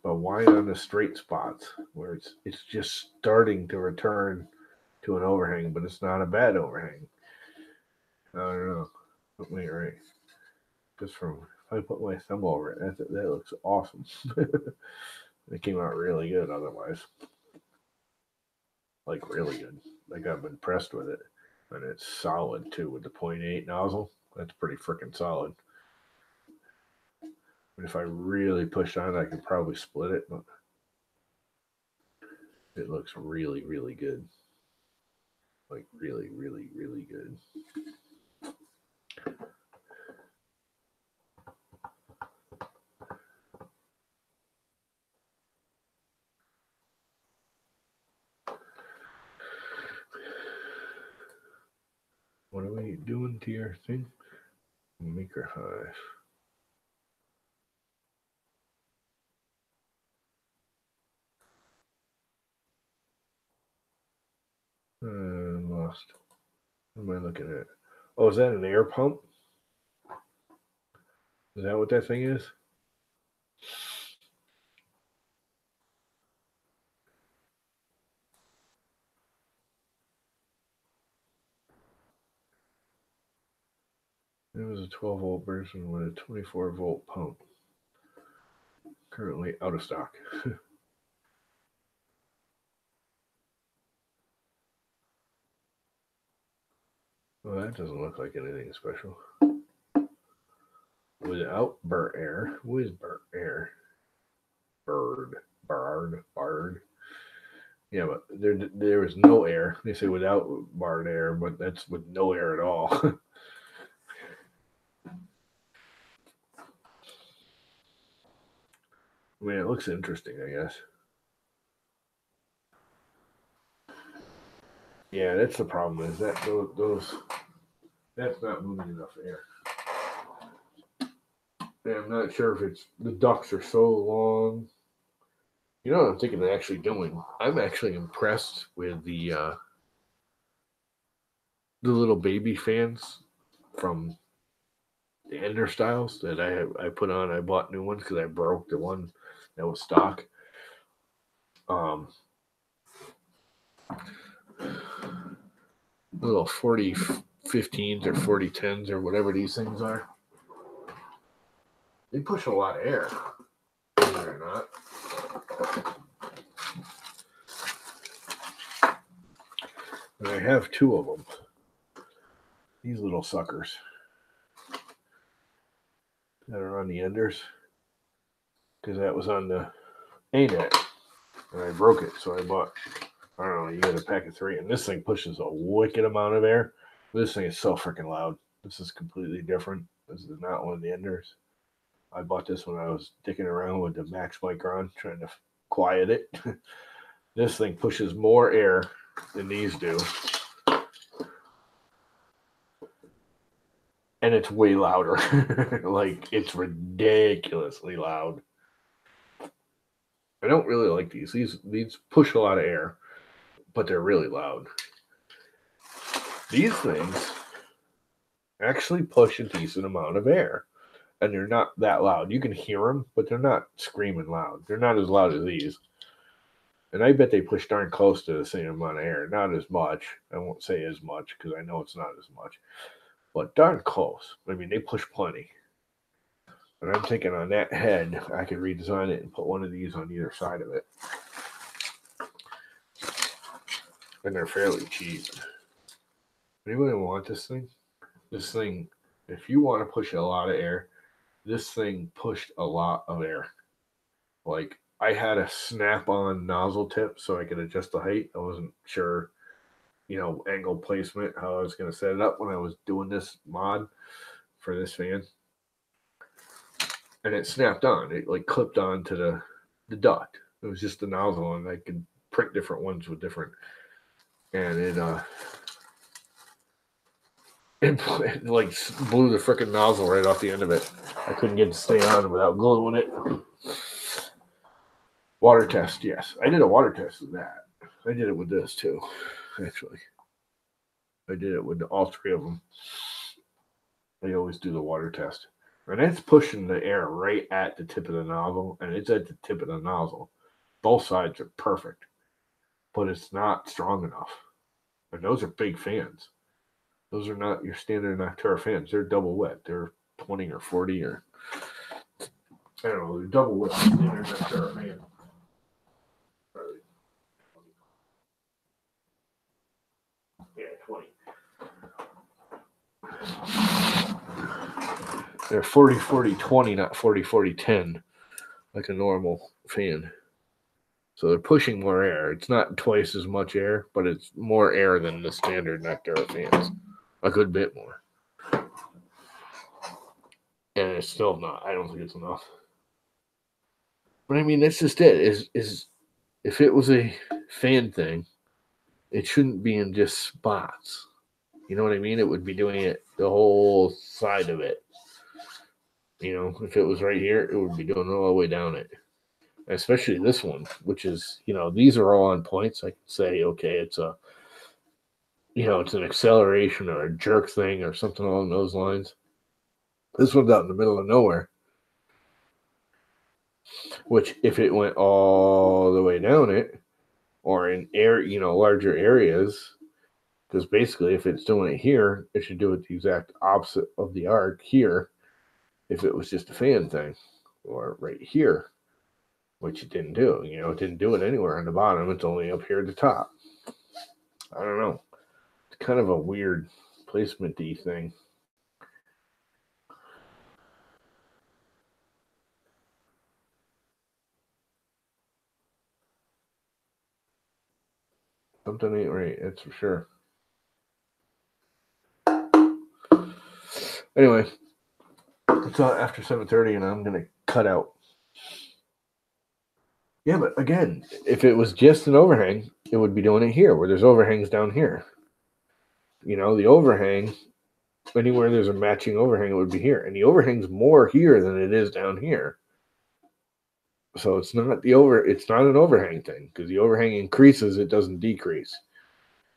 But why on the straight spots where it's just starting to return to an overhang, but it's not a bad overhang? I don't know. Put me right. Just from if I put my thumb over it, that looks awesome. It came out really good otherwise. Like really good. Like I'm impressed with it. And it's solid too with the 0.8 nozzle. That's pretty freaking solid. If I really push on it, I could probably split it, but it looks really, really good. Like really, really, really good. What are we doing to your thing? Maker Hive. I'm lost. What am I looking at? Oh, is that an air pump? Is that what that thing is? It was a 12-volt version with a 24-volt pump. Currently out of stock. Well, that doesn't look like anything special. Without burnt air. With burnt air. Barred. Yeah, but there was no air. They say without barred air, but that's with no air at all. I mean, it looks interesting, I guess. Yeah, that's the problem. Is that those that's not moving enough air. And I'm not sure if it's the ducts are so long. You know what I'm thinking of actually doing? I'm actually impressed with the little baby fans from the Ender styles that I put on. I bought new ones because I broke the one that was stock. Little 4015s or 4010s or whatever these things are. They push a lot of air. Believe it or not. And I have two of them. These little suckers that are on the Enders. Because that was on the ANET. And I broke it, so I bought I don't know, you get a pack of 3, and this thing pushes a wicked amount of air. This thing is so freaking loud. This is completely different. This is not one of the Enders. I bought this when I was dicking around with the Max Micron, trying to quiet it. This thing pushes more air than these do. And it's way louder. Like, it's ridiculously loud. I don't really like these. These push a lot of air, but they're really loud. These things actually push a decent amount of air, and they're not that loud. You can hear them, but they're not screaming loud. They're not as loud as these. And I bet they push darn close to the same amount of air. Not as much. I won't say as much because I know it's not as much. But darn close. I mean, they push plenty. And I'm thinking on that head, I could redesign it and put one of these on either side of it. And they're fairly cheap. Anybody want this thing? This thing, if you want to push a lot of air, this thing pushed a lot of air. Like, I had a snap-on nozzle tip so I could adjust the height. I wasn't sure, angle placement, how I was going to set it up when I was doing this mod for this fan. And it snapped on. It, like, clipped on to the duct. It was just the nozzle, and I could print different ones with different. And it like blew the freaking nozzle right off the end of it. I couldn't get it to stay on without gluing it. Water test, yes. I did a water test of that. I did it with this too, actually. I did it with all 3 of them. I always do the water test. And it's pushing the air right at the tip of the nozzle, and it's at the tip of the nozzle. Both sides are perfect, but it's not strong enough. And those are big fans. Those are not your standard Noctura fans. They're double wet. They're 20 or 40 or, I don't know, they're double wet standard Noctura fan. Yeah, 20. They're 40-40-20, not 40-40-10, like a normal fan. So they're pushing more air. It's not twice as much air, but it's more air than the standard Noctura fans. A good bit more. And it's still not. I don't think it's enough. But I mean, that's just it. Is if it was a fan thing, it shouldn't be in just spots. You know what I mean? It would be doing it the whole side of it. If it was right here, it would be doing it all the way down it. Especially this one, which is, these are all on points. I can say, okay, it's it's an acceleration or a jerk thing or something along those lines. This one's out in the middle of nowhere. Which, if it went all the way down it, or in larger areas, because basically, if it's doing it here, it should do it the exact opposite of the arc here. If it was just a fan thing, or right here, which it didn't do. It didn't do it anywhere on the bottom. It's only up here at the top. I don't know. It's kind of a weird placement-y thing. Something ain't right, that's for sure. Anyway, it's after 7:30, and I'm going to cut out. Yeah, but again, if it was just an overhang, it would be doing it here, where there's overhangs down here. The overhang, anywhere there's a matching overhang, it would be here. And the overhang's more here than it is down here. So it's not an overhang thing, because the overhang increases, it doesn't decrease.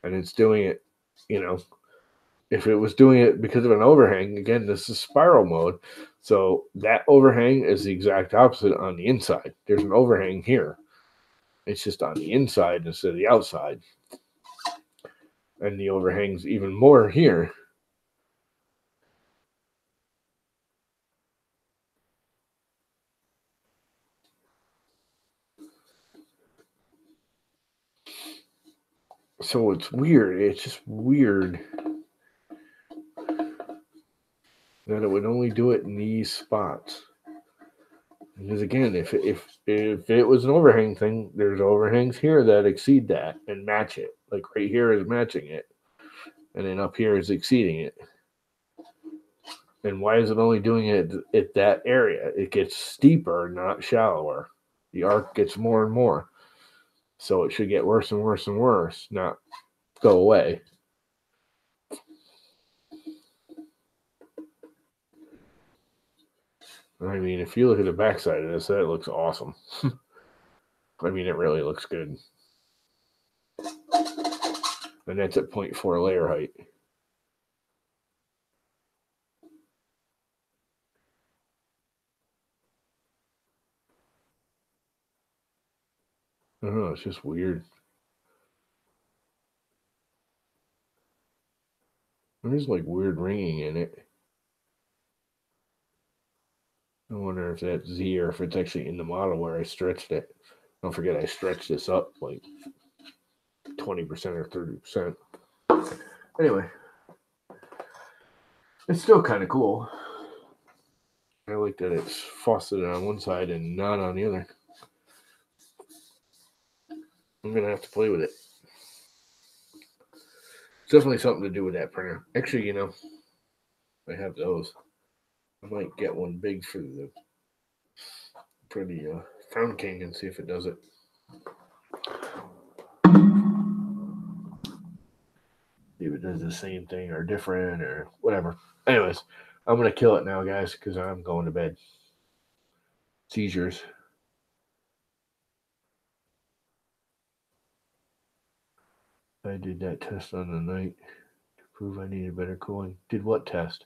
And it's doing it, if it was doing it because of an overhang, again, this is spiral mode. So that overhang is the exact opposite on the inside. There's an overhang here. It's just on the inside instead of the outside. And the overhang's even more here. So it's weird. It's just weird that it would only do it in these spots. Because again, if it was an overhang thing, there's overhangs here that exceed that and match it. Like right here is matching it, and then up here is exceeding it. And why is it only doing it at that area? It gets steeper, not shallower. The arc gets more and more. So it should get worse and worse and worse, not go away. I mean, if you look at the backside of this, that looks awesome. I mean, it really looks good. And that's at 0.4 layer height. I don't know, it's just weird. There's like weird ringing in it. I wonder if that's Z or if it's actually in the model where I stretched it. Don't forget I stretched this up like 20% or 30%. Anyway, it's still kind of cool. I like that it's fauceted on one side and not on the other. I'm going to have to play with it. It's definitely something to do with that printer. Actually, you know, I have those. I might get one big for the Fountain King and see if it does it. See if it does the same thing or different or whatever. Anyways, I'm going to kill it now, guys, because I'm going to bed. Seizures. I did that test on the night to prove I needed better cooling. Did what test?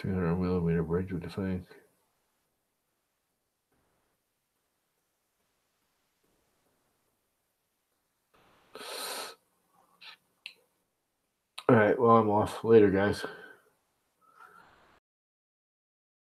$300 millimeter bridge with the fang. All right, well, I'm off. Later, guys.